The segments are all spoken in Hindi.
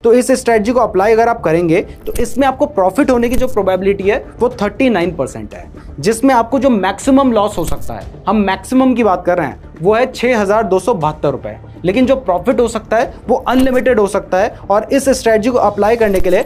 तो इस स्ट्रेटजी को अप्लाई अगर आप करेंगे तो इसमें आपको प्रॉफिट होने की जो प्रोबेबिलिटी है वो 39% है, जिसमें आपको जो मैक्सिमम लॉस हो सकता है, हम मैक्सिमम की बात कर रहे हैं, वो है 6,272 रुपए। लेकिन जो प्रॉफिट हो सकता है वो अनलिमिटेड हो सकता है। और इस स्ट्रेटजी को अप्लाई करने के लिए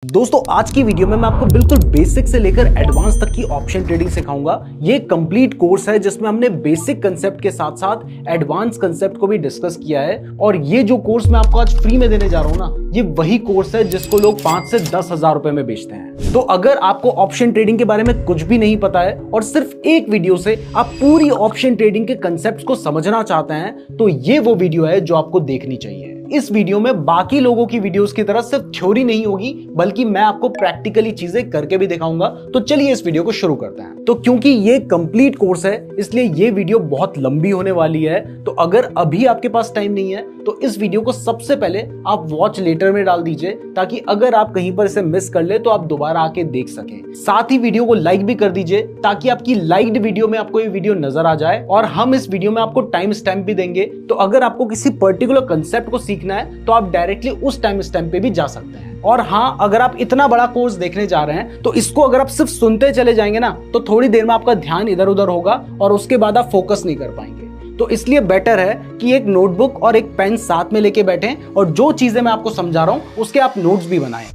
दोस्तों आज की वीडियो में मैं आपको बिल्कुल बेसिक से लेकर एडवांस तक की ऑप्शन ट्रेडिंग सिखाऊंगा। ये कंप्लीट कोर्स है जिसमें हमने बेसिक कंसेप्ट के साथ साथ एडवांस कंसेप्ट को भी डिस्कस किया है। और ये जो कोर्स मैं आपको आज फ्री में देने जा रहा हूं ना, ये वही कोर्स है जिसको लोग 5 से 10 हजार रुपए में बेचते हैं। तो अगर आपको ऑप्शन ट्रेडिंग के बारे में कुछ भी नहीं पता है और सिर्फ एक वीडियो से आप पूरी ऑप्शन ट्रेडिंग के कंसेप्ट को समझना चाहते हैं, तो ये वो वीडियो है जो आपको देखनी चाहिए। इस वीडियो में बाकी लोगों की वीडियोस की तरह सिर्फ थ्योरी नहीं होगी, बल्कि मैं आपको प्रैक्टिकली चीजें करके भी दिखाऊंगा। तो चलिए इस वीडियो को शुरू करते हैं। तो क्योंकि ये कंप्लीट कोर्स है इसलिए ये वीडियो बहुत लंबी होने वाली है। तो अगर अभी आपके पास टाइम नहीं है तो इस वीडियो को सबसे पहले आप वॉच लेटर में डाल दीजिए, ताकि अगर आप कहीं पर इसे मिस कर ले तो आप दोबारा आके देख सकें। साथ ही वीडियो को लाइक भी कर दीजिए, ताकि आपकी लाइक्ड वीडियो में आपको ये वीडियो नजर आ जाए। और हम इस वीडियो में आपको टाइम स्टैम्प भी देंगे, तो अगर आपको किसी पर्टिकुलर कंसेप्ट को सीखना है तो आप डायरेक्टली उस टाइम स्टैम्प पे भी जा सकते हैं। और हाँ, अगर आप इतना बड़ा कोर्स देखने जा रहे हैं तो इसको अगर आप सिर्फ सुनते चले जाएंगे ना, तो थोड़ी देर में आपका ध्यान इधर उधर होगा और उसके बाद आप फोकस नहीं कर पाएंगे। तो इसलिए बेटर है कि एक नोटबुक और एक पेन साथ में लेके बैठें और जो चीजें मैं आपको समझा रहा हूं उसके आप नोट्स भी बनाएं।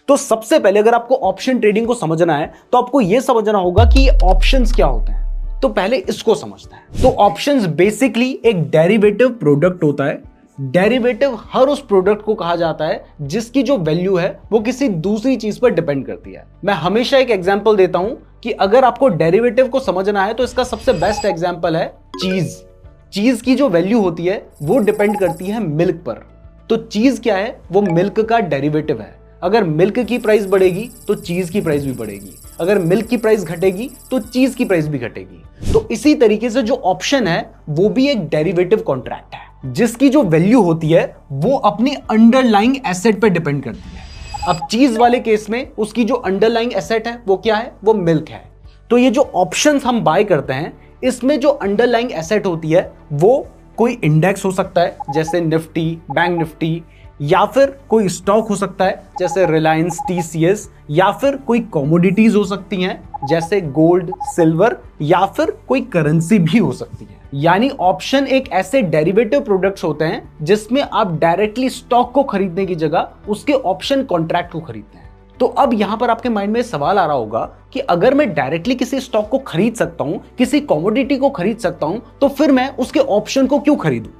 तो सबसे पहले अगर आपको ऑप्शन ट्रेडिंग को समझना है तो आपको यह समझना होगा कि ऑप्शंस क्या होते हैं। तो पहले इसको समझते हैं। तो ऑप्शंस बेसिकली एक डेरिवेटिव प्रोडक्ट होता है। डेरिवेटिव हर उस प्रोडक्ट को कहा जाता है जिसकी जो वैल्यू है वो किसी दूसरी चीज पर डिपेंड करती है। मैं हमेशा एक एग्जांपल देता हूं कि अगर आपको डेरिवेटिव को समझना है तो इसका सबसे बेस्ट एग्जांपल है चीज। चीज की जो वैल्यू होती है वो डिपेंड करती है मिल्क पर। तो चीज क्या है? वो मिल्क का डेरिवेटिव है। अगर मिल्क की प्राइस बढ़ेगी तो चीज की प्राइस भी बढ़ेगी, अगर मिल्क की प्राइस घटेगी तो चीज की प्राइस भी घटेगी। तो इसी तरीके से जो ऑप्शन है वो भी एक डेरिवेटिव कॉन्ट्रैक्ट है, जिसकी जो वैल्यू होती है वो अपनी अंडरलाइंग एसेट पे डिपेंड करती है। अब चीज वाले केस में उसकी जो अंडरलाइंग एसेट है वो क्या है? वो मिल्क है। तो ये जो ऑप्शंस हम बाय करते हैं इसमें जो अंडरलाइंग एसेट होती है वो कोई इंडेक्स हो सकता है जैसे निफ्टी, बैंक निफ्टी, या फिर कोई स्टॉक हो सकता है जैसे रिलायंस, टीसीएस, या फिर कोई कमोडिटीज हो सकती हैं जैसे गोल्ड, सिल्वर, या फिर कोई करेंसी भी हो सकती है। यानी ऑप्शन एक ऐसे डेरिवेटिव प्रोडक्ट्स होते हैं जिसमें आप डायरेक्टली स्टॉक को खरीदने की जगह उसके ऑप्शन कॉन्ट्रैक्ट को खरीदते हैं। तो अब यहां पर आपके माइंड में सवाल आ रहा होगा कि अगर मैं डायरेक्टली किसी स्टॉक को खरीद सकता हूं, किसी कमोडिटी को खरीद सकता हूं, तो फिर मैं उसके ऑप्शन को क्यों खरीदूं?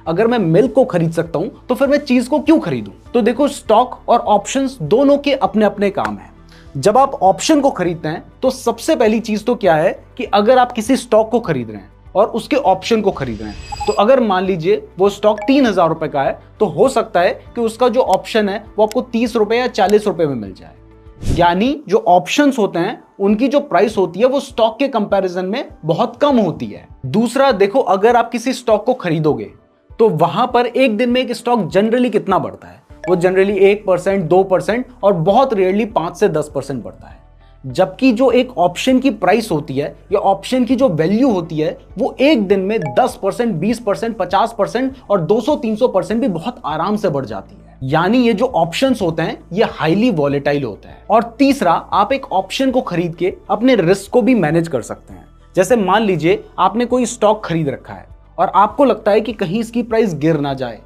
अगर मैं मिल्क को खरीद सकता हूं तो फिर मैं चीज को क्यों खरीदूं? तो देखो, स्टॉक और ऑप्शंस दोनों के अपने अपने काम हैं। जब आप ऑप्शन को खरीदते हैं तो सबसे पहली चीज तो क्या है कि अगर आप किसी स्टॉक को खरीद रहे हैं और उसके ऑप्शन को खरीद रहे हैं, तो अगर मान लीजिए वो स्टॉक 3,000 रुपए का है, तो हो सकता है कि उसका जो ऑप्शन है वो आपको 30 रुपए या 40 रुपए में मिल जाए। यानी जो ऑप्शंस होते हैं उनकी जो प्राइस होती है वो स्टॉक के कंपैरिजन में बहुत कम होती है। दूसरा देखो, अगर आप किसी स्टॉक को खरीदोगे तो वहां पर एक दिन में एक स्टॉक जनरली कितना बढ़ता है? वो जनरली 1%, 2% और बहुत रेयरली 5 से 10% बढ़ता है। जबकि जो एक ऑप्शन की प्राइस होती है या ऑप्शन की जो वैल्यू होती है वो एक दिन में 10%, 20%, 50% और 200-300% भी बहुत आराम से बढ़ जाती है। यानी ये जो ऑप्शंस होते हैं ये हाईली वॉलेटाइल होते हैं। और तीसरा, आप एक ऑप्शन को खरीद के अपने रिस्क को भी मैनेज कर सकते हैं। जैसे मान लीजिए आपने कोई स्टॉक खरीद रखा है और आपको लगता है कि कहीं इसकी प्राइस गिर ना जाए,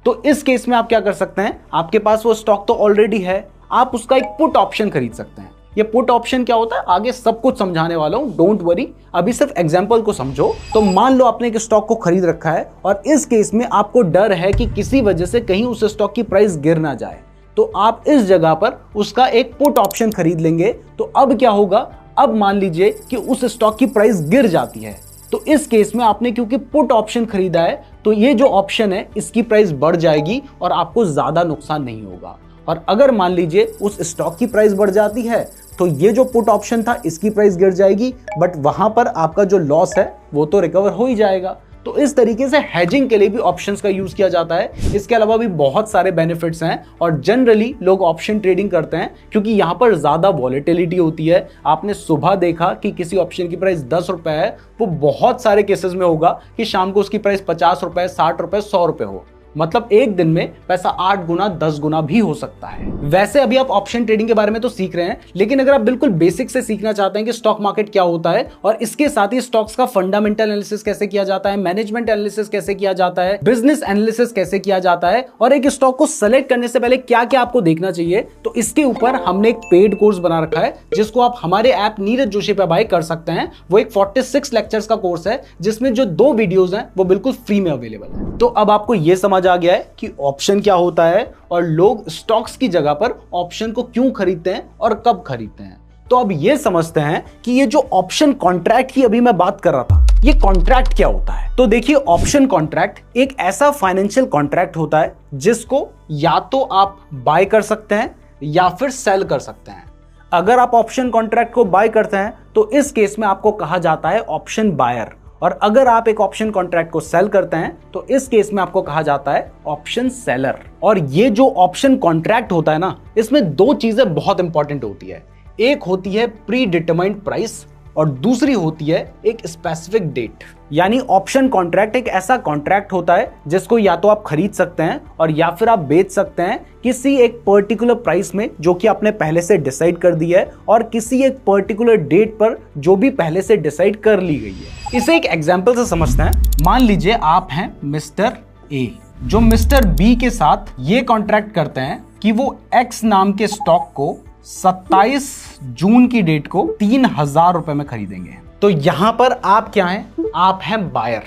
तो इस केस में आप क्या कर सकते हैं? आपके पास वो स्टॉक तो ऑलरेडी है, आप उसका एक पुट ऑप्शन खरीद सकते हैं। ये पुट ऑप्शन क्या होता है आगे सब कुछ समझाने वाला हूं, डोंट वरी, अभी सिर्फ एग्जांपल को समझो। तो मान लो आपने एक स्टॉक को खरीद रखा है और इस केस में आपको डर है कि किसी वजह से कहीं उस स्टॉक की प्राइस गिर ना जाए, तो आप इस जगह पर उसका एक पुट ऑप्शन खरीद लेंगे। तो अब क्या होगा? अब मान लीजिए कि उस स्टॉक की प्राइस गिर जाती है, तो इस केस में आपने क्योंकि पुट ऑप्शन खरीदा है तो ये जो ऑप्शन है इसकी प्राइस बढ़ जाएगी और आपको ज्यादा नुकसान नहीं होगा। और अगर मान लीजिए उस स्टॉक की प्राइस बढ़ जाती है तो ये जो पुट ऑप्शन था इसकी प्राइस गिर जाएगी, बट वहां पर आपका जो लॉस है वो तो रिकवर हो ही जाएगा। तो इस तरीके से हेजिंग के लिए भी ऑप्शंस का यूज किया जाता है। इसके अलावा भी बहुत सारे बेनिफिट्स हैं और जनरली लोग ऑप्शन ट्रेडिंग करते हैं क्योंकि यहां पर ज्यादा वॉलेटिलिटी होती है। आपने सुबह देखा कि किसी ऑप्शन की प्राइस 10 रुपए है, वो बहुत सारे केसेस में होगा कि शाम को उसकी प्राइस 50 रुपए, 60 रुपए, 100 रुपए हो। मतलब एक दिन में पैसा 8 गुना 10 गुना भी हो सकता है। वैसे अभी आप ऑप्शन ट्रेडिंग के बारे में तो सीख रहे हैं, लेकिन अगर आप बिल्कुल बेसिक से सीखना चाहते हैं कि स्टॉक मार्केट क्या होता है और इसके साथ ही स्टॉक्स का फंडामेंटल एनालिसिस कैसे किया जाता है, मैनेजमेंट एनालिसिस कैसे किया जाता है, बिजनेस एनालिसिस कैसे किया जाता है और एक स्टॉक को सेलेक्ट करने से पहले क्या क्या आपको देखना चाहिए, तो इसके ऊपर हमने एक पेड कोर्स बना रखा है जिसको आप हमारे ऐप नीरज जोशी पे बाय कर सकते हैं। वो एक 46 लेक्चर्स का कोर्स है जिसमें जो 2 वीडियोस हैं वो बिल्कुल फ्री में अवेलेबल है। तो अब आपको यह समझ आ गया है कि ऑप्शन क्या होता है और लोग स्टॉक्स की जगह पर ऑप्शन को क्यों खरीदते हैं और कब खरीदते हैं। तो अब यह समझते हैं कि ये जो ऑप्शन कॉन्ट्रैक्ट की अभी मैं बात कर रहा था, ये कॉन्ट्रैक्ट क्या होता है। तो देखिए, ऑप्शन कॉन्ट्रैक्ट एक ऐसा फाइनेंशियल कॉन्ट्रैक्ट होता है जिसको या तो आप बाय कर सकते हैं या फिर सेल कर सकते हैं। अगर आप ऑप्शन कॉन्ट्रैक्ट को बाय करते हैं तो इस केस में आपको कहा जाता है ऑप्शन बायर, और अगर आप एक ऑप्शन कॉन्ट्रैक्ट को सेल करते हैं तो इस केस में आपको कहा जाता है ऑप्शन सेलर। और ये जो ऑप्शन कॉन्ट्रैक्ट होता है ना, इसमें 2 चीजें बहुत इंपॉर्टेंट होती है। एक होती है प्री डिटरमाइंड प्राइस और दूसरी होती है एक स्पेसिफिक डेट। यानी ऑप्शन कॉन्ट्रैक्ट एक ऐसा कॉन्ट्रैक्ट होता है जिसको या तो आप खरीद सकते हैं और या फिर आप बेच सकते हैं किसी एक पर्टिकुलर प्राइस में जो कि आपने पहले से डिसाइड कर दी है और किसी एक पर्टिकुलर डेट पर जो भी पहले से डिसाइड कर ली गई है। इसे एक एग्जांपल से समझते हैं। मान लीजिए आप हैं मिस्टर ए जो मिस्टर बी के साथ ये कॉन्ट्रैक्ट करते हैं कि वो एक्स नाम के स्टॉक को 27 जून की डेट को 3000 रुपए में खरीदेंगे। तो यहां पर आप क्या हैं? आप हैं बायर।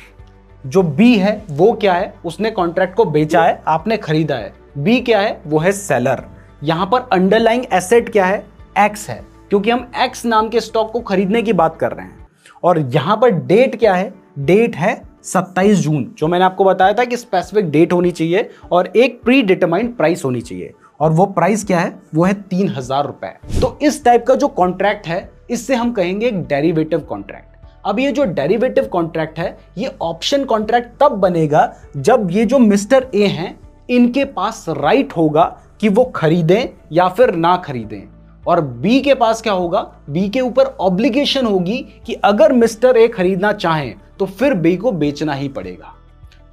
जो बी है वो क्या है? उसने कॉन्ट्रैक्ट को बेचा है, आपने खरीदा है। बी क्या है? वो है सेलर। यहां पर अंडरलाइंग एसेट क्या है? एक्स है, क्योंकि हम एक्स नाम के स्टॉक को खरीदने की बात कर रहे हैं। और यहां पर डेट क्या है? डेट है 27 जून, जो मैंने आपको बताया था कि स्पेसिफिक डेट होनी चाहिए और एक प्री डिटरमाइंड प्राइस होनी चाहिए। और वो प्राइस क्या है? वो है 3000 रुपए। तो इस टाइप का जो कॉन्ट्रैक्ट है इससे हम कहेंगे एक डेरिवेटिव कॉन्ट्रैक्ट। अब ये जो डेरिवेटिव कॉन्ट्रैक्ट है ये ऑप्शन कॉन्ट्रैक्ट तब बनेगा जब ये जो मिस्टर ए हैं इनके पास राइट होगा कि वो खरीदें या फिर ना खरीदें, और बी के पास क्या होगा? बी के ऊपर ऑब्लिगेशन होगी कि अगर मिस्टर ए खरीदना चाहें तो फिर बी को बेचना ही पड़ेगा।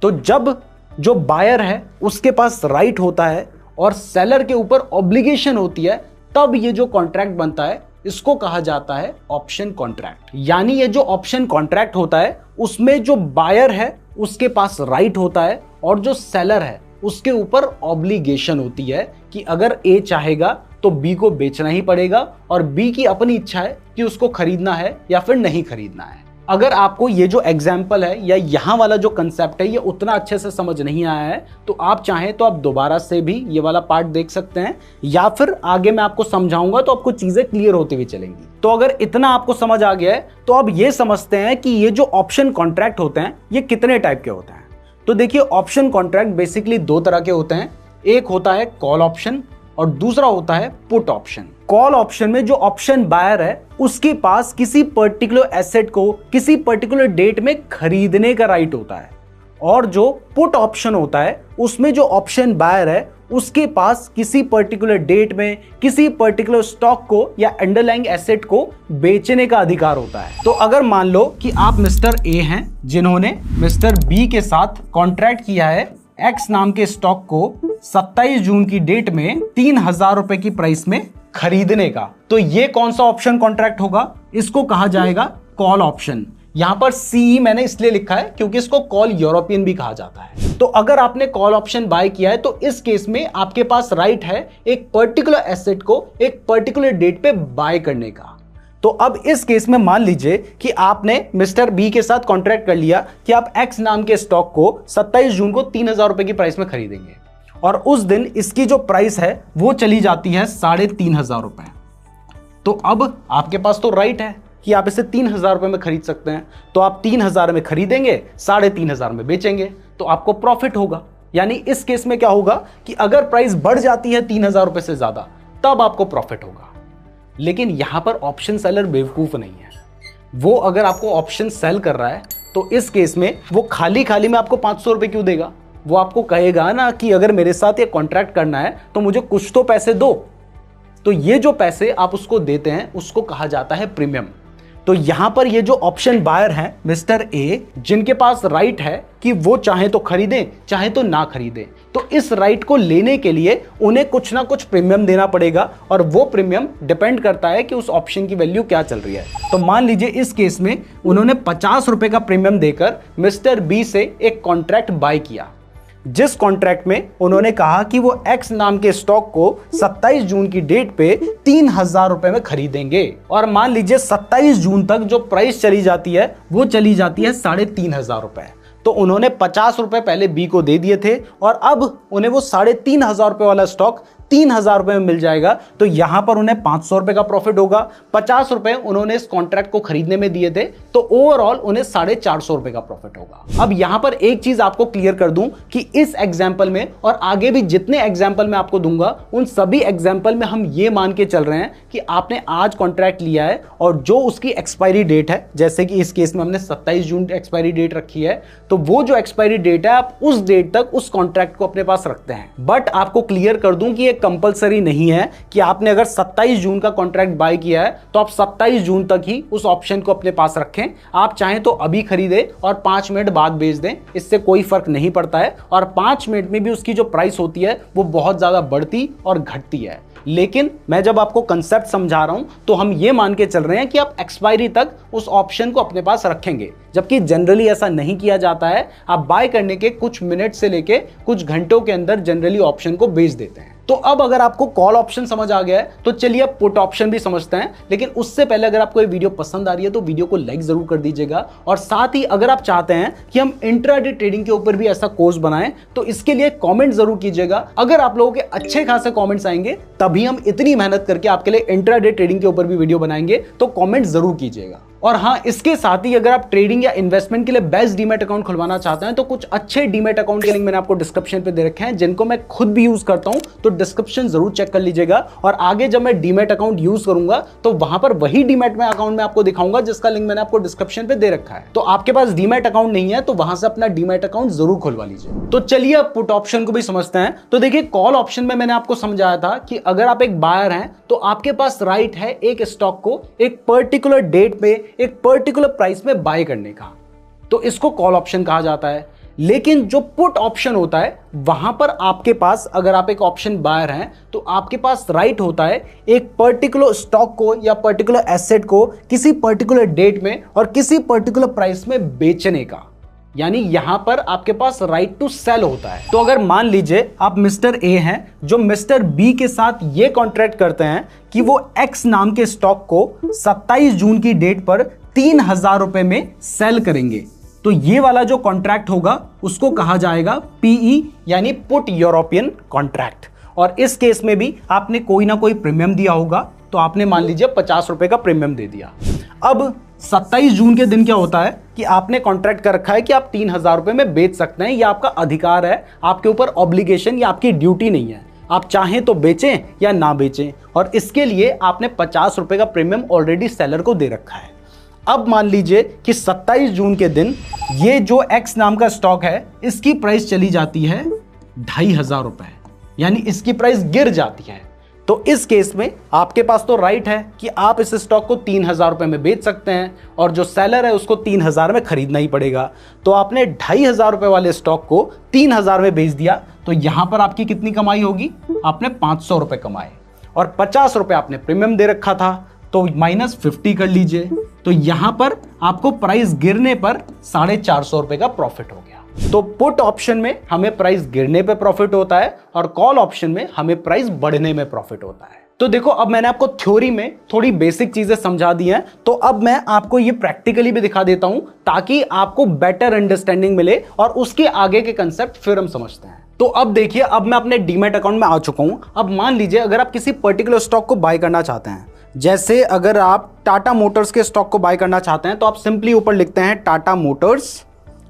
तो जब जो बायर है उसके पास राइट होता है और सेलर के ऊपर ऑब्लिगेशन होती है, तब ये जो कॉन्ट्रैक्ट बनता है इसको कहा जाता है ऑप्शन कॉन्ट्रैक्ट। यानी ये जो ऑप्शन कॉन्ट्रैक्ट होता है उसमें जो बायर है उसके पास राइट होता है और जो सेलर है उसके ऊपर ऑब्लिगेशन होती है कि अगर ए चाहेगा तो बी को बेचना ही पड़ेगा और बी की अपनी इच्छा है कि उसको खरीदना है या फिर नहीं खरीदना है। अगर आपको ये जो एग्जाम्पल है या यहाँ वाला जो कंसेप्ट है ये उतना अच्छे से समझ नहीं आया है तो आप चाहें तो आप दोबारा से भी ये वाला पार्ट देख सकते हैं, या फिर आगे मैं आपको समझाऊंगा तो आपको चीजें क्लियर होती हुई चलेंगी। तो अगर इतना आपको समझ आ गया है तो अब ये समझते हैं कि ये जो ऑप्शन कॉन्ट्रैक्ट होते हैं ये कितने टाइप के होते हैं। तो देखिए, ऑप्शन कॉन्ट्रैक्ट बेसिकली 2 तरह के होते हैं। एक होता है कॉल ऑप्शन और दूसरा होता है पुट ऑप्शन। कॉल ऑप्शन में जो ऑप्शन बायर है उसके पास किसी पर्टिकुलर एसेट को किसी पर्टिकुलर डेट में खरीदने का राइट होता है, और जो पुट ऑप्शन होता है उसमें जो ऑप्शन बायर है उसके पास किसी पर्टिकुलर डेट में किसी पर्टिकुलर स्टॉक को या अंडरलाइंग एसेट को बेचने का अधिकार होता है। तो अगर मान लो कि आप मिस्टर ए हैं जिन्होंने मिस्टर बी के साथ कॉन्ट्रैक्ट किया है एक्स नाम के स्टॉक को 27 जून की डेट में 3000 रुपए की प्राइस में खरीदने का, तो ये कौन सा ऑप्शन कॉन्ट्रैक्ट होगा? इसको कहा जाएगा कॉल ऑप्शन। यहां पर सी मैंने इसलिए लिखा है क्योंकि इसको कॉल यूरोपियन भी कहा जाता है। तो अगर आपने कॉल ऑप्शन बाय किया है तो इस केस में आपके पास राइट है एक पर्टिकुलर एसेट को एक पर्टिकुलर डेट पे बाय करने का। तो अब इस केस में मान लीजिए कि आपने मिस्टर बी के साथ कॉन्ट्रैक्ट कर लिया कि आप एक्स नाम के स्टॉक को 27 जून को 3000 रुपए की प्राइस में खरीदेंगे, और उस दिन इसकी जो प्राइस है वो चली जाती है 3500 रुपए। तो अब आपके पास तो राइट है कि आप इसे 3000 रुपए में खरीद सकते हैं, तो आप 3000 में खरीदेंगे, 3500 में बेचेंगे, तो आपको प्रॉफिट होगा। यानी इस केस में क्या होगा कि अगर प्राइस बढ़ जाती है 3000 रुपए से ज्यादा तब आपको प्रॉफिट होगा। लेकिन यहां पर ऑप्शन सेलर बेवकूफ नहीं है। वो अगर आपको ऑप्शन सेल कर रहा है तो इस केस में वो खाली खाली में आपको 500 रुपए क्यों देगा? वो आपको कहेगा ना कि अगर मेरे साथ ये कॉन्ट्रैक्ट करना है तो मुझे कुछ तो पैसे दो। तो ये जो पैसे आप उसको देते हैं उसको कहा जाता है प्रीमियम। तो यहां पर ये जो ऑप्शन बायर हैं मिस्टर ए, जिनके पास राइट है कि वो चाहे तो खरीदें चाहे तो ना खरीदें, तो इस राइट को लेने के लिए उन्हें कुछ ना कुछ प्रीमियम देना पड़ेगा और वो प्रीमियम डिपेंड करता है कि उस ऑप्शन की वैल्यू क्या चल रही है। तो मान लीजिए इस केस में उन्होंने 50 रुपए का प्रीमियम देकर मिस्टर बी से एक कॉन्ट्रैक्ट बाय किया, जिस कॉन्ट्रैक्ट में उन्होंने कहा कि वो एक्स नाम के स्टॉक को 27 जून की डेट पे 3000 रुपए में खरीदेंगे। और मान लीजिए 27 जून तक जो प्राइस चली जाती है वो चली जाती है 3500 रुपए। तो उन्होंने 50 रुपए पहले बी को दे दिए थे और अब उन्हें वो 3500 रुपए वाला स्टॉक 3000 रुपए में मिल जाएगा। तो यहां पर उन्हें 500 रुपए का प्रॉफिट होगा। 50 रुपए उन्होंने इस कॉन्ट्रैक्ट को खरीदने में दिए थे, तो ओवरऑल उन्हें 450 रुपए का प्रॉफिट होगा। अब यहां पर एक चीज आपको क्लियर कर दूं कि इस एग्जाम्पल में और आगे भी जितने एग्जाम्पल मैं आपको दूंगा उन सभी एग्जाम्पल में हम ये मान के चल रहे हैं कि आपने आज कॉन्ट्रैक्ट लिया है और जो उसकी एक्सपायरी डेट है, जैसे कि इस केस में हमने 27 जून एक्सपायरी डेट रखी है, तो वो जो एक्सपायरी डेट है आप उस डेट तक उस कॉन्ट्रैक्ट को अपने पास रखते हैं। बट आपको क्लियर कर दूं कि कंपलसरी नहीं है कि आपने अगर 27 जून का कॉन्ट्रैक्ट बाय किया है तो आप 27 जून तक ही उस ऑप्शन को अपने पास रखें। आप चाहें तो अभी खरीदें और 5 मिनट बाद बेच दें, इससे कोई फर्क नहीं पड़ता है। और 5 मिनट में भी उसकी जो प्राइस होती है वो बहुत ज्यादा बढ़ती और घटती है। लेकिन मैं जब आपको कंसेप्ट समझा रहा हूं तो हम ये मान के चल रहे हैं कि आप एक्सपायरी तक उस ऑप्शन को अपने पास रखेंगे, जबकि जनरली ऐसा नहीं किया जाता है। आप बाय करने के कुछ मिनट से लेके कुछ घंटों के अंदर जनरली ऑप्शन को बेच देते हैं। तो अब अगर आपको कॉल ऑप्शन समझ आ गया है तो चलिए अब पुट ऑप्शन भी समझते हैं। लेकिन उससे पहले अगर आपको ये वीडियो पसंद आ रही है तो वीडियो को लाइक जरूर कर दीजिएगा। और साथ ही अगर आप चाहते हैं कि हम इंट्राडे ट्रेडिंग के ऊपर भी ऐसा कोर्स बनाएं तो इसके लिए कमेंट जरूर कीजिएगा। अगर आप लोगों के अच्छे खासे कमेंट्स आएंगे तभी हम इतनी मेहनत करके आपके लिए इंट्राडे ट्रेडिंग के ऊपर भी वीडियो बनाएंगे, तो कमेंट जरूर कीजिएगा। और हाँ, इसके साथ ही अगर आप ट्रेडिंग या इन्वेस्टमेंट के लिए बेस्ट डीमैट अकाउंट खुलवाना चाहते हैं तो कुछ अच्छे डीमैट अकाउंट के लिंक मैंने आपको डिस्क्रिप्शन पे दे रखे हैं, जिनको मैं खुद भी यूज करता हूं, तो डिस्क्रिप्शन जरूर चेक कर लीजिएगा। और आगे जब मैं डीमैट अकाउंट यूज करूंगा तो वहां पर वही डीमैट में अकाउंट में आपको दिखाऊंगा जिसका लिंक मैंने आपको डिस्क्रिप्शन पे दे रखा है। तो आपके पास डीमैट अकाउंट नहीं है तो वहां से अपना डीमैट अकाउंट जरूर खुलवा लीजिए। तो चलिए अब पुट ऑप्शन को भी समझते हैं। तो देखिए, कॉल ऑप्शन में मैंने आपको समझाया था कि अगर आप एक बायर हैं तो आपके पास राइट है एक स्टॉक को एक पर्टिकुलर डेट पे एक पर्टिकुलर प्राइस में बाय करने का, तो इसको कॉल ऑप्शन कहा जाता है। लेकिन जो पुट ऑप्शन होता है वहां पर आपके पास, अगर आप एक ऑप्शन बायर हैं तो आपके पास राइट होता है एक पर्टिकुलर स्टॉक को या पर्टिकुलर एसेट को किसी पर्टिकुलर डेट में और किसी पर्टिकुलर प्राइस में बेचने का। यानी यहां पर आपके पास राइट टू सेल होता है। तो अगर मान लीजिए आप मिस्टर ए हैं जो मिस्टर बी के साथ ये कॉन्ट्रैक्ट करते हैं कि वो एक्स नाम के स्टॉक को 27 जून की डेट पर 3000 रुपए में सेल करेंगे, तो ये वाला जो कॉन्ट्रैक्ट होगा उसको कहा जाएगा पीई यानी पुट यूरोपियन कॉन्ट्रैक्ट। और इस केस में भी आपने कोई ना कोई प्रीमियम दिया होगा, तो आपने मान लीजिए 50 रुपए का प्रीमियम दे दिया। अब 27 जून के दिन क्या होता है कि आपने कॉन्ट्रैक्ट कर रखा है कि आप 3000 रुपए में बेच सकते हैं, यह आपका अधिकार है, आपके ऊपर ऑब्लिगेशन या आपकी ड्यूटी नहीं है। आप चाहें तो बेचें या ना बेचें, और इसके लिए आपने 50 रुपए का प्रीमियम ऑलरेडी सेलर को दे रखा है। अब मान लीजिए कि 27 जून के दिन ये जो एक्स नाम का स्टॉक है इसकी प्राइस चली जाती है 2500 रुपए, यानी इसकी प्राइस गिर जाती है। तो इस केस में आपके पास तो राइट है कि आप इस स्टॉक को 3000 रुपए में बेच सकते हैं और जो सेलर है उसको 3000 में खरीदना ही पड़ेगा। तो आपने 2500 रुपए वाले स्टॉक को 3000 में बेच दिया, तो यहां पर आपकी कितनी कमाई होगी? आपने 500 रुपए कमाए और 50 रुपए आपने प्रीमियम दे रखा था, तो -50 कर लीजिए। तो यहां पर आपको प्राइस गिरने पर 450 रुपए का प्रॉफिट हो गया। तो पुट ऑप्शन में हमें प्राइस गिरने पे प्रॉफिट होता है और कॉल ऑप्शन में हमें प्राइस बढ़ने में प्रॉफिट होता है। तो देखो, अब मैंने आपको थ्योरी में थोड़ी बेसिक चीजें समझा दी हैं, तो अब मैं आपको ये प्रैक्टिकली भी दिखा देता हूं ताकि आपको बेटर अंडरस्टैंडिंग मिले और उसके आगे के कंसेप्ट फिर हम समझते हैं। तो अब देखिए, अब मैं अपने डीमैट अकाउंट में आ चुका हूं। अब मान लीजिए अगर आप किसी पर्टिकुलर स्टॉक को बाय करना चाहते हैं, जैसे अगर आप टाटा मोटर्स के स्टॉक को बाय करना चाहते हैं तो आप सिंपली ऊपर लिखते हैं टाटा मोटर्स,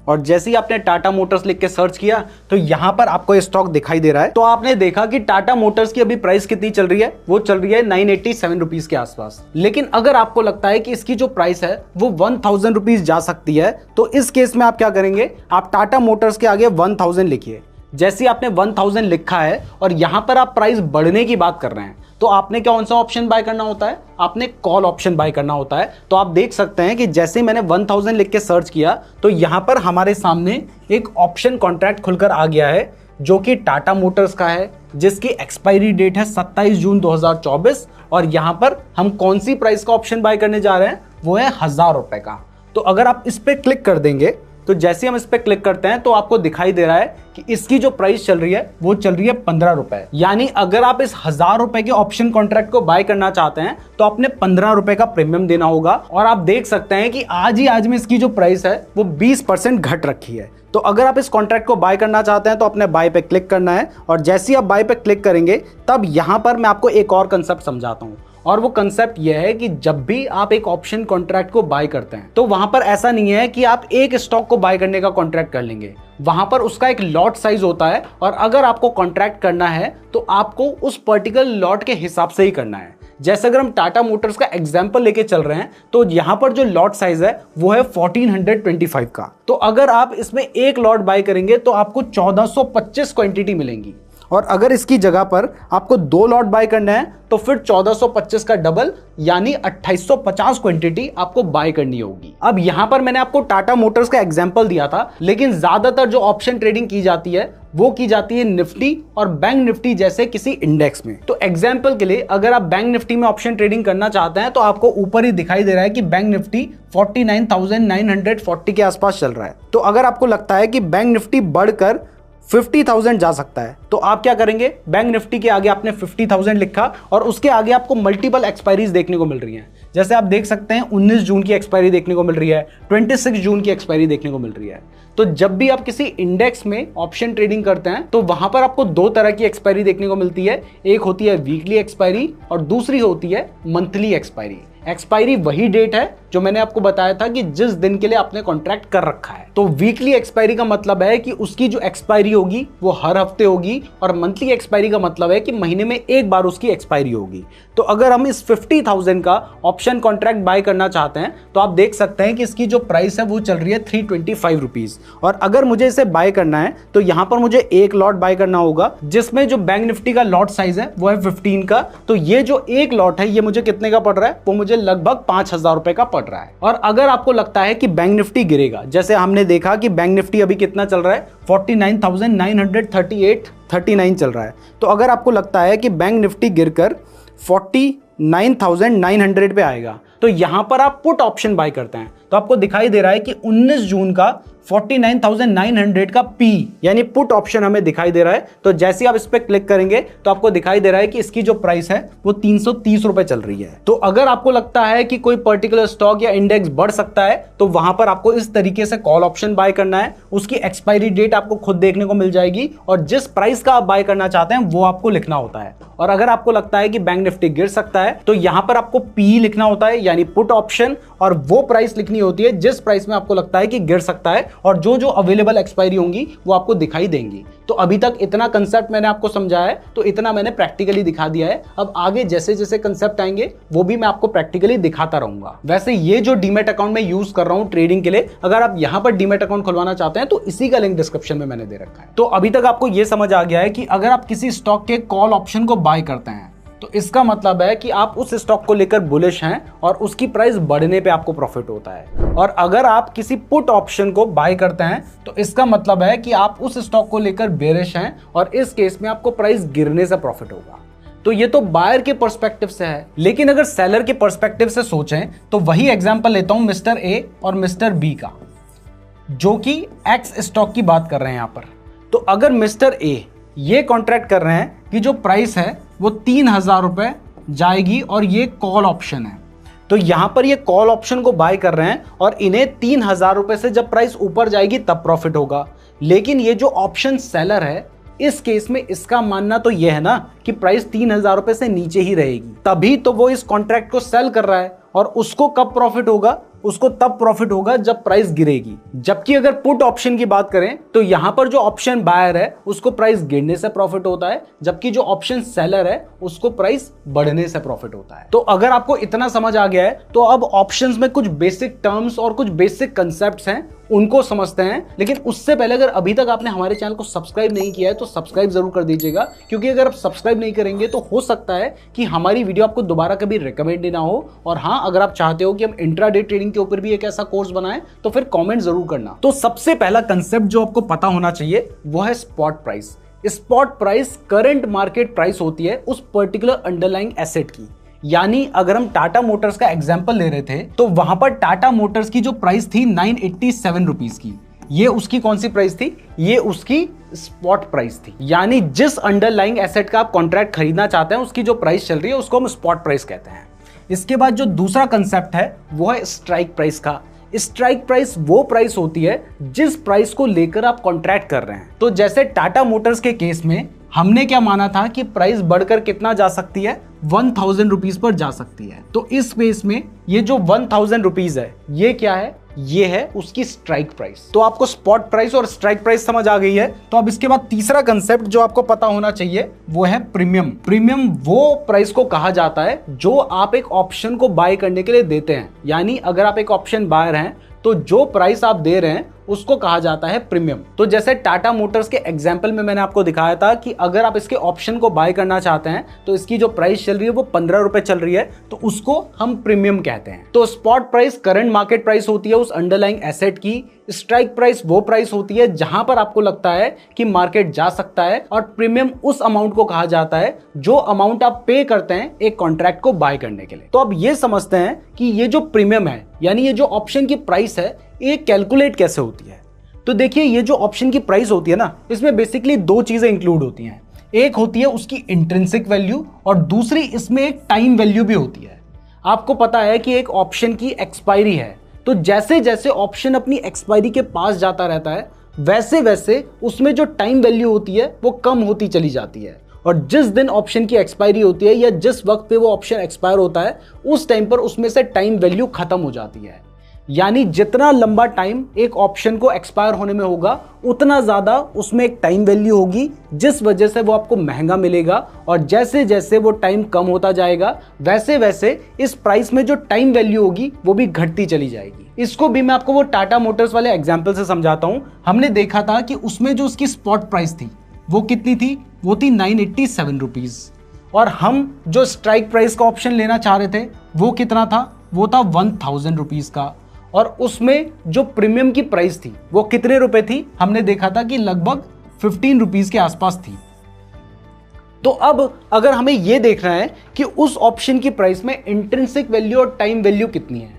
और जैसे ही आपने टाटा मोटर्स लिख के सर्च किया तो यहां पर आपको ये स्टॉक दिखाई दे रहा है। तो आपने देखा कि टाटा मोटर्स की अभी प्राइस कितनी चल रही है? वो चल रही है 987 रुपीज के आसपास। लेकिन अगर आपको लगता है कि इसकी जो प्राइस है वो 1000 रुपीज जा सकती है, तो इस केस में आप क्या करेंगे? आप टाटा मोटर्स के आगे 1000 लिखिए। जैसे आपने 1000 लिखा है और यहां पर आप प्राइस बढ़ने की बात कर रहे हैं, तो आपने कौन सा ऑप्शन बाय करना होता है? आपने कॉल ऑप्शन बाय करना होता है। तो आप देख सकते हैं कि जैसे मैंने 1000 लिख के सर्च किया तो यहां पर हमारे सामने एक ऑप्शन कॉन्ट्रैक्ट खुलकर आ गया है जो कि टाटा मोटर्स का है, जिसकी एक्सपायरी डेट है 27 जून 2024। और यहां पर हम कौन सी प्राइस का ऑप्शन बाय करने जा रहे हैं, वो है 1000 रुपए का। तो अगर आप इस पे क्लिक कर देंगे तो जैसे हम इस पे क्लिक करते हैं तो आपको दिखाई दे रहा है कि इसकी जो प्राइस चल रही है वो चल रही है 15 रुपए। यानी अगर आप इस 1000 रुपए के ऑप्शन कॉन्ट्रैक्ट को बाय करना चाहते हैं तो आपने 15 रुपए का प्रीमियम देना होगा। और आप देख सकते हैं कि आज में इसकी जो प्राइस है वो 20% घट रखी है। तो अगर आप इस कॉन्ट्रैक्ट को बाय करना चाहते हैं तो अपने बाय पे क्लिक करना है, और जैसे ही आप बाय पे क्लिक करेंगे तब यहां पर मैं आपको एक और कंसेप्ट समझाता हूं। और वो कंसेप्ट यह है कि जब भी आप एक ऑप्शन कॉन्ट्रैक्ट को बाय करते हैं तो वहां पर ऐसा नहीं है कि आप एक स्टॉक को बाय करने का कॉन्ट्रैक्ट कर लेंगे। वहां पर उसका एक लॉट साइज होता है, और अगर आपको कॉन्ट्रैक्ट करना है तो आपको उस पर्टिकुलर लॉट के हिसाब से ही करना है। जैसे अगर हम टाटा मोटर्स का एग्जांपल लेके चल रहे हैं तो यहां पर जो लॉट साइज है वो है 1425 का। तो अगर आप इसमें एक लॉट बाय करेंगे तो आपको 1425 क्वांटिटी मिलेंगी, और अगर इसकी जगह पर आपको 2 लॉट बाय करना है तो फिर 1425 का डबल यानी 2850 क्वांटिटी आपको बाय करनी होगी। अब यहां पर मैंने आपको टाटा मोटर्स का एग्जांपल दिया था, लेकिन ज्यादातर जो ऑप्शन ट्रेडिंग की जाती है वो की जाती है निफ्टी और बैंक निफ्टी जैसे किसी इंडेक्स में। तो एग्जांपल के लिए अगर आप बैंक निफ्टी में ऑप्शन ट्रेडिंग करना चाहते हैं तो आपको ऊपर ही दिखाई दे रहा है कि बैंक निफ्टी 49,940 के आसपास चल रहा है। तो अगर आपको लगता है कि बैंक निफ्टी बढ़कर 50,000 जा सकता है तो आप क्या करेंगे, बैंक निफ्टी के आगे आपने 50,000 लिखा और उसके आगे आपको मल्टीपल एक्सपायरीज देखने को मिल रही हैं। जैसे आप देख सकते हैं 19 जून की एक्सपायरी देखने को मिल रही है, 26 जून की एक्सपायरी देखने को मिल रही है। तो जब भी आप किसी इंडेक्स में ऑप्शन ट्रेडिंग करते हैं तो वहां पर आपको 2 तरह की एक्सपायरी देखने को मिलती है। एक होती है वीकली एक्सपायरी और दूसरी होती है मंथली एक्सपायरी। एक्सपायरी वही डेट है जो मैंने आपको बताया था कि जिस दिन के लिए आपने कॉन्ट्रैक्ट कर रखा है। तो वीकली एक्सपायरी का मतलब है कि उसकी जो एक्सपायरी होगी वो हर हफ्ते होगी, और मंथली एक्सपायरी का मतलब है कि महीने में एक बार उसकी एक्सपायरी होगी। तो अगर हम इस 50,000 का ऑप्शन कॉन्ट्रैक्ट बाय करना चाहते हैं तो आप देख सकते हैं कि इसकी जो प्राइस है वो चल रही है 325 रुपीज। और अगर मुझे इसे बाय करना है तो यहां पर मुझे एक लॉट बाय करना होगा, जिसमें जो बैंक निफ्टी का लॉट साइज है वो है 15 का। तो ये जो एक लॉट है ये मुझे कितने का पड़ रहा है, वो मुझे लगभग 5,000 रुपए का पड़ रहा है। और अगर आपको लगता है कि बैंक निफ्टी गिरेगा, जैसे हमने देखा कि बैंक निफ्टी अभी कितना चल रहा है 49,938.39 चल रहा है। तो अगर आपको लगता है कि बैंक निफ्टी गिरकर 49,900 पे आएगा तो यहां पर आप पुट ऑप्शन बाय करते हैं तो आपको दिखाई दे रहा है कि 19 जून का 49,900 का पी यानी पुट ऑप्शन हमें दिखाई दे रहा है। तो जैसे आप इस पे क्लिक करेंगे तो आपको दिखाई दे रहा है कि इसकी जो प्राइस है वो 330 रुपए चल रही है। तो अगर आपको लगता है कि कोई पर्टिकुलर स्टॉक या इंडेक्स बढ़ सकता है तो वहां पर आपको इस तरीके से कॉल ऑप्शन बाय करना है। उसकी एक्सपायरी डेट आपको खुद देखने को मिल जाएगी और जिस प्राइस का आप बाय करना चाहते हैं वो आपको लिखना होता है। और अगर आपको लगता है कि बैंक निफ्टी गिर सकता है तो यहां पर आपको पी लिखना होता है यानी पुट ऑप्शन, और वो प्राइस लिखनी होती है जिस प्राइस में आपको लगता है कि गिर सकता है, और जो जो अवेलेबल एक्सपायरी होंगी वो आपको दिखाई देंगी। तो अभी तक इतना कंसेप्ट मैंने आपको समझाया है, तो इतना मैंने प्रैक्टिकली दिखा दिया है। अब आगे जैसे जैसे कंसेप्ट आएंगे वो भी मैं आपको प्रैक्टिकली दिखाता रहूंगा। वैसे ये जो डीमैट अकाउंट में यूज कर रहा हूं ट्रेडिंग के लिए, अगर आप यहां पर डीमैट अकाउंट खुलवाना चाहते हैं तो इसी का लिंक डिस्क्रिप्शन में मैंने दे रखा है। तो अभी तक आपको यह समझ आ गया है कि अगर आप किसी स्टॉक के कॉल ऑप्शन को बाय करते हैं तो इसका मतलब है कि आप उस स्टॉक को लेकर बुलिश हैं और उसकी प्राइस बढ़ने पे आपको प्रॉफिट होता है। और अगर आप किसी पुट ऑप्शन को बाय करते हैं तो इसका मतलब है कि आप उस स्टॉक को लेकर बेरिश हैं और इस केस में आपको प्राइस गिरने से प्रॉफिट होगा। तो ये तो बायर के पर्सपेक्टिव से है, लेकिन अगर सेलर के पर्सपेक्टिव से सोचें तो वही एग्जांपल लेता हूं मिस्टर ए और मिस्टर बी का, जो कि एक्स स्टॉक की बात कर रहे हैं यहां पर। तो अगर मिस्टर ए ये कॉन्ट्रैक्ट कर रहे हैं कि जो प्राइस है वो 3,000 रुपए जाएगी और ये कॉल ऑप्शन है, तो यहां पर ये कॉल ऑप्शन को बाय कर रहे हैं और इन्हें 3,000 रुपए से जब प्राइस ऊपर जाएगी तब प्रॉफिट होगा। लेकिन ये जो ऑप्शन सेलर है इस केस में इसका मानना तो यह है ना कि प्राइस 3,000 रुपए से नीचे ही रहेगी, तभी तो वो इस कॉन्ट्रैक्ट को सेल कर रहा है। और उसको कब प्रॉफिट होगा, उसको तब प्रॉफिट होगा जब प्राइस गिरेगी। जबकि अगर पुट ऑप्शन की बात करें तो यहां पर जो ऑप्शन बायर है उसको प्राइस गिरने से प्रॉफिट होता है, जबकि जो ऑप्शन सेलर है उसको प्राइस बढ़ने से प्रॉफिट होता है। तो अगर आपको इतना समझ आ गया है तो अब ऑप्शंस में कुछ बेसिक टर्म्स और कुछ बेसिक कंसेप्ट्स हैं उनको समझते हैं। लेकिन उससे पहले अगर अभी तक आपने हमारे चैनल को सब्सक्राइब नहीं किया है तो सब्सक्राइब जरूर कर दीजिएगा, क्योंकि अगर आप सब्सक्राइब नहीं करेंगे तो हो सकता है कि हमारी वीडियो आपको दोबारा कभी रिकमेंड ना हो। और हाँ, अगर आप चाहते हो कि हम इंट्राडे ट्रेडिंग के ऊपर भी एक ऐसा कोर्स बनाएं तो फिर कमेंट जरूर करना। तो सबसे पहला कंसेप्ट जो आपको पता होना चाहिए वो है spot price. Spot price current market price होती है उस पर्टिकुलर अंडरलाइंग एसेट की। यानी अगर हम टाटा मोटर्स का एग्जांपल ले रहे थे तो वहां पर टाटा मोटर्स की जो प्राइस थी 987 रुपीज की, ये उसकी कौन सी प्राइस थी? ये उसकी स्पॉट प्राइस थी। यानी जिस अंडरलाइंग एसेट का आप कॉन्ट्रैक्ट खरीदना चाहते हैं उसकी जो प्राइस चल रही है उसको हम स्पॉट प्राइस कहते हैं। इसके बाद जो दूसरा कंसेप्ट है वो है स्ट्राइक प्राइस का। स्ट्राइक प्राइस वो प्राइस होती है जिस प्राइस को लेकर आप कॉन्ट्रैक्ट कर रहे हैं। तो जैसे टाटा मोटर्स के केस में हमने क्या माना था कि प्राइस बढ़कर कितना जा सकती है? 1000 रुपीज पर जा सकती है। तो इस केस में ये जो 1000 रुपीज है ये क्या है? ये है उसकी स्ट्राइक प्राइस। तो आपको स्पॉट प्राइस और स्ट्राइक प्राइस समझ आ गई है। तो अब इसके बाद तीसरा कंसेप्ट जो आपको पता होना चाहिए वो है प्रीमियम। प्रीमियम वो प्राइस को कहा जाता है जो आप एक ऑप्शन को बाय करने के लिए देते हैं। यानी अगर आप एक ऑप्शन बायर हैं तो जो प्राइस आप दे रहे हैं उसको कहा जाता है प्रीमियम। तो जैसे टाटा मोटर्स के एग्जांपल में मैंने आपको दिखाया था कि अगर आप इसके ऑप्शन को बाय करना चाहते हैं तो इसकी जो प्राइस चल रही है वो 15 रुपए चल रही है, तो उसको हम प्रीमियम कहते हैं। तो spot price current market price होती है उस अंडरलाइंग एसेट की। स्ट्राइक प्राइस वो प्राइस होती है जहां पर आपको लगता है कि मार्केट जा सकता है, और प्रीमियम उस अमाउंट को कहा जाता है जो अमाउंट आप पे करते हैं एक कॉन्ट्रैक्ट को बाय करने के लिए। तो अब ये समझते हैं कि ये जो प्रीमियम है यानी ये जो ऑप्शन की प्राइस है ये कैलकुलेट कैसे होती है। तो देखिए ये जो ऑप्शन की प्राइस होती है ना, इसमें बेसिकली दो चीजें इंक्लूड होती हैं। एक होती है उसकी इंट्रिंसिक वैल्यू और दूसरी इसमें एक टाइम वैल्यू भी होती है। आपको पता है कि एक ऑप्शन की एक्सपायरी है, तो जैसे जैसे ऑप्शन अपनी एक्सपायरी के पास जाता रहता है वैसे वैसे उसमें जो टाइम वैल्यू होती है वो कम होती चली जाती है। और जिस दिन ऑप्शन की एक्सपायरी होती है या जिस वक्त पे वो ऑप्शन एक्सपायर होता है उस टाइम पर उसमें से टाइम वैल्यू खत्म हो जाती है। यानी जितना लंबा टाइम एक ऑप्शन को एक्सपायर होने में होगा उतना ज्यादा उसमें एक टाइम वैल्यू होगी, जिस वजह से वो आपको महंगा मिलेगा। और जैसे जैसे वो टाइम कम होता जाएगा वैसे वैसे इस प्राइस में जो टाइम वैल्यू होगी वो भी घटती चली जाएगी। इसको भी मैं आपको वो टाटा मोटर्स वाले एग्जाम्पल से समझाता हूं। हमने देखा था कि उसमें जो उसकी स्पॉट प्राइस थी वो कितनी थी? वो थी 987 रुपीज। और हम जो स्ट्राइक प्राइस का ऑप्शन लेना चाह रहे थे वो कितना था? वो था 1000 रुपीज का। और उसमें जो प्रीमियम की प्राइस थी वो कितने रुपए थी? हमने देखा था कि लगभग 15 रुपीज के आसपास थी। तो अब अगर हमें यह देखना है कि उस ऑप्शन की प्राइस में इंट्रिंसिक वैल्यू और टाइम वैल्यू कितनी है,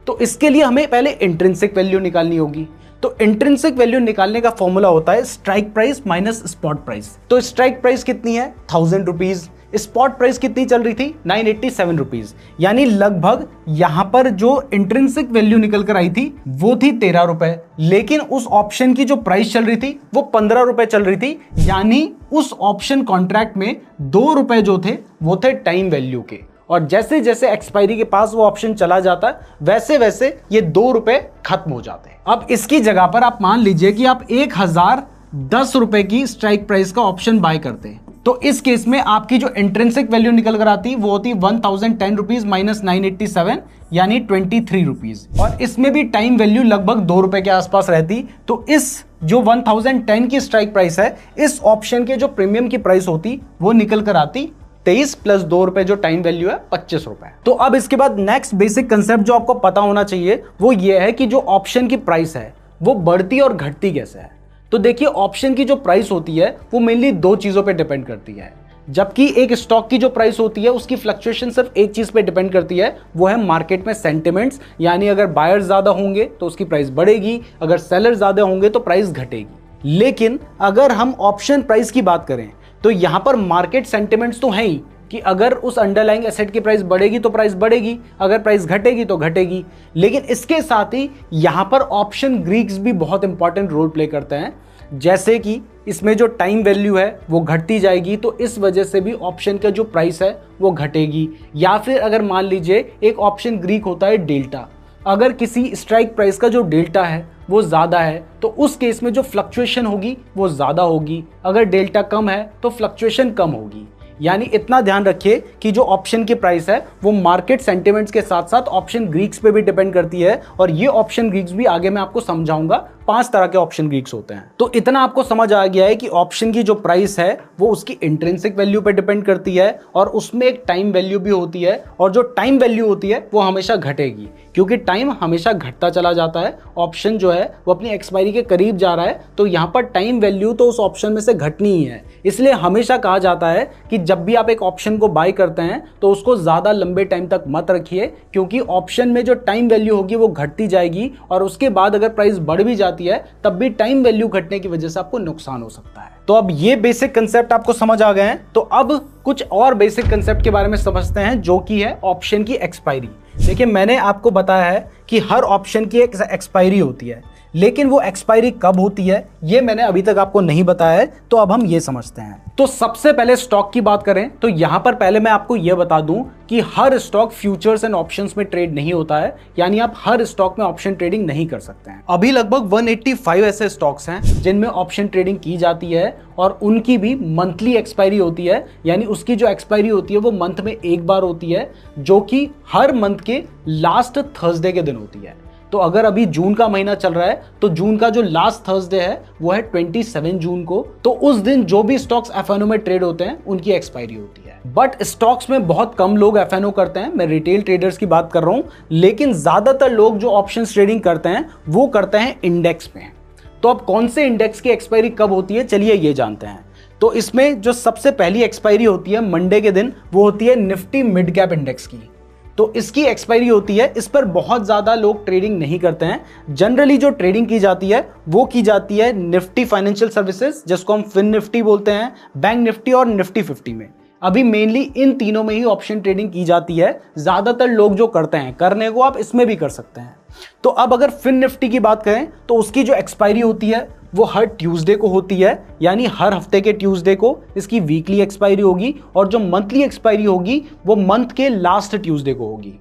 तो इसके लिए हमें पहले इंट्रिंसिक वैल्यू निकालनी होगी। तो इंट्रिंसिक वैल्यू निकालने का फॉर्मूला होता है strike price minus spot price. तो स्ट्राइक प्राइस कितनी है? 1000 रुपीज। स्पॉट प्राइस कितनी चल रही थी? 987 रुपीज। यानी लगभग यहां पर जो इंट्रिंसिक वैल्यू निकल कर आई थी वो थी 13 रुपए, लेकिन उस ऑप्शन की जो प्राइस चल रही थी वो 15 रुपए चल रही थी। यानी उस ऑप्शन कॉन्ट्रैक्ट में 2 रुपए जो थे वो थे टाइम वैल्यू के। और जैसे जैसे एक्सपायरी के पास वो ऑप्शन चला जाता वैसे वैसे ये 2 रुपए खत्म हो जाते हैं। अब इसकी जगह पर आप मान लीजिए कि आप 1010 रुपए की स्ट्राइक प्राइस का ऑप्शन बाय करते हैं, तो इस केस में आपकी जो इंट्रिंसिक वैल्यू निकल कर आती वो होती 1010 रुपीज माइनस 987 यानी 23 रुपीज। और इसमें भी टाइम वैल्यू लगभग 2 रुपए के आसपास रहती। तो इस जो 1010 की स्ट्राइक प्राइस है इस ऑप्शन के जो प्रीमियम की प्राइस होती वो निकल कर आती 23 प्लस 2 रुपए जो टाइम वैल्यू है 25 रुपए। तो अब इसके बाद नेक्स्ट बेसिक कंसेप्ट जो आपको पता होना चाहिए वो ये है कि जो ऑप्शन की प्राइस है वो बढ़ती और घटती कैसे है। तो देखिए ऑप्शन की जो प्राइस होती है वो मेनली 2 चीजों पे डिपेंड करती है, जबकि एक स्टॉक की जो प्राइस होती है उसकी फ्लक्चुएशन सिर्फ एक चीज पे डिपेंड करती है, वो है मार्केट में सेंटिमेंट्स। यानी अगर बायर्स ज्यादा होंगे तो उसकी प्राइस बढ़ेगी, अगर सेलर ज्यादा होंगे तो प्राइस घटेगी। लेकिन अगर हम ऑप्शन प्राइस की बात करें तो यहां पर मार्केट सेंटिमेंट्स तो है ही कि अगर उस अंडरलाइंग एसेट की प्राइस बढ़ेगी तो प्राइस बढ़ेगी, अगर प्राइस घटेगी तो घटेगी। लेकिन इसके साथ ही यहां पर ऑप्शन ग्रीक्स भी बहुत इंपॉर्टेंट रोल प्ले करते हैं, जैसे कि इसमें जो टाइम वैल्यू है वो घटती जाएगी तो इस वजह से भी ऑप्शन का जो प्राइस है वो घटेगी। या फिर अगर मान लीजिए एक ऑप्शन ग्रीक होता है डेल्टा, अगर किसी स्ट्राइक प्राइस का जो डेल्टा है वो ज़्यादा है तो उस केस में जो फ्लक्चुएशन होगी वो ज़्यादा होगी, अगर डेल्टा कम है तो फ्लक्चुएशन कम होगी। यानी इतना ध्यान रखिए कि जो ऑप्शन की प्राइस है वो मार्केट सेंटिमेंट्स के साथ साथ ऑप्शन ग्रीक्स पे भी डिपेंड करती है, और ये ऑप्शन ग्रीक्स भी आगे मैं आपको समझाऊंगा 5 तरह के ऑप्शन गीक्स होते हैं। तो इतना आपको समझ आ गया है कि ऑप्शन की जो प्राइस है वो उसकी इंट्रिंसिक वैल्यू पे डिपेंड करती है और उसमें एक टाइम वैल्यू भी होती है, और जो टाइम वैल्यू होती है वो हमेशा घटेगी क्योंकि टाइम हमेशा घटता चला जाता है। ऑप्शन जो है वो अपनी एक्सपायरी के करीब जा रहा है, तो यहाँ पर टाइम वैल्यू तो उस ऑप्शन में से घटनी ही है। इसलिए हमेशा कहा जाता है कि जब भी आप एक ऑप्शन को बाय करते हैं तो उसको ज़्यादा लंबे टाइम तक मत रखिए, क्योंकि ऑप्शन में जो टाइम वैल्यू होगी वो घटती जाएगी और उसके बाद अगर प्राइस बढ़ भी जाती है तब भी टाइम वैल्यू घटने की वजह से आपको नुकसान हो सकता है। तो अब ये बेसिक कंसेप्ट आपको समझ आ गए हैं, तो अब कुछ और बेसिक कंसेप्ट के बारे में समझते हैं जो कि है ऑप्शन की एक्सपायरी। देखिए, मैंने आपको बताया है कि हर ऑप्शन की एक एक्सपायरी होती है, लेकिन वो एक्सपायरी कब होती है ये मैंने अभी तक आपको नहीं बताया है, तो अब हम ये समझते हैं। तो सबसे पहले स्टॉक की बात करें तो यहां पर पहले मैं आपको यह बता दूं कि हर स्टॉक फ्यूचर्स एंड ऑप्शंस में ट्रेड नहीं होता है, यानी आप हर स्टॉक में ऑप्शन ट्रेडिंग नहीं कर सकते हैं। अभी लगभग 185 ऐसे स्टॉक्स हैं जिनमें ऑप्शन ट्रेडिंग की जाती है और उनकी भी मंथली एक्सपायरी होती है, यानी उसकी जो एक्सपायरी होती है वो मंथ में एक बार होती है, जो कि हर मंथ के लास्ट थर्सडे के दिन होती है। तो अगर अभी जून का महीना चल रहा है तो जून का जो लास्ट थर्सडे है वो है 27 जून को, तो उस दिन जो भी स्टॉक्स एफएनओ में ट्रेड होते हैं उनकी एक्सपायरी होती है। बट स्टॉक्स में बहुत कम लोग एफएनओ करते हैं, मैं रिटेल ट्रेडर्स की बात कर रहा हूं, लेकिन ज्यादातर लोग जो ऑप्शन ट्रेडिंग करते हैं वो करते हैं इंडेक्स में। तो अब कौन से इंडेक्स की एक्सपायरी कब होती है, चलिए ये जानते हैं। तो इसमें जो सबसे पहली एक्सपायरी होती है मंडे के दिन, वो होती है निफ्टी मिड कैप इंडेक्स की। तो इसकी एक्सपायरी होती है, इस पर बहुत ज़्यादा लोग ट्रेडिंग नहीं करते हैं। जनरली जो ट्रेडिंग की जाती है वो की जाती है निफ्टी फाइनेंशियल सर्विसेज, जिसको हम फिन निफ्टी बोलते हैं, बैंक निफ्टी और निफ्टी 50 में। अभी मेनली इन तीनों में ही ऑप्शन ट्रेडिंग की जाती है, ज़्यादातर लोग जो करते हैं, करने को आप इसमें भी कर सकते हैं। तो अब अगर फिन निफ्टी की बात करें तो उसकी जो एक्सपायरी होती है वो हर ट्यूसडे को होती है, यानी हर हफ्ते के ट्यूसडे को इसकी वीकली एक्सपायरी होगी, और जो मंथली एक्सपायरी होगी वो मंथ के लास्ट ट्यूसडे को होगी।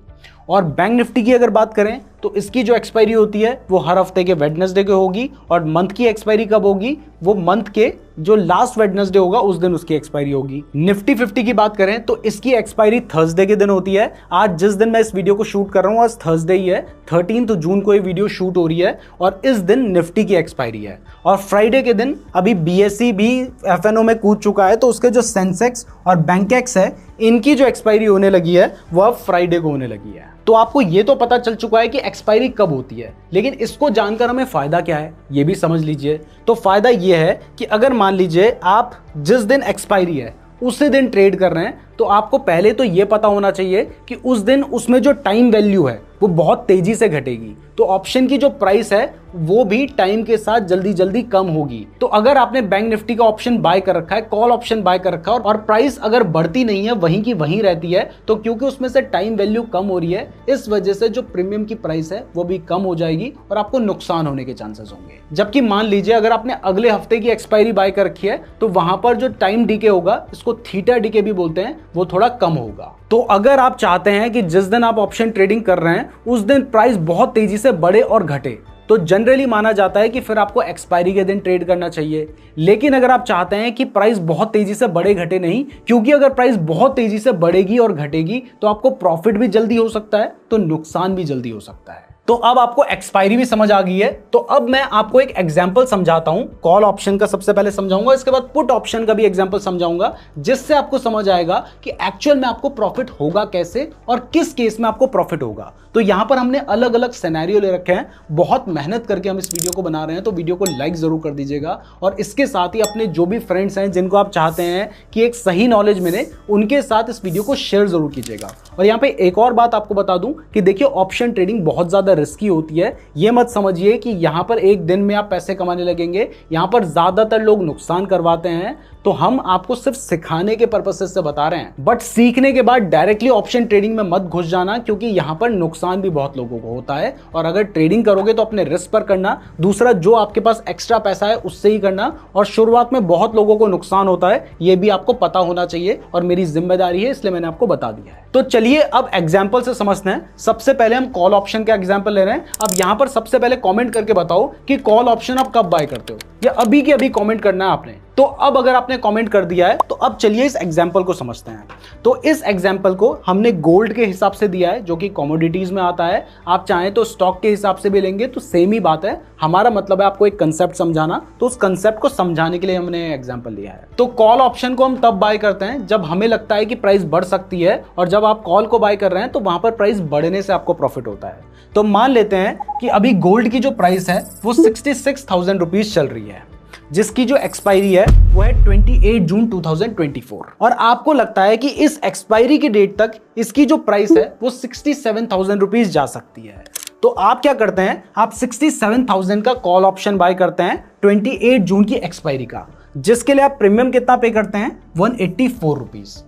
और बैंक निफ्टी की अगर बात करें तो इसकी जो एक्सपायरी होती है वो हर हफ्ते के वेडनेसडे को होगी, और मंथ की एक्सपायरी कब होगी, वो मंथ के जो लास्ट वेडनेसडे होगा उस दिन उसकी एक्सपायरी होगी। निफ्टी 50 की बात करें तो इसकी एक्सपायरी थर्सडे के दिन होती है। आज जिस दिन मैं इस वीडियो को शूट कर रहा हूं आज थर्सडे ही है, 13 जून को ये वीडियो शूट हो रही है, और इस दिन निफ्टी की एक्सपायरी है। और फ्राइडे के दिन अभी बीएसई भी एफएनओ में कूद चुका है, तो उसके जो सेंसेक्स और बैंकेक्स है इनकी जो एक्सपायरी होने लगी है वो अब फ्राइडे को होने लगी है। तो आपको ये तो पता चल चुका है कि एक्सपायरी कब होती है, लेकिन इसको जानकर हमें फायदा क्या है ये भी समझ लीजिए। तो फायदा ये है कि अगर मान लीजिए आप जिस दिन एक्सपायरी है उसी दिन ट्रेड कर रहे हैं, तो आपको पहले तो ये पता होना चाहिए कि उस दिन उसमें जो टाइम वैल्यू है वो बहुत तेजी से घटेगी, तो ऑप्शन की जो प्राइस है वो भी टाइम के साथ जल्दी जल्दी कम होगी। तो अगर आपने बैंक निफ्टी का ऑप्शन बाय कर रखा है, कॉल ऑप्शन बाय कर रखा है, और प्राइस अगर बढ़ती नहीं है, वहीं की वहीं रहती है, तो क्योंकि उसमें से टाइम वैल्यू कम हो रही है, इस वजह से जो प्रीमियम की प्राइस है वो भी कम हो जाएगी और आपको नुकसान होने के चांसेस होंगे। जबकि मान लीजिए अगर आपने अगले हफ्ते की एक्सपायरी बाय कर रखी है, तो वहां पर जो टाइम डीके होगा, इसको थीटा डीके भी बोलते हैं, वो थोड़ा कम होगा। तो अगर आप चाहते हैं कि जिस दिन आप ऑप्शन ट्रेडिंग कर रहे हैं उस दिन प्राइस बहुत तेजी से बढ़े और घटे, तो जनरली माना जाता है कि फिर आपको एक्सपायरी के दिन ट्रेड करना चाहिए। लेकिन अगर आप चाहते हैं कि प्राइस बहुत तेजी से बढ़े घटे नहीं, क्योंकि अगर प्राइस बहुत तेजी से बढ़ेगी और घटेगी तो आपको प्रॉफिट भी जल्दी हो सकता है, तो नुकसान भी जल्दी हो सकता है। तो अब आपको एक्सपायरी भी समझ आ गई है, तो अब मैं आपको एक एग्जांपल समझाता हूं। कॉल ऑप्शन का सबसे पहले समझाऊंगा, इसके बाद पुट ऑप्शन का भी एग्जांपल समझाऊंगा, जिससे आपको समझ आएगा कि एक्चुअल में आपको प्रॉफिट होगा कैसे और किस केस में आपको प्रॉफिट होगा। तो यहां पर हमने अलग अलग सिनेरियो ले रखे हैं, बहुत मेहनत करके हम इस वीडियो को बना रहे हैं, तो वीडियो को लाइक जरूर कर दीजिएगा, और इसके साथ ही अपने जो भी फ्रेंड्स हैं जिनको आप चाहते हैं कि एक सही नॉलेज मिले, उनके साथ इस वीडियो को शेयर जरूर कीजिएगा। और यहाँ पे एक और बात आपको बता दूं कि देखिए, ऑप्शन ट्रेडिंग बहुत ज्यादा रिस्की होती है। ये मत समझिए कि यहां पर एक दिन में आप पैसे कमाने लगेंगे, यहां पर ज्यादातर लोग नुकसान करवाते हैं। तो हम आपको सिर्फ सिखाने के पर्पस से बता रहे हैं, बट सीखने के बाद डायरेक्टली ऑप्शन ट्रेडिंग में मत घुस जाना, क्योंकि यहां पर नुकसान भी बहुत लोगों को होता है। और अगर ट्रेडिंग करोगे तो अपने रिस्क पर करना, दूसरा जो आपके पास एक्स्ट्रा पैसा है उससे ही करना, और शुरुआत में बहुत लोगों को नुकसान होता है, यह भी आपको पता होना चाहिए, और मेरी जिम्मेदारी है इसलिए मैंने आपको बता दिया है। तो चलिए अब एग्जाम्पल से समझते हैं। सबसे पहले हम कॉल ऑप्शन का एग्जाम्पल ले रहे हैं। अब यहां पर सबसे पहले कॉमेंट करके बताओ कि कॉल ऑप्शन आप कब बाय करते हो, या अभी के अभी कॉमेंट करना है आपने तो अब अगर आपने कमेंट कर दिया है तो अब चलिए इस एग्जांपल को समझते हैं। तो इस एग्जांपल को हमने गोल्ड के हिसाब से दिया है जो कि कमोडिटीज में आता है। आप चाहें तो स्टॉक के हिसाब से भी लेंगे तो सेम ही बात है। हमारा मतलब है आपको एक कंसेप्ट समझाना, तो उस कंसेप्ट को समझाने के लिए हमने एग्जांपल लिया है। तो कॉल ऑप्शन को हम तब बाय करते हैं जब हमें लगता है कि प्राइस बढ़ सकती है, और जब आप कॉल को बाय कर रहे हैं तो वहां पर प्राइस बढ़ने से आपको प्रॉफिट होता है। तो मान लेते हैं कि अभी गोल्ड की जो प्राइस है वो 66,000 रुपीज चल रही है, जिसकी जो एक्सपायरी है वो है 28 जून 2024, और आपको लगता है कि इस एक्सपायरी की डेट तक इसकी जो प्राइस है वो 67,000 रुपीज जा सकती है। तो आप क्या करते हैं, आप 67,000 का कॉल ऑप्शन बाय करते हैं 28 जून की एक्सपायरी का, जिसके लिए आप प्रीमियम कितना पे करते हैं, 184 रुपीज।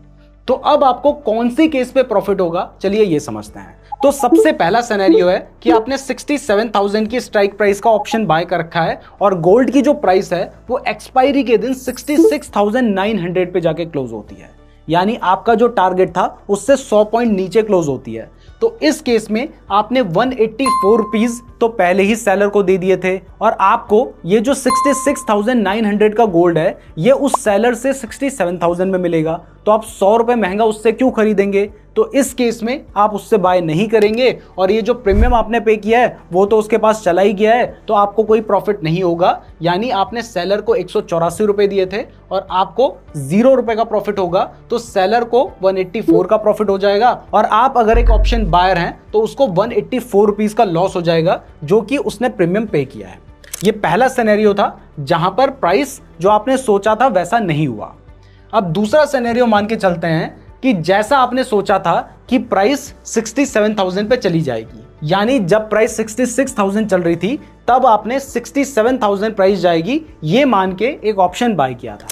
तो अब आपको कौन सी केस पे प्रॉफिट होगा, चलिए ये समझते हैं। तो सबसे पहला सिनेरियो है कि आपने 67,000 की स्ट्राइक प्राइस का ऑप्शन बाय कर रखा है और गोल्ड की जो प्राइस है वो एक्सपायरी के दिन 66,900 पे जाके क्लोज होती है, यानी आपका जो टारगेट था उससे 100 पॉइंट नीचे क्लोज होती है। तो इस केस में आपने 184 रुपीज तो पहले ही सेलर को दे दिए थे, और आपको ये जो 66,900 का गोल्ड है ये उस सेलर से 67,000 में मिलेगा। तो आप 100 रुपए महंगा उससे क्यों खरीदेंगे? तो इस केस में आप उससे बाय नहीं करेंगे, और ये जो प्रीमियम आपने पे किया है वो तो उसके पास चला ही गया है, तो आपको कोई प्रॉफिट नहीं होगा। यानी आपने सेलर को 184 रुपए दिए थे और आपको 0 रुपए का प्रॉफिट होगा, तो सेलर को 184 का प्रॉफिट हो जाएगा, और आप अगर एक ऑप्शन बायर हैं तो उसको 184 रुपीज का लॉस हो जाएगा जो कि उसने प्रीमियम पे किया है। ये पहला सिनेरियो था जहां पर प्राइस जो आपने सोचा था वैसा नहीं हुआ। अब दूसरा सिनेरियो मान के चलते हैं कि जैसा आपने सोचा था कि प्राइस 67,000 पे चली जाएगी, यानी जब प्राइस 66,000 चल रही थी तब आपने 67,000 प्राइस जाएगी ये मान के एक ऑप्शन बाय किया था।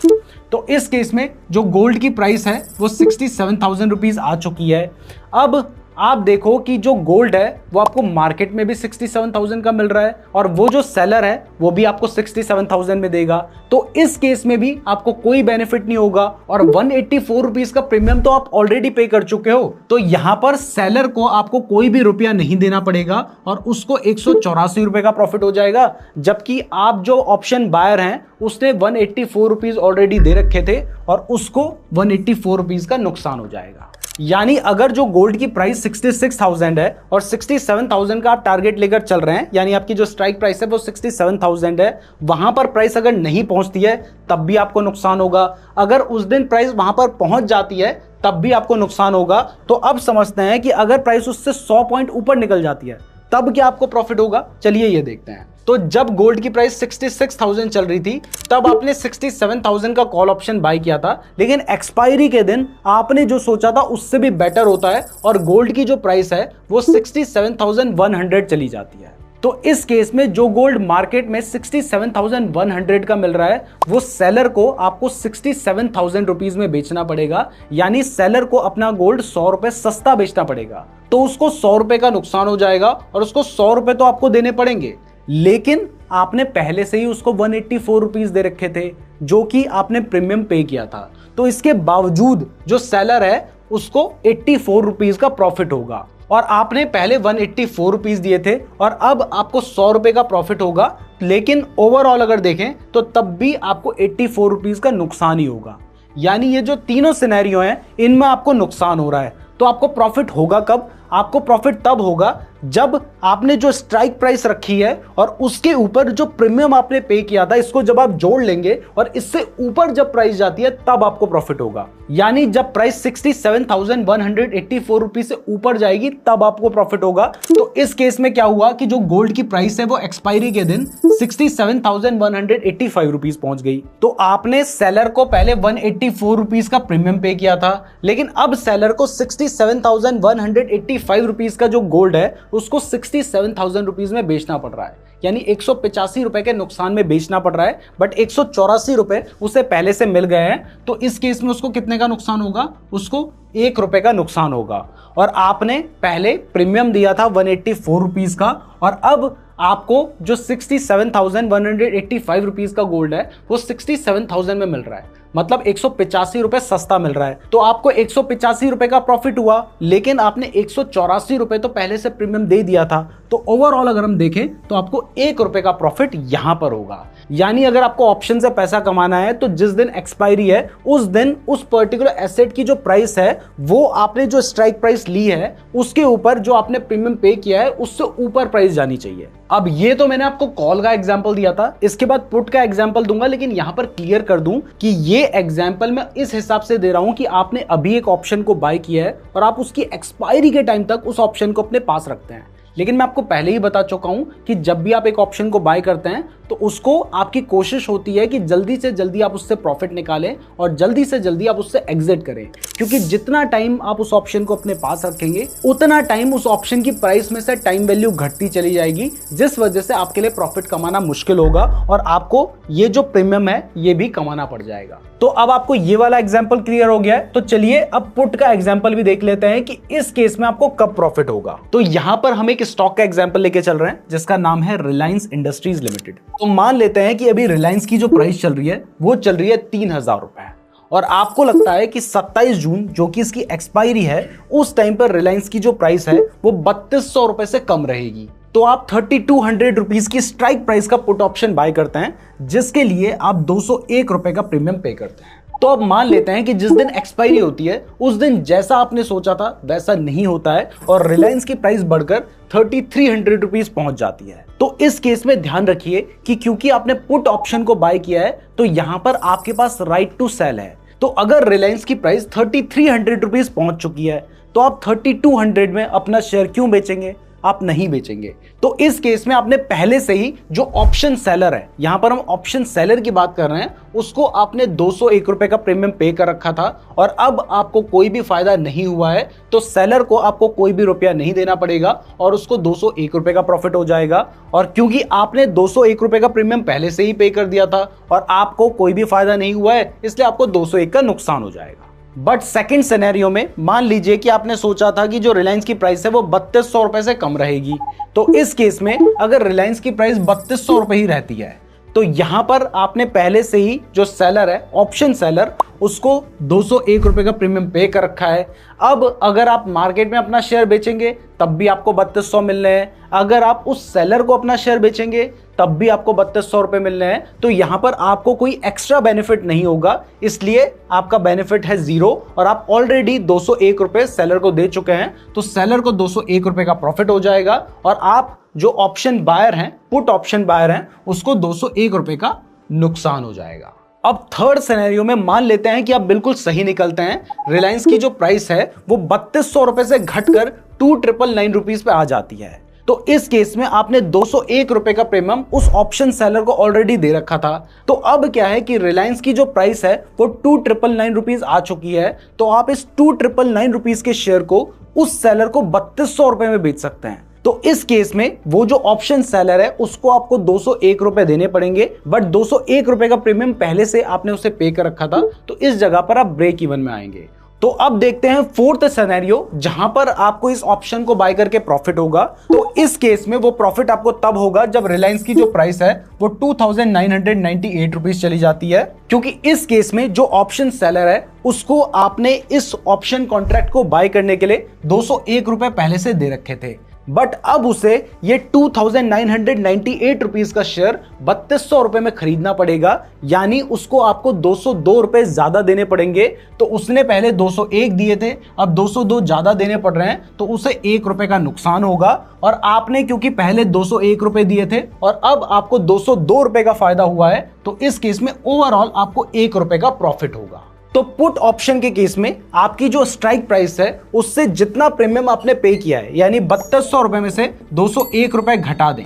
तो इस केस में जो गोल्ड की प्राइस है वो 67,000 रुपीज आ चुकी है। अब आप देखो कि जो गोल्ड है वो आपको मार्केट में भी 67,000 का मिल रहा है, और वो जो सेलर है वो भी आपको 67,000 में देगा। तो इस केस में भी आपको कोई बेनिफिट नहीं होगा, और 184 रुपीज का प्रीमियम तो आप ऑलरेडी पे कर चुके हो। तो यहां पर सेलर को आपको कोई भी रुपया नहीं देना पड़ेगा और उसको 184 रुपए का प्रॉफिट हो जाएगा, जबकि आप जो ऑप्शन बायर हैं उसने 184 रुपीज ऑलरेडी दे रखे थे और उसको 184 रुपीज का नुकसान हो जाएगा। यानी अगर जो गोल्ड की प्राइस 66,000 है और 67,000 का आप टारगेट लेकर चल रहे हैं, यानी आपकी जो स्ट्राइक प्राइस है वो 67,000 है, वहां पर प्राइस अगर नहीं पहुंचती है तब भी आपको नुकसान होगा। अगर उस दिन प्राइस वहां पर पहुंच जाती है तब भी आपको नुकसान होगा। तो अब समझते हैं कि अगर प्राइस उससे 100 पॉइंट ऊपर निकल जाती है तब क्या आपको प्रॉफिट होगा, चलिए ये देखते हैं। तो जब गोल्ड की प्राइस 66,000 चल रही थी तब आपने 67,000 का कॉल ऑप्शन बाय किया था, लेकिन एक्सपायरी के दिन आपने जो सोचा था उससे भी बेटर होता है और गोल्ड की जो प्राइस है वो 67,100 चली जाती है। तो इस केस में जो गोल्ड मार्केट में 67,100 का मिल रहा है वो सेलर को आपको 67,000 रुपीज में बेचना पड़ेगा, यानी सेलर को अपना गोल्ड 100 रुपए सस्ता बेचना पड़ेगा। तो उसको 100 रुपए का नुकसान हो जाएगा और उसको 100 रुपए तो आपको देने पड़ेंगे, लेकिन आपने पहले से ही उसको 184 रुपीज दे रखे थे जो कि आपने प्रीमियम पे किया था। तो इसके बावजूद जो सेलर है उसको 84 रुपीज का प्रॉफिट होगा, और आपने पहले 184 रुपीज दिए थे और अब आपको 100 रुपए का प्रॉफिट होगा, लेकिन ओवरऑल अगर देखें तो तब भी आपको 84 रुपीज का नुकसान ही होगा। यानी ये जो तीनों सिनेरियो हैं इनमें आपको नुकसान हो रहा है। तो आपको प्रॉफिट होगा कब? आपको प्रॉफिट तब होगा जब आपने जो स्ट्राइक प्राइस रखी है और उसके ऊपर जो प्रीमियम आपने पे किया था इसको जब आप जोड़ लेंगे और इससे ऊपर जब प्राइस जाती है तब आपको प्रॉफिट होगा। यानी जब प्राइस 67,184 रुपीज से ऊपर जाएगी तब आपको प्रॉफिट होगा। तो इस केस में क्या हुआ कि जो गोल्ड की प्राइस है वो एक्सपायरी के दिन 67,185 रुपीज पहुंच गई। तो आपने सेलर को पहले 184 रुपीज का प्रीमियम पे किया था, लेकिन अब सेलर को 67,185 रुपीज का जो गोल्ड है उसको 67,000 रुपीज में बेचना पड़ रहा है, यानी 185 रुपए के नुकसान में बेचना पड़ रहा है, बट 184 रुपए उसे पहले से मिल गए हैं। तो इस केस में उसको कितने का नुकसान होगा? उसको 1 रुपए का नुकसान होगा। और आपने पहले प्रीमियम दिया था 184 रुपीज का, और अब आपको जो 67,185 रुपीज का गोल्ड है वो 67,000 में मिल रहा है, मतलब 185 रुपए सस्ता मिल रहा है। तो आपको 185 रुपए का प्रॉफिट हुआ, लेकिन आपने 184 रुपए तो पहले से प्रीमियम दे दिया था। तो ओवरऑल अगर हम देखें तो आपको 1 रुपए का प्रॉफिट यहां पर होगा। यानी अगर आपको ऑप्शन से पैसा कमाना है तो जिस दिन एक्सपायरी है उस दिन उस पर्टिकुलर एसेट की जो प्राइस है वो आपने जो स्ट्राइक प्राइस ली है उसके ऊपर जो आपने प्रीमियम पे किया है उससे ऊपर प्राइस जानी चाहिए। अब ये तो मैंने आपको कॉल का एग्जांपल दिया था, इसके बाद पुट का एग्जांपल दूंगा, लेकिन यहां पर क्लियर कर दूं कि ये एग्जांपल मैं इस हिसाब से दे रहा हूं कि आपने अभी एक ऑप्शन को बाय किया है और आप उसकी एक्सपायरी के टाइम तक उस ऑप्शन को अपने पास रखते हैं। लेकिन मैं आपको पहले ही बता चुका हूं कि जब भी आप एक ऑप्शन को बाय करते हैं तो उसको आपकी कोशिश होती है कि जल्दी से जल्दी आप उससे प्रॉफिट निकालें और जल्दी से जल्दी आप उससे एग्जिट करें, क्योंकि जितना टाइम आप उस ऑप्शन को अपने पास रखेंगे उतना टाइम उस ऑप्शन की प्राइस में से टाइम वैल्यू घटती चली जाएगी, जिस वजह से आपके लिए प्रॉफिट कमाना मुश्किल होगा और आपको ये जो प्रीमियम है ये भी कमाना पड़ जाएगा। तो अब आपको ये वाला एग्जांपल क्लियर हो गया है, तो चलिए अब पुट का एग्जांपल भी देख लेते हैं कि इस केस में आपको कब प्रॉफिट होगा। तो यहां पर हम एक स्टॉक का एग्जांपल लेके चल रहे हैं जिसका नाम है रिलायंस इंडस्ट्रीज लिमिटेड। तो मान लेते हैं कि अभी रिलायंस की जो प्राइस चल रही है वो चल रही है 3000 रुपए और आपको लगता है कि 27 जून जो कि इसकी एक्सपायरी है उस टाइम पर रिलायंस की जो प्राइस है वो 3200 रुपए से कम रहेगी। तो आप 3200 रुपीज की स्ट्राइक प्राइस का पुट ऑप्शन बाय करते हैं जिसके लिए आप 201 रुपए का प्रीमियम पे करते हैं। तो अब मान लेते हैं कि जिस दिन एक्सपायरी होती है उस दिन जैसा आपने सोचा था वैसा नहीं होता है और रिलायंस की प्राइस बढ़कर 3300 रुपीज पहुंच जाती है। तो इस केस में ध्यान रखिए कि क्योंकि आपने पुट ऑप्शन को बाय किया है तो यहां पर आपके पास राइट टू सेल है। तो अगर रिलायंस की प्राइस 3300 रुपीज पहुंच चुकी है तो आप 3200 में अपना शेयर क्यों बेचेंगे? आप नहीं बेचेंगे। तो इस केस में आपने पहले से ही जो ऑप्शन सेलर है, यहां पर हम ऑप्शन सेलर की बात कर रहे हैं, उसको आपने 201 रुपए का प्रीमियम पे कर रखा था और अब आपको कोई भी फायदा नहीं हुआ है तो सेलर को आपको कोई भी रुपया नहीं देना पड़ेगा और उसको 201 रुपए का प्रॉफिट हो जाएगा। और क्योंकि आपने 201 रुपए का प्रीमियम पहले से ही पे कर दिया था और आपको कोई भी फायदा नहीं हुआ है इसलिए आपको 201 का नुकसान हो जाएगा। बट सेकंड सिनेरियो में मान लीजिए कि आपने सोचा था कि जो रिलायंस की प्राइस है वो 3200 रुपए से कम रहेगी। तो इस केस में अगर रिलायंस की प्राइस 3200 रुपए ही रहती है तो यहां पर आपने पहले से ही जो सेलर है ऑप्शन सेलर उसको 201 रुपए का प्रीमियम पे कर रखा है। अब अगर आप मार्केट में अपना शेयर बेचेंगे तब भी आपको 3200 मिल रहे हैं, अगर आप उस सेलर को अपना शेयर बेचेंगे तब भी आपको 3200 रुपए मिल रहे हैं। तो यहां पर आपको कोई एक्स्ट्रा बेनिफिट नहीं होगा, इसलिए आपका बेनिफिट है 0 और आप ऑलरेडी 201 रुपए सेलर को दे चुके हैं तो सेलर को 201 रुपए का प्रॉफिट हो जाएगा और आप जो ऑप्शन बायर हैं, पुट ऑप्शन बायर हैं, उसको 201 रुपए का नुकसान हो जाएगा। अब थर्ड सिनेरियो में मान लेते हैं कि आप बिल्कुल सही निकलते हैं, रिलायंस की जो प्राइस है वो 3200 रुपए से घटकर 2999 रुपीज पे आ जाती है। तो इस केस में आपने 201 रुपए का प्रीमियम उस ऑप्शन सेलर को ऑलरेडी दे रखा था। तो अब क्या है कि रिलायंस की जो प्राइस है वो 2999 रुपीज आ चुकी है, तो आप इस 2999 रुपीज के शेयर को उस सेलर को 3200 रुपए में बेच सकते हैं। तो इस केस में वो जो ऑप्शन सेलर है उसको आपको 201 रुपए देने पड़ेंगे, बट 201 रुपए का प्रीमियम पहले से आपने उसे पे कर रखा था, तो इस जगह पर आप ब्रेक इवन में आएंगे। तो अब देखते हैं फोर्थ सिनेरियो जहां पर आपको इस ऑप्शन को बाय करके प्रॉफिट होगा। तो इस केस में वो प्रॉफिट आपको तब होगा जब रिलायंस की जो प्राइस है वो 2998 रुपीज चली जाती है, क्योंकि इस केस में जो ऑप्शन सेलर है उसको आपने इस ऑप्शन कॉन्ट्रैक्ट को बाय करने के लिए 201 रुपए पहले से दे रखे थे, बट अब उसे ये 2998 रुपीज का शेयर 3200 रुपए में खरीदना पड़ेगा, यानी उसको आपको 202 रुपए ज्यादा देने पड़ेंगे। तो उसने पहले 201 दिए थे, अब 202 ज्यादा देने पड़ रहे हैं, तो उसे 1 रुपए का नुकसान होगा। और आपने क्योंकि पहले 201 रुपए दिए थे और अब आपको 202 रुपए का फायदा हुआ है, तो इस केस में ओवरऑल आपको 1 रुपए का प्रॉफिट होगा। तो पुट ऑप्शन के केस में आपकी जो स्ट्राइक प्राइस है उससे जितना प्रीमियम आपने पे किया है, यानी 3200 रुपए में से 201 रुपए घटा दें,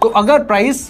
तो अगर प्राइस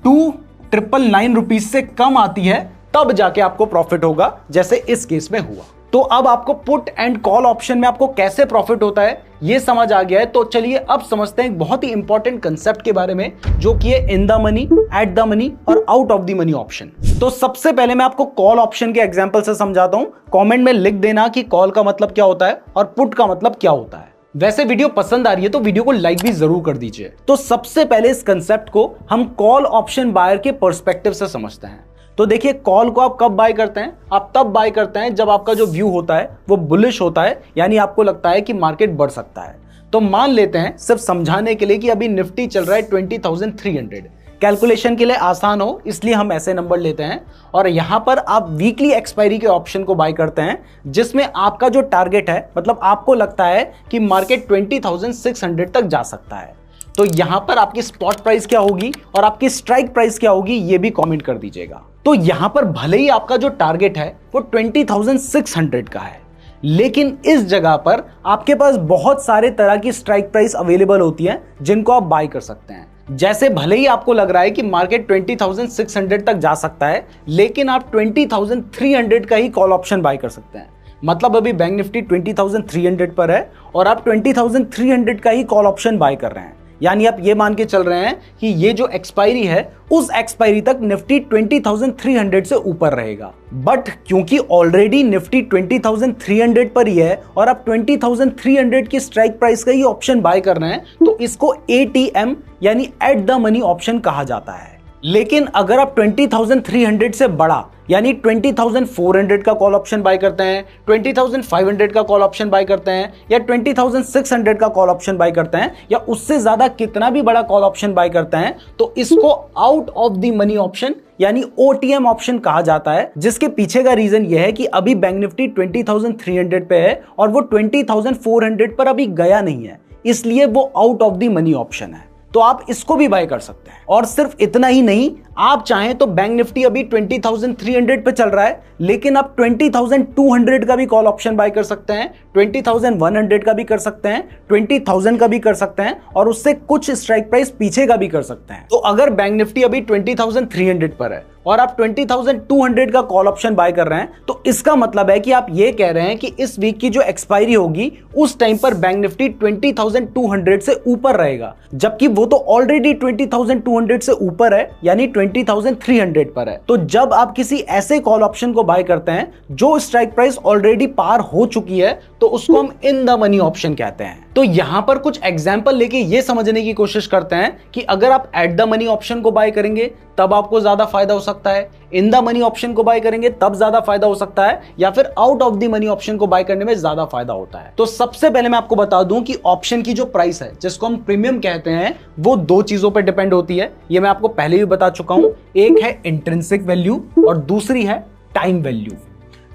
2999 रुपीज से कम आती है तब जाके आपको प्रॉफिट होगा, जैसे इस केस में हुआ। तो अब आपको पुट एंड कॉल ऑप्शन में आपको कैसे प्रॉफिट होता है ये समझ आ गया है। तो चलिए अब समझते हैं एक बहुत ही इंपॉर्टेंट कंसेप्ट के बारे में, जो कि है in the money, at the money और out of the money option. तो सबसे पहले मैं आपको कॉल ऑप्शन के एग्जांपल से समझाता हूं। कमेंट में लिख देना कि कॉल का मतलब क्या होता है और पुट का मतलब क्या होता है। वैसे वीडियो पसंद आ रही है तो वीडियो को लाइक भी जरूर कर दीजिए। तो सबसे पहले इस कंसेप्ट को हम कॉल ऑप्शन बायर के पर्सपेक्टिव से समझते हैं। तो देखिए, कॉल को आप कब बाय करते हैं? आप तब बाय करते हैं जब आपका जो व्यू होता है वो बुलिश होता है, यानी आपको लगता है कि मार्केट बढ़ सकता है। तो मान लेते हैं सिर्फ समझाने के लिए कि अभी निफ्टी चल रहा है 20,300, कैलकुलेशन के लिए आसान हो इसलिए हम ऐसे नंबर लेते हैं। और यहां पर आप वीकली एक्सपायरी के ऑप्शन को बाय करते हैं जिसमें आपका जो टारगेट है, मतलब आपको लगता है कि मार्केट 20,600 तक जा सकता है, तो यहां पर आपकी स्पॉट प्राइस क्या होगी और आपकी स्ट्राइक प्राइस क्या होगी ये भी कमेंट कर दीजिएगा। तो यहां पर भले ही आपका जो टारगेट है वो 20,600 का है, लेकिन इस जगह पर आपके पास बहुत सारे तरह की स्ट्राइक प्राइस अवेलेबल होती है जिनको आप बाय कर सकते हैं। जैसे भले ही आपको लग रहा है कि मार्केट 20,600 तक जा सकता है, लेकिन आप 20,300 का ही कॉल ऑप्शन बाय कर सकते हैं। मतलब अभी बैंक निफ्टी 20,300 पर है और आप 20,300 का ही कॉल ऑप्शन बाय कर रहे हैं। यानी आप ये मान के चल रहे हैं कि ये जो एक्सपायरी है उस एक्सपायरी तक निफ्टी 20,300 से ऊपर रहेगा। बट क्योंकि ऑलरेडी निफ्टी 20,300 पर ही है और आप 20,300 की स्ट्राइक प्राइस का ही ऑप्शन बाय कर रहे हैं, तो इसको ATM यानी एट द मनी ऑप्शन कहा जाता है। लेकिन अगर आप 20,300 से बड़ा यानी 20,400 का कॉल ऑप्शन बाय करते हैं, 20,500 का कॉल ऑप्शन बाय करते हैं, या 20,600 का कॉल ऑप्शन बाय करते हैं, या उससे ज्यादा कितना भी बड़ा कॉल ऑप्शन बाय करते हैं, तो इसको out of the money option यानी OTM ऑप्शन कहा जाता है। जिसके पीछे का रीजन यह है कि अभी बैंक निफ्टी 20,300 पे है और वो 20,400 पर अभी गया नहीं है, इसलिए वो out of the money option है। तो आप इसको भी बाय कर सकते हैं। और सिर्फ इतना ही नहीं, आप चाहें तो बैंक निफ्टी अभी 20,300 पे चल रहा है, लेकिन आप 20,200 का भी कॉल ऑप्शन बाय कर सकते हैं, 20,100 का भी कर सकते हैं, 20,000 का भी कर सकते हैं, और उससे कुछ स्ट्राइक प्राइस पीछे का भी कर सकते हैं। तो अगर बैंक निफ्टी अभी 20,300 पर है और आप 20,200 का कॉल ऑप्शन बाय कर रहे हैं, तो इसका मतलब है कि आप ये कह रहे हैं कि इस वीक की जो एक्सपायरी होगी उस टाइम पर बैंक निफ्टी 20,200 से ऊपर रहेगा, जबकि वो तो ऑलरेडी 20,200 से ऊपर है यानी 20,300 पर है। तो जब आप किसी ऐसे कॉल ऑप्शन को बाय करते हैं जो स्ट्राइक प्राइस ऑलरेडी पार हो चुकी है, तो उसको हम इन द मनी ऑप्शन कहते हैं। तो यहां पर कुछ एग्जांपल लेके ये समझने की कोशिश करते हैं कि अगर आप एट द मनी ऑप्शन को बाय करेंगे तब आपको ज्यादा फायदा हो सकता है, इन द मनी ऑप्शन को बाय करेंगे तब ज्यादा फायदा हो सकता है, या फिर out of the money option को बाय करने में ज्यादा फायदा होता है। तो सबसे पहले मैं आपको बता दूं कि ऑप्शन की जो प्राइस है जिसको हम प्रीमियम कहते हैं वो दो चीजों पर डिपेंड होती है। ये मैं आपको पहले भी बता चुका हूं, एक है इंट्रिंसिक वैल्यू और दूसरी है टाइम वैल्यू।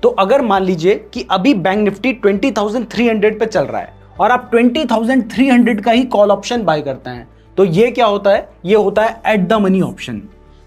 तो अगर मान लीजिए कि अभी बैंक निफ्टी 20,300 पे चल रहा है और आप 20,300 का ही कॉल ऑप्शन बाय करते हैं, तो ये क्या होता है, ये होता है एट द मनी ऑप्शन।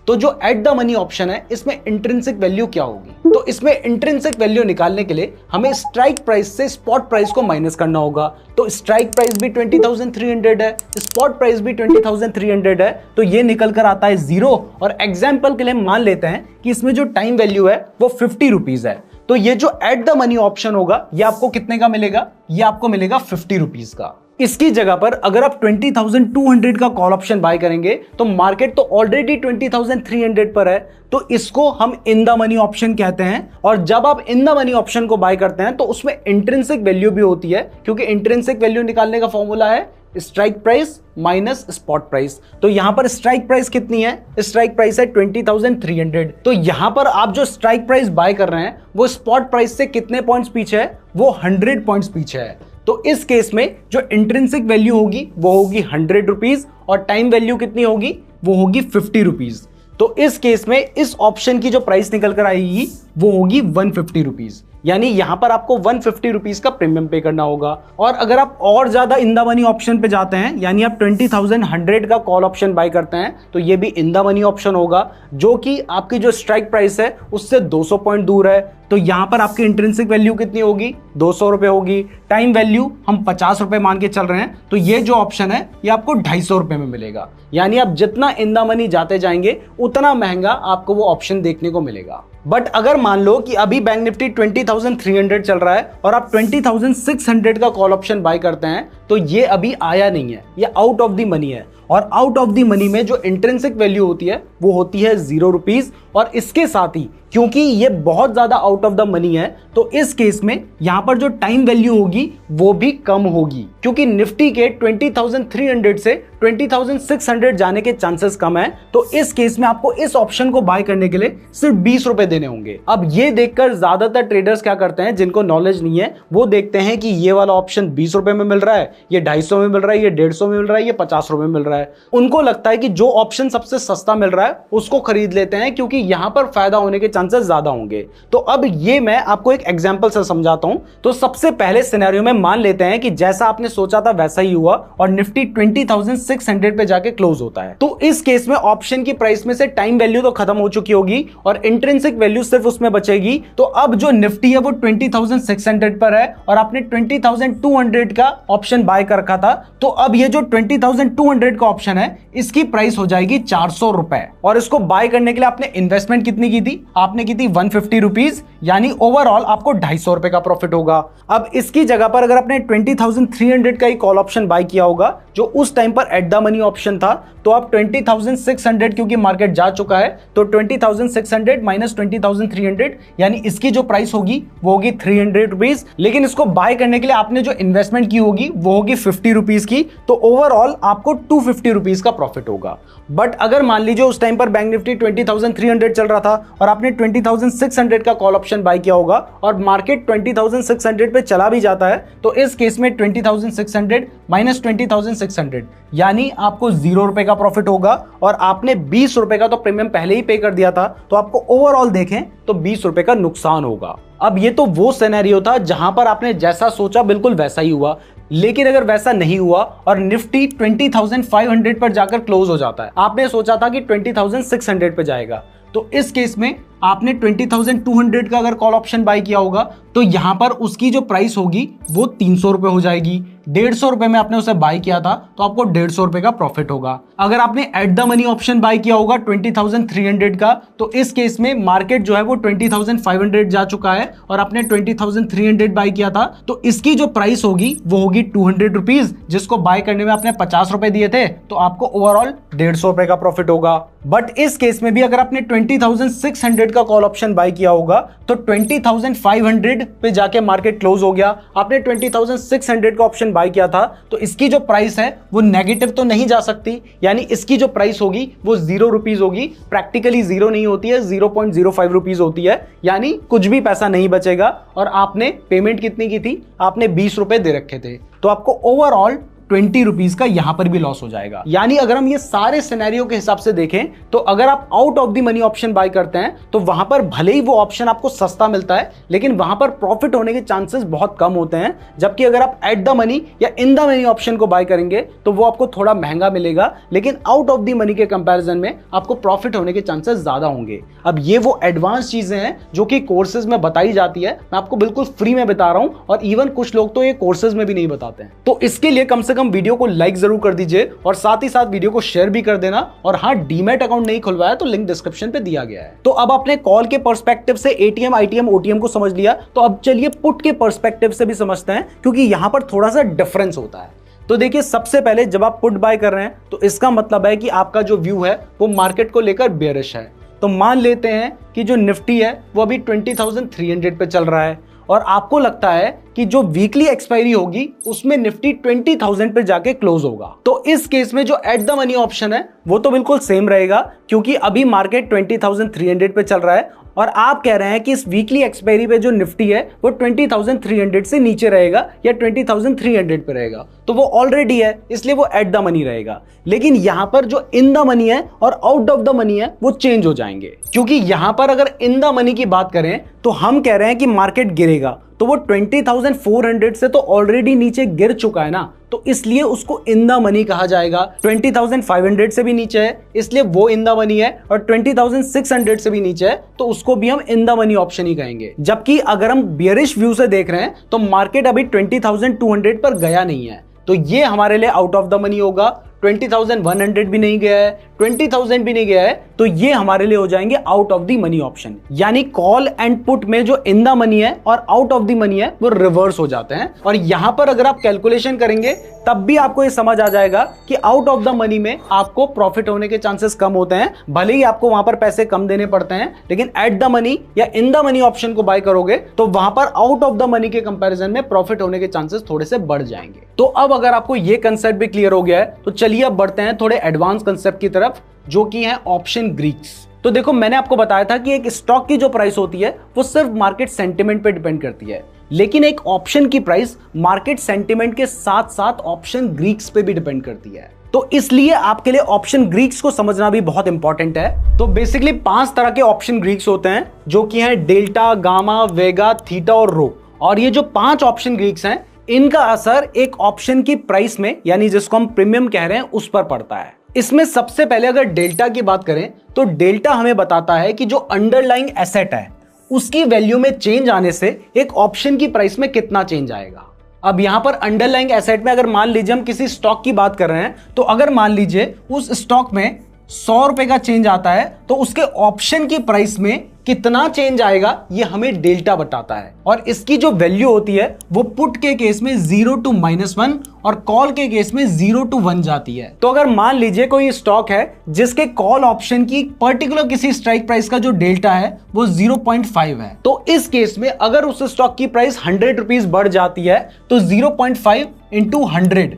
तो जो एट द मनी ऑप्शन है इसमें इंट्रिंसिक वैल्यू क्या होगी, तो इसमें इंट्रिंसिक वैल्यू निकालने के लिए हमें स्ट्राइक प्राइस से स्पॉट प्राइस को माइनस करना होगा। तो स्ट्राइक प्राइस भी 20,300 है, स्पॉट प्राइस भी 20,300 है, तो ये निकल कर आता है 0। और एग्जाम्पल के लिए मान लेते हैं कि इसमें जो टाइम वैल्यू है वो 50 रुपीज है, तो ये जो एट द मनी ऑप्शन होगा ये आपको कितने का मिलेगा, ये आपको मिलेगा 50 रुपीज का। इसकी जगह पर अगर आप 20,200 का कॉल ऑप्शन बाय करेंगे तो मार्केट तो ऑलरेडी 20,300 पर है, तो इसको हम इन द मनी ऑप्शन कहते हैं। और जब आप इन द मनी ऑप्शन को बाय करते हैं तो उसमें इंट्रिंसिक वैल्यू भी होती है, क्योंकि इंट्रिंसिक वैल्यू निकालने का फॉर्मूला है strike price minus spot price. तो यहां पर स्ट्राइक प्राइस कितनी है, स्ट्राइक प्राइस है 20,300। तो यहां पर आप जो स्ट्राइक प्राइस बाय कर रहे हैं वो स्पॉट प्राइस से कितने पॉइंट्स पीछे है, वो 100 पॉइंट्स पीछे है। तो इस केस में जो इंट्रिंसिक वैल्यू होगी वो होगी 100 रुपीज और टाइम वैल्यू कितनी होगी, वो होगी 50 रुपीज। तो इस केस में इस ऑप्शन की जो प्राइस निकल कर आएगी वो होगी 150 रुपीज, यानी यहां पर आपको 150 रुपीज का प्रीमियम पे करना होगा। और अगर आप और ज्यादा इन द मनी ऑप्शन पे जाते हैं, यानी आप 20,100 का कॉल ऑप्शन बाय करते हैं, तो ये भी इन द मनी ऑप्शन होगा, जो कि आपकी जो स्ट्राइक प्राइस है उससे 200 पॉइंट दूर है। तो यहां पर आपकी इंट्रिंसिक वैल्यू कितनी होगी, 200 रुपए होगी। टाइम वैल्यू हम 50 रुपए मान के चल रहे हैं, तो ये जो ऑप्शन है ये आपको 250 रुपए में मिलेगा। यानी आप जितना इन द मनी जाते जाएंगे उतना महंगा आपको वो ऑप्शन देखने को मिलेगा। बट अगर मान लो कि अभी बैंक निफ्टी 20,300 चल रहा है और आप 20,600 का कॉल ऑप्शन बाय करते हैं, तो ये अभी आया नहीं है, ये आउट ऑफ द मनी है। और आउट ऑफ द मनी में जो इंट्रिंसिक वैल्यू होती है वो होती है 0 रुपीज। और इसके साथ ही क्योंकि ये बहुत ज्यादा आउट ऑफ द मनी है, तो इस केस में यहां पर जो टाइम वैल्यू होगी वो भी कम होगी, क्योंकि निफ्टी के 20,300 से 20,600 जाने के चांसेस कम है। तो इस केस में आपको इस ऑप्शन को बाय करने के लिए सिर्फ 20 रुपए देने होंगे। अब ये देखकर ज्यादातर ट्रेडर्स क्या करते हैं, जिनको नॉलेज नहीं है, वो देखते हैं कि ये वाला ऑप्शन 20 रुपए में मिल रहा है, ये 250 में मिल रहा है, ये 150 में मिल रहा है, ये 50 रुपए में मिल रहा है। उनको लगता है कि जो ऑप्शन सबसे सस्ता मिल रहा है उसको खरीद लेते हैं क्योंकि यहां पर फायदा होने के चांसेस ज्यादा होंगे। तो अब ये मैं आपको एक एग्जांपल से समझाता हूं। तो सबसे पहले सिनेरियो में मान लेते हैं कि जैसा आपने सोचा था वैसा ही हुआ और निफ्टी 20,600 पे जाके क्लोज होता है। तो इस केस में ऑप्शन की प्राइस में से टाइम वैल्यू तो खत्म हो चुकी होगी और इंट्रिंसिक वैल्यू सिर्फ उसमें बचेगी। तो अब जो निफ्टी है वो 20,600 पर है और आपने 20,200 का ऑप्शन बाय कर रखा था। तो अब ये जो 20,200 का ऑप्शन है इसकी प्राइस हो जाएगी 400 रुपए और इसको बाय करने के लिए आपने इन्वेस्टमेंट कितनी की थी? आपने की थी 150 रुपीज, यानी ओवरऑल आपको 250 रुपए का प्रॉफिट होगा। अब इसकी जगह पर अगर आपने 20,300 का ही कॉल ऑप्शन बाय किया होगा जो उस टाइम पर एट द मनी ऑप्शन था, तो आप 20,600 क्योंकि मार्केट जा चुका है तो 20,600 माइनस 20,300 यानी इसकी जो प्राइस होगी वो होगी 300 रुपीज। लेकिन इसको बाय करने के लिए आपने जो इन्वेस्टमेंट की होगी वो होगी 50 रुपीज की, तो ओवरऑल आपको 250 रुपीज का प्रॉफिट होगा। बट अगर मान लीजिए उस टाइम पर बैंक निफ्टी 20,300 चल रहा था और आपने 20,600 का कॉल ऑप्शन बाय किया होगा और मार्केट 20,600 पे चला भी जाता है, तो इस केस में 20,600 माइनस 20,600 यानी आपको 0 रुपए का प्रॉफिट होगा और आपने 20 रुपए का तो प्रीमियम पहले ही पे कर दिया था, तो आपको ओवरऑल देखें तो 20 रुपए का नुकसान होगा। अब ये तो वो सिनेरियो था जहां पर आपने जैसा सोचा बिल्कुल वैसा ही हुआ। लेकिन अगर वैसा नहीं हुआ और निफ्टी 20,500 पर जाकर क्लोज हो जाता है, आपने सोचा था कि 20,600 पे जाएगा, तो इस केस में आपने 20,200 का अगर कॉल ऑप्शन बाय किया होगा तो यहां पर उसकी जो प्राइस होगी वो 300 रुपए हो जाएगी। 150 रुपए में आपने उसे बाय किया था तो आपको 150 रुपए का प्रॉफिट होगा। अगर आपने at the money option buy किया होगा 20,300 का, तो इस केस में मार्केट जो है वो 20,500 जा चुका है और आपने 20,300 बाय किया था, तो इसकी जो प्राइस होगी वो होगी 200 रुपीज, जिसको बाय करने में आपने 50 रुपए दिए थे, तो आपको ओवरऑल 150 रुपए का प्रॉफिट होगा। बट इस केस में भी अगर आपने 20,600 का कॉल ऑप्शन बाय किया होगा तो 20,500 पे जाके मार्केट क्लोज हो गया, आपने 20,600 का ऑप्शन बाय किया था, तो इसकी जो प्राइस है वो नेगेटिव तो नहीं जा सकती, यानी इसकी जो प्राइस होगी वो 0 रुपीज होगी। प्रैक्टिकली 0 नहीं होती है, 0.05 रुपीज होती है, यानी कुछ भी पैसा नहीं बचेगा। और आपने पेमेंट कितनी की थी? आपने 20 रुपए दे रखे थे, तो आपको ओवरऑल 20 रुपीज का यहां पर भी लॉस हो जाएगा। यानी अगर हम ये सारे सिनेरियो के हिसाब से देखें तो अगर आप out of the money option buy करते हैं तो वहां पर भले ही वो ऑप्शन आपको सस्ता मिलता है लेकिन वहां पर प्रॉफिट होने के चांसेस बहुत कम होते हैं, जबकि अगर आप एट द मनी या इन द मनी ऑप्शन को बाय करेंगे तो वो आपको थोड़ा महंगा मिलेगा, लेकिन आउट ऑफ द मनी के कंपैरिजन में आपको प्रॉफिट होने के चांसेस ज्यादा होंगे। अब ये वो एडवांस चीजें हैं जो कि कोर्सेज में बताई जाती है, मैं आपको बिल्कुल फ्री में बता रहा हूं और इवन कुछ लोग तो ये कोर्सेज में भी नहीं बताते हैं। तो इसके लिए कम से कम वीडियो को लाइक जरूर कर दीजिए और साथ ही साथ वीडियो को शेयर भी कर देना। और हाँ, डीमैट अकाउंट नहीं खुलवाया तो लिंक डिस्क्रिप्शन पे दिया गया है। तो अब आपने कॉल के पर्सपेक्टिव से एटीएम, आईटीएम, ओटीएम को समझ लिया, तो अब चलिए पुट के पर्सपेक्टिव से भी समझते हैं, क्योंकि यहां पर थोड़ा सा डिफरेंस होता है। तो देखिए, सबसे पहले जब आप पुट बाय कर रहे हैं तो इसका मतलब है कि आपका जो व्यू है वो मार्केट को लेकर बेयरिश है। तो मान लेते हैं कि जो निफ्टी है वो अभी 20,300 पे चल रहा है और आपको लगता है कि जो वीकली एक्सपायरी होगी उसमें निफ्टी 20,000 पे जाके क्लोज होगा। तो इस केस में जो एट द मनी ऑप्शन है वो तो बिल्कुल सेम रहेगा, क्योंकि अभी मार्केट 20,300 पे चल रहा है और आप कह रहे हैं कि इस वीकली एक्सपायरी पे जो निफ्टी है वो 20,300 से नीचे रहेगा या 20,300 पे रहेगा, तो वो ऑलरेडी है इसलिए वो एट द मनी रहेगा। लेकिन यहां पर जो इन द मनी है और आउट ऑफ द मनी है वो चेंज हो जाएंगे, क्योंकि यहां पर अगर इन द मनी की बात करें तो हम कह रहे हैं कि मार्केट गिरेगा, तो वो 20,400 से तो ऑलरेडी नीचे गिर चुका है ना, तो इसलिए उसको इन द मनी कहा जाएगा। 20,500 से भी नीचे है इसलिए वो इन द मनी है, और 20,600 से भी नीचे है तो उसको भी हम इन द मनी ऑप्शन ही कहेंगे। जबकि अगर हम बियरिश व्यू से देख रहे हैं तो मार्केट अभी 20,200 पर गया नहीं है, तो ये हमारे लिए आउट ऑफ द मनी होगा। 20,100 भी नहीं गया है, 20,000 भी नहीं गया है, तो ये हमारे लिए हो जाएंगे out of the money option. यानी कॉल एंड पुट में जो इन द मनी है और आउट ऑफ द मनी है वो रिवर्स हो जाते हैं। और यहां पर अगर आप कैलकुलेशन करेंगे तब भी आपको ये समझ आ जाएगा कि आउट ऑफ द मनी में आपको प्रॉफिट होने के चांसेस कम होते हैं, भले ही आपको वहां पर पैसे कम देने पड़ते हैं, लेकिन एट द मनी या इन द मनी ऑप्शन को बाय करोगे तो वहां पर आउट ऑफ द मनी के कंपैरिजन में प्रॉफिट होने के चांसेस थोड़े से बढ़ जाएंगे। तो अब अगर आपको ये कंसेप्ट भी क्लियर हो गया है तो चलिए अब बढ़ते हैं थोड़े एडवांस कंसेप्ट की तरफ, जो कि है ऑप्शन ग्रीक्स। तो देखो, मैंने आपको बताया था कि एक स्टॉक की जो प्राइस होती है वो सिर्फ मार्केट सेंटिमेंट पे डिपेंड करती है। लेकिन एक ऑप्शन की प्राइस मार्केट सेंटिमेंट के साथ साथ ऑप्शन ग्रीक्स पे भी डिपेंड करती है। तो इसलिए आपके लिए ऑप्शन ग्रीक्स को समझना भी बहुत इंपॉर्टेंट है। तो बेसिकली 5 तरह के ऑप्शन ग्रीक्स होते हैं, जो कि हैं डेल्टा, गामा, वेगा, थीटा और रो। और ये जो 5 ऑप्शन ग्रीक्स हैं, इनका असर एक ऑप्शन की प्राइस में, यानी जिसको हम प्रीमियम कह रहे हैं, उस पर पड़ता है। इसमें सबसे पहले अगर डेल्टा की बात करें तो डेल्टा हमें बताता है कि जो अंडरलाइंग एसेट है उसकी वैल्यू में चेंज आने से एक ऑप्शन की प्राइस में कितना चेंज आएगा। अब यहां पर अंडरलाइंग एसेट में अगर मान लीजिए हम किसी स्टॉक की बात कर रहे हैं, तो अगर मान लीजिए उस स्टॉक में 100 रुपए का चेंज आता है, तो उसके ऑप्शन की प्राइस में कितना चेंज आएगा ये हमें डेल्टा बताता है। और इसकी जो वैल्यू होती है वो पुट के केस में 0 to -1 और कॉल के केस में 0 to 1 जाती है। तो अगर मान लीजिए कोई स्टॉक है जिसके कॉल ऑप्शन की पर्टिकुलर किसी स्ट्राइक प्राइस का जो डेल्टा है वो 0.5 है, तो इस केस में अगर उस स्टॉक की प्राइस 100 रुपीज बढ़ जाती है तो 0.5 into 100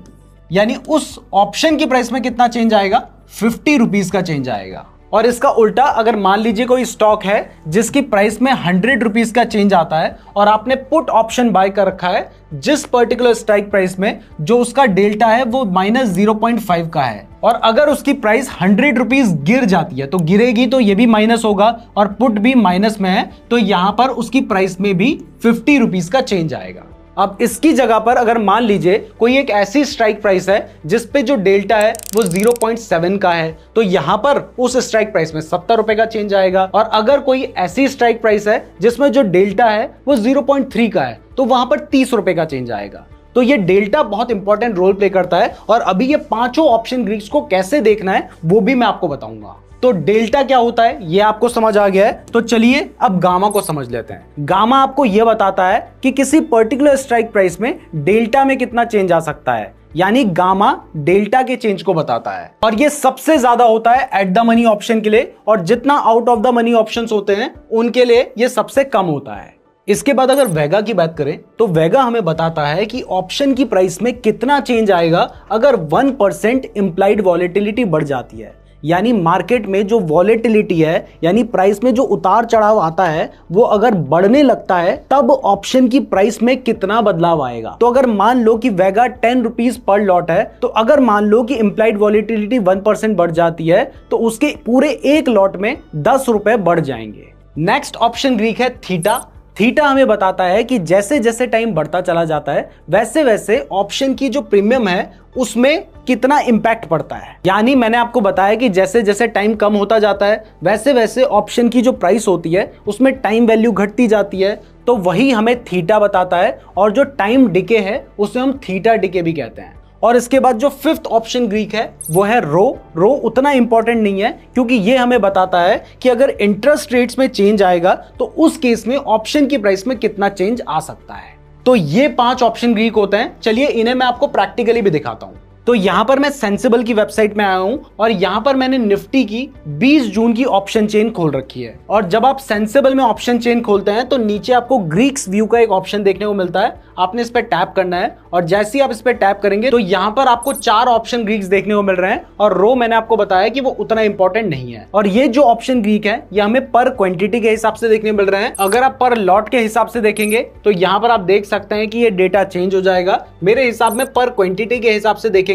यानी उस ऑप्शन की प्राइस में कितना चेंज आएगा, 50 रुपीज का चेंज आएगा। और इसका उल्टा अगर मान लीजिए कोई स्टॉक है जिसकी प्राइस में 100 रुपीज का चेंज आता है और आपने पुट ऑप्शन बाय कर रखा है जिस पर्टिकुलर स्ट्राइक प्राइस में जो उसका डेल्टा है वो -0.5 का है, और अगर उसकी प्राइस 100 रुपीज गिर जाती है, तो गिरेगी तो ये भी माइनस होगा और पुट भी माइनस में है, तो यहां पर उसकी प्राइस में भी 50 रुपीज का चेंज आएगा। अब इसकी जगह पर अगर मान लीजिए कोई एक ऐसी स्ट्राइक प्राइस है जिस पे जो डेल्टा है वो 0.7 का है, तो यहां पर उस स्ट्राइक प्राइस में 70 रुपए का चेंज आएगा। और अगर कोई ऐसी स्ट्राइक प्राइस है जिसमें जो डेल्टा है वो 0.3 का है, तो वहां पर 30 रुपए का चेंज आएगा। तो ये डेल्टा बहुत इंपॉर्टेंट रोल प्ले करता है, और अभी ये 5 ऑप्शन ग्रीक्स को कैसे देखना है वो भी मैं आपको बताऊंगा। तो डेल्टा क्या होता है ये आपको समझ आ गया है, तो चलिए अब गामा को समझ लेते हैं। गामा आपको यह बताता है कि किसी पर्टिकुलर स्ट्राइक प्राइस में डेल्टा में कितना चेंज आ सकता है, यानी गामा डेल्टा के चेंज को बताता है। और ये सबसे ज्यादा होता है एट द मनी ऑप्शन के लिए, और जितना out of the money options होते हैं उनके लिए ये सबसे कम होता है। इसके बाद अगर वेगा की बात करें तो वेगा हमें बताता है कि ऑप्शन की प्राइस में कितना चेंज आएगा अगर 1% इंप्लाइड वॉलेटिलिटी बढ़ जाती है, यानी मार्केट में जो वॉलेटिलिटी है यानी प्राइस में जो उतार चढ़ाव आता है वो अगर बढ़ने लगता है तब ऑप्शन की प्राइस में कितना बदलाव आएगा। तो अगर मान लो कि वेगा 10 रुपीज पर लॉट है, तो अगर मान लो कि इंप्लाइड वॉलेटिलिटी 1% बढ़ जाती है तो उसके पूरे एक लॉट में 10 रुपए बढ़ जाएंगे। नेक्स्ट ऑप्शन ग्रीक है थीटा। थीटा हमें बताता है कि जैसे जैसे टाइम बढ़ता चला जाता है वैसे वैसे ऑप्शन की जो प्रीमियम है उसमें कितना इंपैक्ट पड़ता है। यानी मैंने आपको बताया कि जैसे जैसे टाइम कम होता जाता है वैसे वैसे ऑप्शन की जो प्राइस होती है उसमें टाइम वैल्यू घटती जाती है, तो वही हमें थीटा बताता है। और जो टाइम डिके है उसे हम थीटा डिके भी कहते हैं। और इसके बाद जो 5th ऑप्शन ग्रीक है वो है रो। रो उतना इंपॉर्टेंट नहीं है क्योंकि ये हमें बताता है कि अगर इंटरेस्ट रेट्स में चेंज आएगा तो उस केस में ऑप्शन की प्राइस में कितना चेंज आ सकता है। तो ये 5 ऑप्शन ग्रीक होते हैं। चलिए इन्हें मैं आपको प्रैक्टिकली भी दिखाता हूं। तो यहां पर मैं सेंसिबल की वेबसाइट में आया हूं और यहां पर मैंने निफ्टी की 20 जून की ऑप्शन चेन खोल रखी है। और जब आप सेंसिबल में ऑप्शन चेन खोलते हैं तो नीचे आपको ग्रीक्स व्यू का एक ऑप्शन देखने को मिलता है। आपने इस पर टैप करना है और जैसे ही आप इस पर टैप करेंगे तो यहां पर आपको 4 ऑप्शन ग्रीक्स देखने को मिल रहे हैं। और रो मैंने आपको बताया कि वो उतना इंपॉर्टेंट नहीं है। और ये जो ऑप्शन ग्रीक है ये हमें पर क्वांटिटी के हिसाब से देखने मिल रहे हैं। अगर आप पर लॉट के हिसाब से देखेंगे तो यहां पर आप देख सकते हैं कि ये डेटा चेंज हो जाएगा। मेरे हिसाब में पर क्वांटिटी के हिसाब से देखेंगे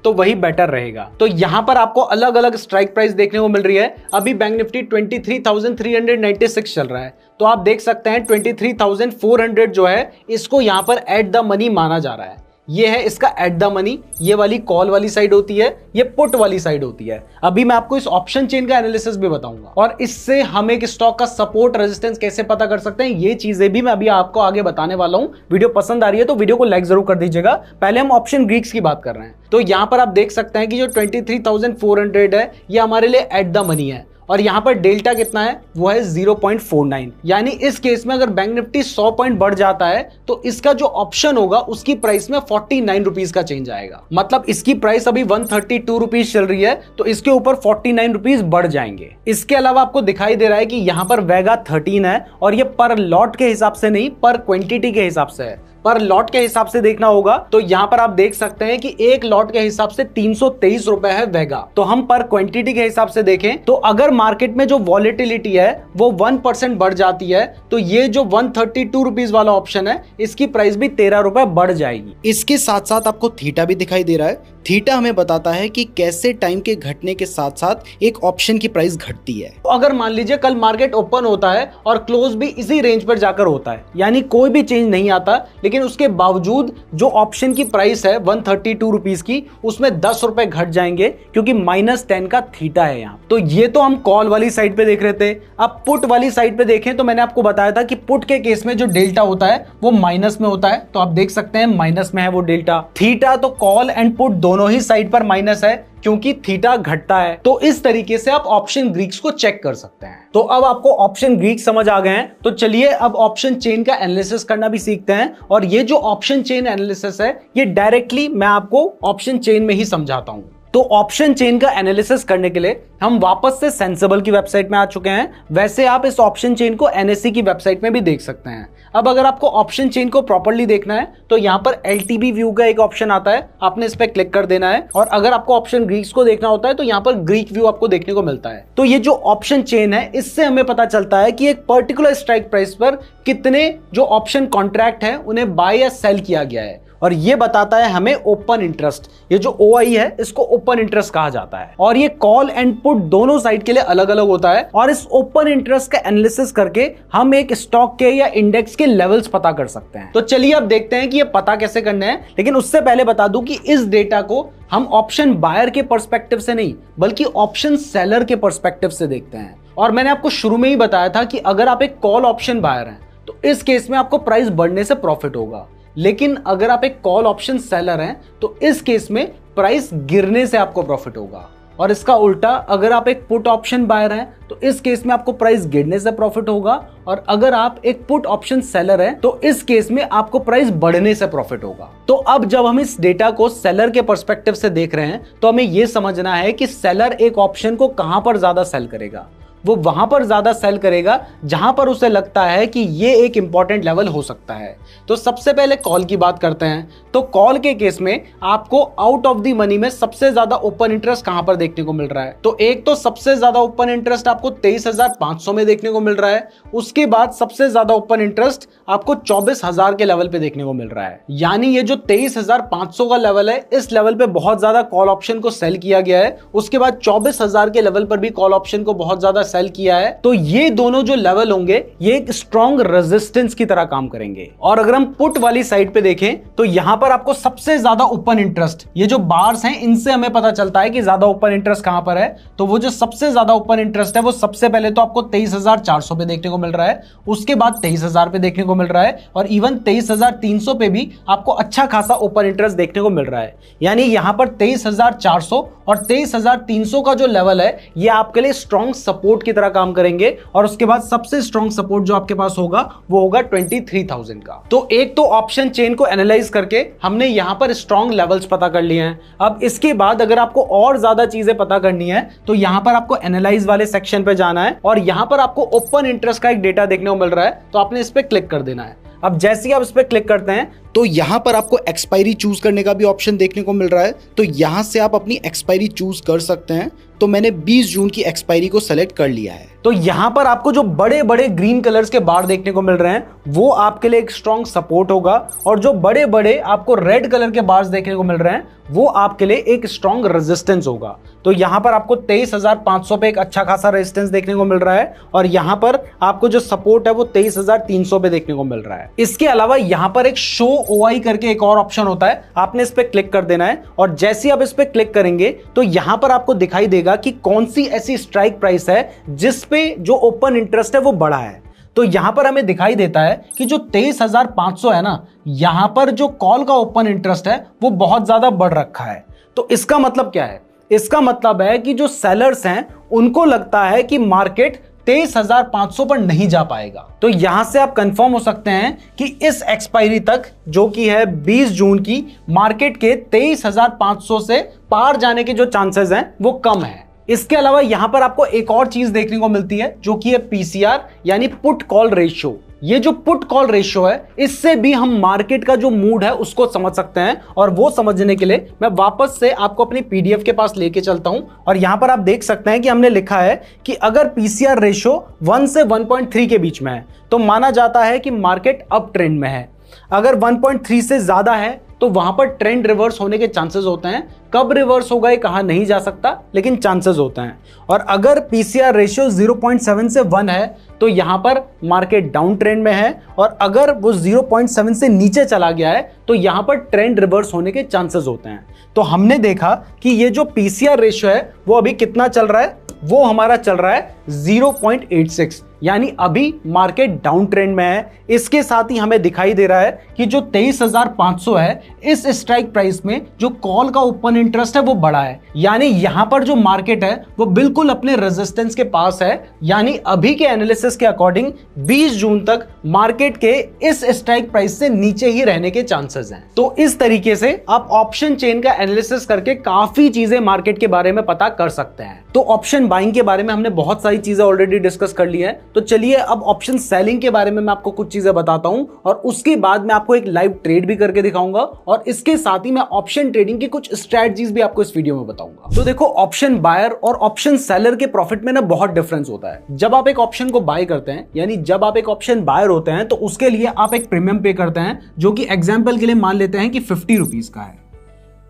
तो वही बेटर रहेगा। तो यहां पर आपको अलग अलग स्ट्राइक प्राइस देखने को मिल रही है। अभी बैंक निफ्टी 23,396 चल रहा है, तो आप देख सकते हैं 23,400 जो है इसको यहां पर एट द मनी माना जा रहा है। ये है इसका एट द मनी, ये वाली कॉल वाली साइड होती है, ये पुट वाली साइड होती है। अभी मैं आपको इस ऑप्शन चेन का एनालिसिस भी बताऊंगा और इससे हम एक स्टॉक का सपोर्ट रेजिस्टेंस कैसे पता कर सकते हैं ये चीजें भी मैं अभी आपको आगे बताने वाला हूं। वीडियो पसंद आ रही है तो वीडियो को लाइक जरूर कर दीजिएगा। पहले हम ऑप्शन ग्रीक्स की बात कर रहे हैं। तो यहां पर आप देख सकते हैं कि जो 23,400 है ये हमारे लिए एट द मनी है और यहां पर डेल्टा कितना है वो है 0.49। यानी इस केस में अगर बैंक निफ्टी 100 पॉइंट बढ़ जाता है तो इसका जो ऑप्शन होगा उसकी प्राइस में 49 रुपीज का चेंज आएगा। मतलब इसकी प्राइस अभी 132 रुपीज चल रही है तो इसके ऊपर 49 रुपीज बढ़ जाएंगे। इसके अलावा आपको दिखाई दे रहा है कि यहां पर वेगा 13 है और ये पर लॉट के हिसाब से नहीं पर क्वांटिटी के हिसाब से है। पर लॉट के हिसाब से देखना होगा तो यहाँ पर आप देख सकते हैं कि एक लॉट के हिसाब से 323 रुपए है वेगा। तो हम पर क्वांटिटी के हिसाब से देखें तो अगर मार्केट में जो वॉलेटिलिटी है वो 1% बढ़ जाती है तो ये जो 132 रुपीज वाला ऑप्शन है इसकी प्राइस भी 13 रुपए बढ़ जाएगी। इसके साथ साथ आपको थीटा भी दिखाई दे रहा है। थीटा हमें बताता है कि कैसे टाइम के घटने के साथ साथ एक ऑप्शन की प्राइस घटती है। तो अगर मान लीजिए कल मार्केट ओपन होता है और क्लोज भी इसी रेंज पर जाकर होता है, यानी कोई भी चेंज नहीं आता, लेकिन उसके बावजूद जो ऑप्शन की प्राइस है 132 रुपीज की, उसमें 10 रुपए घट जाएंगे क्योंकि -10 का थीटा है यहाँ। तो ये तो हम कॉल वाली साइड पे देख रहे थे। अब पुट वाली साइड पे देखें तो मैंने आपको बताया था कि पुट के केस में जो डेल्टा होता है वो माइनस में होता है, तो आप देख सकते हैं माइनस में है वो डेल्टा। थीटा तो कॉल एंड पुट दोनों ही साइड पर माइनस है क्योंकि थीटा घटता है। तो इस तरीके से आप ऑप्शन ग्रीक्स को चेक कर सकते हैं। तो अब आपको ऑप्शन ग्रीक समझ आ गए हैं, तो चलिए अब ऑप्शन चेन का एनालिसिस करना भी सीखते हैं। और ये जो ऑप्शन चेन एनालिसिस है ये डायरेक्टली मैं आपको ऑप्शन चेन में ही समझाता हूं। तो ऑप्शन चेन का एनालिसिस करने के लिए हम वापस से सेंसिबल की वेबसाइट में आ चुके हैं। वैसे आप इस ऑप्शन चेन को एनएससी की वेबसाइट में भी देख सकते हैं। अब अगर आपको ऑप्शन चेन को प्रॉपर्ली देखना है तो यहाँ पर एलटीबी व्यू का एक ऑप्शन आता है, आपने इस पर क्लिक कर देना है। और अगर आपको ऑप्शन ग्रीक्स को देखना होता है तो यहाँ पर ग्रीक व्यू आपको देखने को मिलता है। तो ये जो ऑप्शन चेन है इससे हमें पता चलता है कि एक पर्टिकुलर स्ट्राइक प्राइस पर कितने जो ऑप्शन कॉन्ट्रैक्ट है उन्हें बाय या सेल किया गया है, और ये बताता है हमें ओपन इंटरेस्ट। ये जो ओआई है इसको ओपन इंटरेस्ट कहा जाता है। और ये कॉल एंड पुट दोनों साइड के लिए अलग अलग होता है। और इस ओपन इंटरेस्ट का एनालिसिस करके हम एक स्टॉक के या इंडेक्स के लेवल्स पता कर सकते हैं। तो चलिए अब देखते हैं कि ये पता कैसे करना है। लेकिन उससे पहले बता दूं कि इस डेटा को हम ऑप्शन बायर के पर्सपेक्टिव से नहीं बल्कि ऑप्शन सेलर के पर्सपेक्टिव से देखते हैं। और मैंने आपको शुरू में ही बताया था कि अगर आप एक कॉल ऑप्शन बायर हैं तो इस केस में आपको प्राइस बढ़ने से प्रॉफिट होगा, लेकिन अगर आप एक कॉल ऑप्शन सेलर हैं तो इस केस में प्राइस गिरने से आपको प्रॉफिट होगा। और इसका उल्टा अगर आप एक पुट ऑप्शन बायर हैं तो इस केस में आपको प्राइस गिरने से प्रॉफिट होगा। और अगर आप एक पुट ऑप्शन सेलर हैं तो इस केस में आपको प्राइस बढ़ने से प्रॉफिट होगा। तो अब जब हम इस डेटा को सेलर के पर्सपेक्टिव से देख रहे हैं तो हमें यह समझना है कि सेलर एक ऑप्शन को कहां पर ज्यादा सेल करेगा। वो वहां पर ज्यादा सेल करेगा जहां पर उसे लगता है कि ये एक इंपॉर्टेंट लेवल हो सकता है। तो सबसे पहले कॉल की बात करते हैं। तो कॉल के केस में आपको आउट ऑफ द मनी में सबसे ज्यादा ओपन इंटरेस्ट कहां पर देखने को मिल रहा है। तो एक तो सबसे ज्यादा ओपन इंटरेस्ट आपको 23,500 में देखने को मिल रहा है। उसके बाद सबसे ज्यादा ओपन इंटरेस्ट आपको 24,000 के लेवल पे देखने को मिल रहा है। यानी ये जो 23,500 का लेवल है, इस लेवल पे बहुत ज्यादा कॉल ऑप्शन को सेल किया गया है। उसके बाद 24,000 के लेवल पर भी कॉल ऑप्शन को बहुत ज्यादा सेल किया है। तो ये दोनों जो लेवल होंगे ये एक स्ट्रॉन्ग रेजिस्टेंस की तरह काम करेंगे। और अगर हम पुट वाली साइड पे देखें तो यहां पर आपको सबसे ज्यादा ओपन इंटरेस्ट, ये जो बार्स हैं इनसे हमें पता चलता है कि ज्यादा ओपन इंटरेस्ट कहां पर है। तो वो जो सबसे ज्यादा ओपन इंटरेस्ट है वो सबसे पहले तो आपको 23,400 पे देखने को मिल रहा है, उसके बाद 23,000 पे देखने को मिल रहा है, और इवन 23,300 पे भी आपको अच्छा खासा ओपन इंटरेस्ट देखने को मिल रहा है। यानी यहां पर 23,400 और 23,300 का जो लेवल है ये आपके लिए स्ट्रॉन्ग सपोर्ट की तरह काम करेंगे। और उसके बाद सबसे स्ट्रॉन्ग सपोर्ट जो आपके पास होगा वो होगा 23,000 का। तो एक तो ऑप्शन चेन को एनालाइज करके हमने यहां पर स्ट्रॉन्ग लेवल्स पता कर लिए हैं। अब इसके बाद अगर आपको और ज्यादा चीजें पता करनी है तो यहां पर आपको एनालाइज वाले सेक्शन पे जाना है, और यहां पर आपको ओपन इंटरेस्ट का एक डेटा देखने को मिल रहा है, तो आपने इस पे क्लिक कर देना है। अब जैसे ही आप इस पे क्लिक करते हैं तो यहां पर आपको एक्सपायरी चूज करने का भी ऑप्शन देखने को मिल रहा है। तो यहां से आप अपनी एक्सपायरी चूज कर सकते हैं। तो मैंने 20 जून की एक्सपायरी को सेलेक्ट कर लिया है। तो यहां पर आपको जो बड़े बड़े ग्रीन कलर्स के बार देखने को मिल रहे हैं वो आपके लिए एक स्ट्रॉन्ग सपोर्ट होगा, और जो बड़े बड़े आपको रेड कलर के बार्स देखने को मिल रहे हैं वो आपके लिए एक स्ट्रॉन्ग रेजिस्टेंस होगा। तो यहां पर आपको 23,500 पे एक अच्छा खासा रेजिस्टेंस देखने को मिल रहा है, और यहां पर आपको जो सपोर्ट है वो 23,300 पे देखने को मिल रहा है। इसके अलावा यहां पर एक शो ओआई करके एक और ऑप्शन होता है, आपने इस पे क्लिक कर देना है, और जैसे ही आप इस पे क्लिक करेंगे तो यहां पर आपको दिखाई देगा कि कौन सी ऐसी स्ट्राइक प्राइस है जिस पे जो ओपन इंटरेस्ट है वो बढ़ा है। तो यहां पर हमें दिखाई देता है कि जो 23,500 है ना, यहां पर जो कॉल का ओपन इंटरेस्ट है वो बहुत ज्यादा बढ़ रखा है। तो इसका मतलब क्या है? इसका मतलब है कि जो सेलर्स हैं उनको लगता है कि मार्केट 23,500 पर नहीं जा पाएगा। तो यहां से आप कंफर्म हो सकते हैं कि इस एक्सपायरी तक जो कि है 20 जून की, मार्केट के 23,500 से पार जाने के जो चांसेस हैं वो कम है। इसके अलावा यहां पर आपको एक और चीज देखने को मिलती है जो कि है पीसीआर यानी पुट कॉल रेशियो। ये जो पुट कॉल रेशियो है, इससे भी हम मार्केट का जो मूड है उसको समझ सकते हैं। और वो समझने के लिए मैं वापस से आपको अपनी पीडीएफ के पास लेके चलता हूं। और यहां पर आप देख सकते हैं कि हमने लिखा है कि अगर पीसीआर रेशियो 1 से 1.3 के बीच में है तो माना जाता है कि मार्केट अप ट्रेंड में है। अगर 1.3 से ज्यादा है तो वहां पर ट्रेंड रिवर्स होने के चांसेस होते हैं। कब रिवर्स होगा ये कहा नहीं जा सकता, लेकिन चांसेस होते हैं। और अगर पीसीआर रेशियो 0.7 से 1 है तो यहां पर मार्केट डाउन ट्रेंड में है। और अगर वो 0.7 से नीचे चला गया है तो यहां पर ट्रेंड रिवर्स होने के चांसेस होते हैं। तो हमने देखा कि ये जो पीसीआर रेशियो है वो अभी कितना चल रहा है, वो हमारा चल रहा है 0.86, यानी अभी मार्केट डाउन ट्रेंड में है। इसके साथ ही हमें दिखाई दे रहा है कि जो 23,500 है, इस स्ट्राइक प्राइस में जो कॉल का ओपन इंटरेस्ट है वो बड़ा है, यानी यहां पर जो मार्केट है वो बिल्कुल अपने रेजिस्टेंस के पास है। यानी अभी के एनालिसिस के अकॉर्डिंग 20 जून तक मार्केट के इस स्ट्राइक प्राइस से नीचे ही रहने के चांसेस हैं। तो इस तरीके से आप ऑप्शन चेन का एनालिसिस करके काफी चीजें मार्केट के बारे में पता कर सकते हैं। तो ऑप्शन बाइंग के बारे में हमने बहुत सारी चीजें ऑलरेडी डिस्कस कर ली है। तो चलिए अब ऑप्शन सेलिंग के बारे में मैं आपको कुछ चीजें बताता हूं और उसके बाद मैं आपको एक लाइव ट्रेड भी करके दिखाऊंगा और इसके साथ ही मैं ऑप्शन ट्रेडिंग की कुछ स्ट्रेटजीज भी आपको इस वीडियो में बताऊंगा। तो देखो, ऑप्शन बायर और ऑप्शन सेलर के प्रॉफिट में ना बहुत डिफरेंस होता है। जब आप एक ऑप्शन को बाय करते हैं, यानी जब आप एक ऑप्शन बायर होते हैं, तो उसके लिए आप एक प्रीमियम पे करते हैं, जो कि एग्जाम्पल के लिए मान लेते हैं कि 50 रुपीज का है।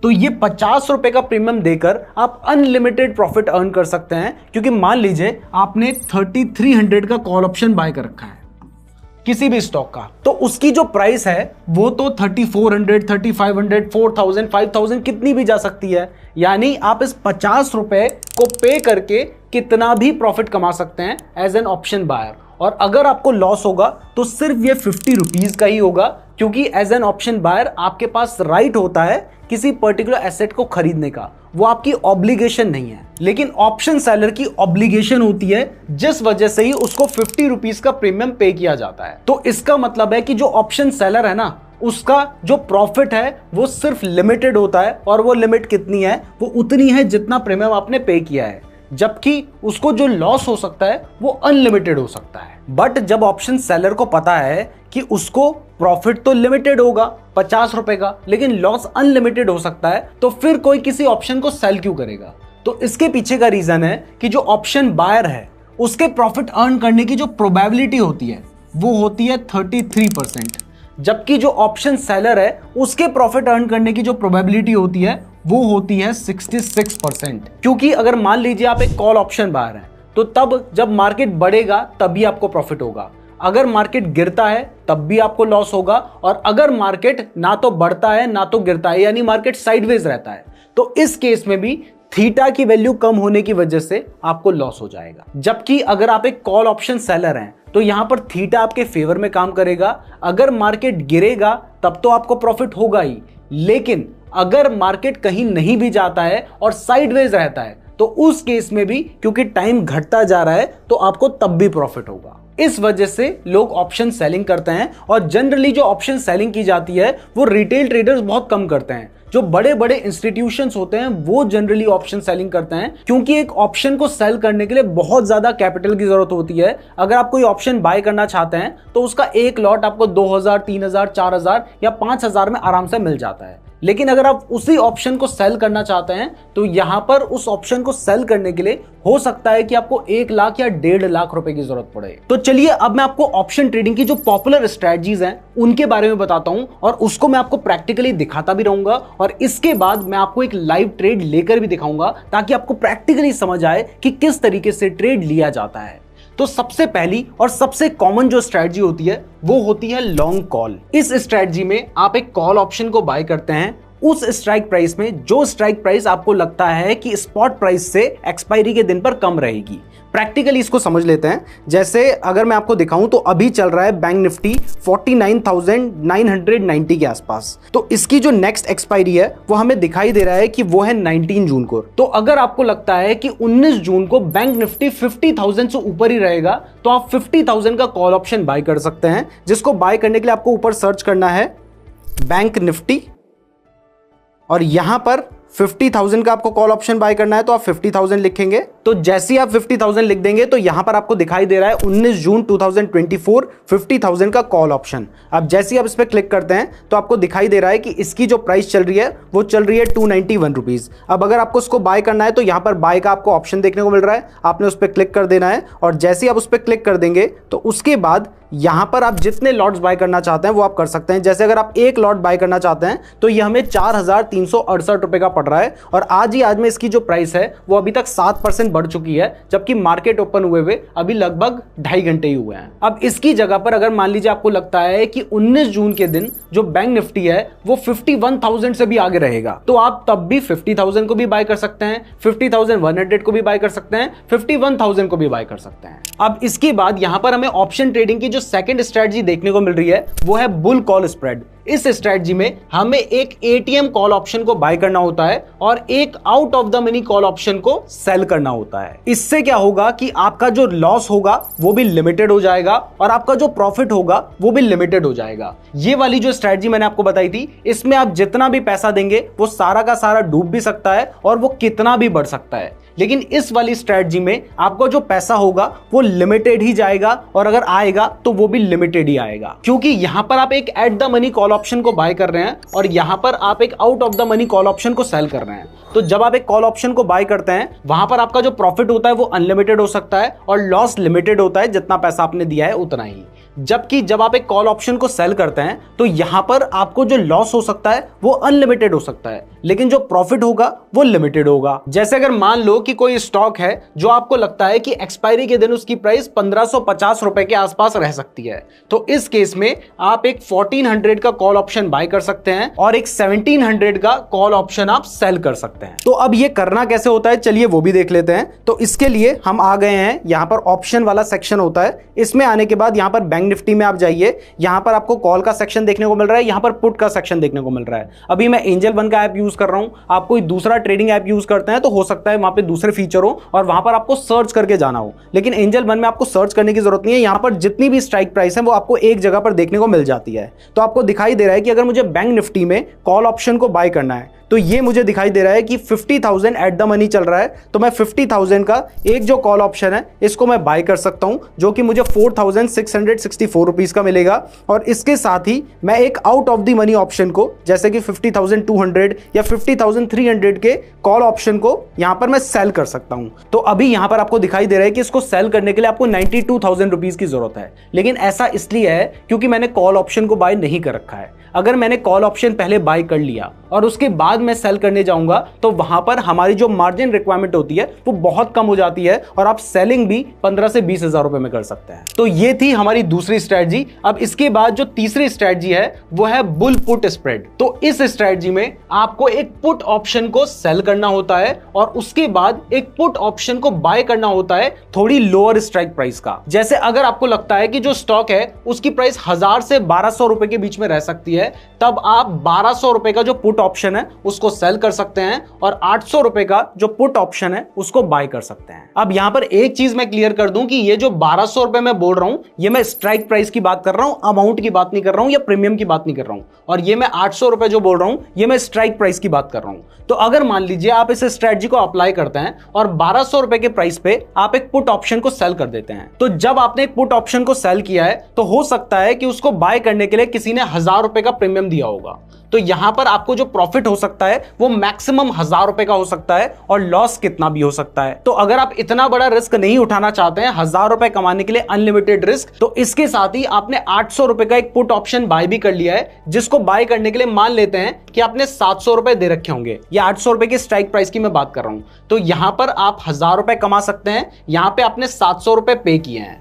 तो ये 50 रुपए का प्रीमियम देकर आप अनलिमिटेड प्रॉफिट अर्न कर सकते हैं, क्योंकि मान लीजिए आपने 3300 का कॉल ऑप्शन बाय कर रखा है किसी भी स्टॉक का, तो उसकी जो प्राइस है वो तो 3400, 3500, 4000, 5000 कितनी भी जा सकती है। यानी आप इस 50 रुपए को पे करके कितना भी प्रॉफिट कमा सकते हैं एज एन ऑप्शन बायर। और अगर आपको लॉस होगा तो सिर्फ ये 50 रुपीज का ही होगा, क्योंकि एज एन ऑप्शन बायर आपके पास राइट होता है किसी पर्टिकुलर एसेट को खरीदने का, वो आपकी ऑब्लिगेशन नहीं है। लेकिन ऑप्शन सेलर की ऑब्लिगेशन होती है, जिस वजह से ही उसको 50 रुपीज का प्रीमियम पे किया जाता है। तो इसका मतलब है कि जो ऑप्शन सेलर है ना, उसका जो प्रॉफिट है वो सिर्फ लिमिटेड होता है, और वो लिमिट कितनी है, वो उतनी है जितना प्रीमियम आपने पे किया है। जबकि उसको जो लॉस हो सकता है वो अनलिमिटेड हो सकता है। बट जब ऑप्शन सेलर को पता है कि उसको प्रॉफिट तो लिमिटेड होगा 50 रुपए का, लेकिन लॉस अनलिमिटेड हो सकता है, तो फिर कोई किसी ऑप्शन को सेल क्यों करेगा। तो इसके पीछे का रीजन है कि जो ऑप्शन बायर है उसके प्रॉफिट अर्न करने की जो प्रोबेबिलिटी होती है वो होती है 33%, जबकि जो ऑप्शन सेलर है उसके प्रॉफिट अर्न करने की जो प्रोबेबिलिटी होती है वो होती है 66%। क्योंकि अगर मान लीजिए आप एक कॉल ऑप्शन बायर हैं, तो तब जब मार्केट बढ़ेगा तभी आपको प्रॉफिट होगा, अगर मार्केट गिरता है तब भी आपको लॉस होगा, और अगर मार्केट ना तो बढ़ता है ना तो गिरता है, यानी मार्केट साइडवेज रहता है, तो इस केस में भी थीटा की वैल्यू कम होने की वजह से आपको लॉस हो जाएगा। जबकि अगर आप एक कॉल ऑप्शन सेलर हैं तो यहां पर थीटा आपके फेवर में काम करेगा। अगर मार्केट गिरेगा तब तो आपको प्रॉफिट होगा ही, लेकिन अगर मार्केट कहीं नहीं भी जाता है और साइडवेज रहता है तो उस केस में भी, क्योंकि टाइम घटता जा रहा है, तो आपको तब भी प्रॉफिट होगा। इस वजह से लोग ऑप्शन सेलिंग करते हैं, और जनरली जो ऑप्शन सेलिंग की जाती है वो रिटेल ट्रेडर्स बहुत कम करते हैं। जो बड़े बड़े इंस्टीट्यूशंस होते हैं वो जनरली ऑप्शन सेलिंग करते हैं, क्योंकि एक ऑप्शन को सेल करने के लिए बहुत ज्यादा कैपिटल की जरूरत होती है। अगर आप कोई ऑप्शन बाय करना चाहते हैं तो उसका एक लॉट आपको 2000, 3000, 4000 या 5000 में आराम से मिल जाता है। लेकिन अगर आप उसी ऑप्शन को सेल करना चाहते हैं तो यहां पर उस ऑप्शन को सेल करने के लिए हो सकता है कि आपको 1 लाख या 1.5 लाख रुपए की जरूरत पड़े। तो चलिए अब मैं आपको ऑप्शन ट्रेडिंग की जो पॉपुलर स्ट्रेटजीज हैं उनके बारे में बताता हूं, और उसको मैं आपको प्रैक्टिकली दिखाता भी रहूंगा, और इसके बाद मैं आपको एक लाइव ट्रेड लेकर भी दिखाऊंगा, ताकि आपको प्रैक्टिकली समझ आए कि किस तरीके से ट्रेड लिया जाता है। तो सबसे पहली और सबसे कॉमन जो स्ट्रेटजी होती है वो होती है लॉन्ग कॉल। इस स्ट्रेटजी में आप एक कॉल ऑप्शन को बाय करते हैं उस स्ट्राइक प्राइस में जो स्ट्राइक प्राइस आपको लगता है कि स्पॉट प्राइस से एक्सपायरी के दिन पर कम रहेगी। प्रैक्टिकली इसको समझ लेते हैं। जैसे अगर मैं आपको दिखाऊं तो अभी चल रहा है बैंक निफ्टी 49,990 के आसपास, तो इसकी जो नेक्स्ट एक्सपायरी है वो हमें दिखाई दे रहा है कि वो है 19 जून को। तो अगर आपको लगता है कि 19 जून को बैंक निफ्टी 50,000 से ऊपर ही रहेगा तो आप 50,000 का कॉल ऑप्शन बाय कर सकते हैं, जिसको बाय करने के लिए आपको ऊपर सर्च करना है बैंक निफ्टी, और यहां पर 50,000 का आपको कॉल ऑप्शन बाय करना है तो आप 50,000 लिखेंगे तो जैसे ही आप 50,000 लिख देंगे तो यहां पर आपको दिखाई दे रहा है 19 जून 2024 50,000 का कॉल ऑप्शन। अब जैसे ही आप इस पर क्लिक करते हैं तो आपको दिखाई दे रहा है कि इसकी जो प्राइस चल रही है वो चल रही है 291 रुपीज। अब अगर आपको इसको बाय करना है तो यहां पर बाय का आपको ऑप्शन देखने को मिल रहा है, आपने उस पर क्लिक कर देना है और जैसे ही आप उस पर क्लिक कर देंगे तो उसके बाद यहां पर आप जितने लॉट्स बाय करना चाहते हैं वो आप कर सकते हैं। जैसे अगर आप एक लॉट बाय करना चाहते हैं तो ये हमें 4,368 रुपए का पड़ रहा है और आज में इसकी जो प्राइस है वो अभी तक 7% बढ़ चुकी है, जबकि मार्केट ओपन हुए अभी लगभग 2.5 घंटे ही हुए हैं। अब इसकी जगह पर अगर मान लीजिए आपको लगता है कि 19 जून के दिन जो बैंक निफ्टी है वो 51,000 से भी आगे रहेगा तो आप तब भी 50,000 को भी बाय कर सकते हैं, 50,100 को भी बाय कर सकते हैं, 51,000 को भी बाय कर सकते हैं। अब इसके बाद यहां पर हमें ऑप्शन ट्रेडिंग की जो सेकंड स्ट्रेटजी देखने को मिल रही है वो है बुल कॉल स्प्रेड। इस स्ट्रेटजी में हमें एक एटीएम कॉल ऑप्शन को बाय करना होता है और एक out of the money call option को सेल करना होता है। इससे क्या होगा कि आपका जो लॉस होगा वो भी लिमिटेड हो जाएगा और आपका जो प्रॉफिट होगा वो भी लिमिटेड हो जाएगा। ये वाली जो स्ट्रेटजी मैंने आपको बताई थी इसमें आप जितना भी पैसा देंगे वो सारा का सारा डूब भी सकता है और वो कितना भी बढ़ सकता है, लेकिन इस वाली स्ट्रेटजी में आपको जो पैसा होगा वो लिमिटेड ही जाएगा और अगर आएगा तो वो भी लिमिटेड ही आएगा, क्योंकि यहां पर आप एक eight the money call option को बाय कर रहे हैं और यहां पर आप एक out of the money call option को सेल कर रहे हैं। तो जब आप एक कॉल ऑप्शन को बाय करते हैं वहां पर आपका जो प्रॉफिट होता है वो अनलिमिटेड हो सकता है और लॉस लिमिटेड होता है, जितना पैसा आपने दिया है उतना ही। जबकि जब आप एक कॉल ऑप्शन को सेल करते हैं तो यहां पर आपको जो लॉस हो सकता है वो अनलिमिटेड हो सकता है, लेकिन जो प्रॉफिट होगा वो लिमिटेड होगा। जैसे अगर मान लो कि कोई स्टॉक है जो आपको लगता है कि एक्सपायरी के दिन उसकी प्राइस 1550 रुपए के आसपास रह सकती है, तो इस केस में आप एक 1400 का कॉल ऑप्शन बाय कर सकते हैं और एक 1700 का कॉल ऑप्शन आप सेल कर सकते हैं। तो अब ये करना कैसे होता है चलिए वो भी देख लेते हैं। तो इसके लिए हम आ गए हैं, यहां पर ऑप्शन वाला सेक्शन होता है, इसमें आने के बाद यहां पर बैंक निफ्टी में आप जाइए, यहां पर आपको कॉल का सेक्शन देखने को मिल रहा है, यहां पर पुट का सेक्शन देखने को मिल रहा है। अभी मैं एंजल वन का ऐप यूज कर रहा हूं, आप कोई दूसरा ट्रेडिंग ऐप यूज करते हैं तो हो सकता है वहां पे दूसरे फीचर हो और वहां पर आपको सर्च करके जाना हो, लेकिन एंजल वन में आपको सर्च करने की जरूरत नहीं है। यहां पर जितनी भी स्ट्राइक प्राइस है वो आपको एक जगह पर देखने को मिल जाती है। तो आपको दिखाई दे रहा है कि अगर मुझे बैंक निफ्टी में कॉल ऑप्शन को बाय करना है तो ये मुझे दिखाई दे रहा है कि 50,000 एट द मनी चल रहा है, तो मैं 50,000 का एक जो कॉल ऑप्शन है इसको मैं बाय कर सकता हूं, जो कि मुझे 4,664 रुपीज का मिलेगा। और इसके साथ ही मैं एक out of the money option को, जैसे कि 50,200 या 50,300 के कॉल ऑप्शन को यहां पर मैं सेल कर सकता हूं। तो अभी यहां पर आपको दिखाई दे रहा है कि इसको सेल करने के लिए आपको 92,000 रुपीज की जरूरत है, लेकिन ऐसा इसलिए है क्योंकि मैंने कॉल ऑप्शन को बाय नहीं कर रखा है। अगर मैंने कॉल ऑप्शन पहले बाय कर लिया और उसके बाद मैं सेल करने जाऊंगा तो वहां पर हमारी जो मार्जिन रिक्वायरमेंट होती है वो बहुत कम हो जाती है और आप सेलिंग भी 15 से 20 हजार रुपए में कर सकते हैं। तो ये थी हमारी दूसरी स्ट्रेटजी। अब इसके बाद जो तीसरी स्ट्रेटजी है वो है बुल पुट स्प्रेड। तो इस स्ट्रेटजी में आपको एक पुट ऑप्शन को सेल करना होता है और उसके बाद एक पुट ऑप्शन को बाय करना होता है थोड़ी लोअर स्ट्राइक प्राइस का। जैसे अगर आपको लगता है कि जो स्टॉक है उसकी प्राइस 1000 से 1200 रुपए के बीच में रह सकती है, तब आप 1200 रुपए का जो पुट ऑप्शन है उसको सेल कर सकते हैं और 800 रुपए का जो पुट ऑप्शन है उसको बाय कर सकते हैं। अब यहां पर एक चीज मैं क्लियर कर दूं कि ये जो 1200 रुपए मैं बोल रहा हूं ये मैं स्ट्राइक प्राइस की बात कर रहा हूं, अमाउंट की बात नहीं कर रहा हूं या प्रीमियम की बात नहीं कर रहा हूं। और ये मैं 800 रुपए जो बोल रहा हूं ये मैं स्ट्राइक प्राइस की बात कर रहा हूं। तो अगर मान लीजिए आप इस स्ट्रेटजी को अप्लाई करते हैं और 1200 रुपए के प्राइस पे आप एक पुट ऑप्शन को सेल कर देते हैं, तो जब आपने एक पुट ऑप्शन को सेल किया है तो हो सकता है कि उसको बाय करने के लिए किसी ने 1000 रुपए का प्रीमियम दिया होगा। तो यहां पर आपको जो प्रॉफिट हो सकता है वो मैक्सिमम 1000 रुपए का हो सकता है और लॉस कितना भी हो सकता है। तो अगर आप इतना बड़ा रिस्क नहीं उठाना चाहते हैं 1000 रुपए कमाने के लिए, अनलिमिटेड रिस्क, तो इसके साथ ही आपने 800 रुपए का एक पुट ऑप्शन बाय भी कर लिया है, जिसको बाय करने के लिए मान लेते हैं कि आपने 700 रुपए दे रखे होंगे या 800 रुपए की स्ट्राइक प्राइस की मैं बात कर रहा हूं। तो यहां पर आप 1000 रुपए कमा सकते हैं, यहां पे आपने 700 रुपए पे किए हैं।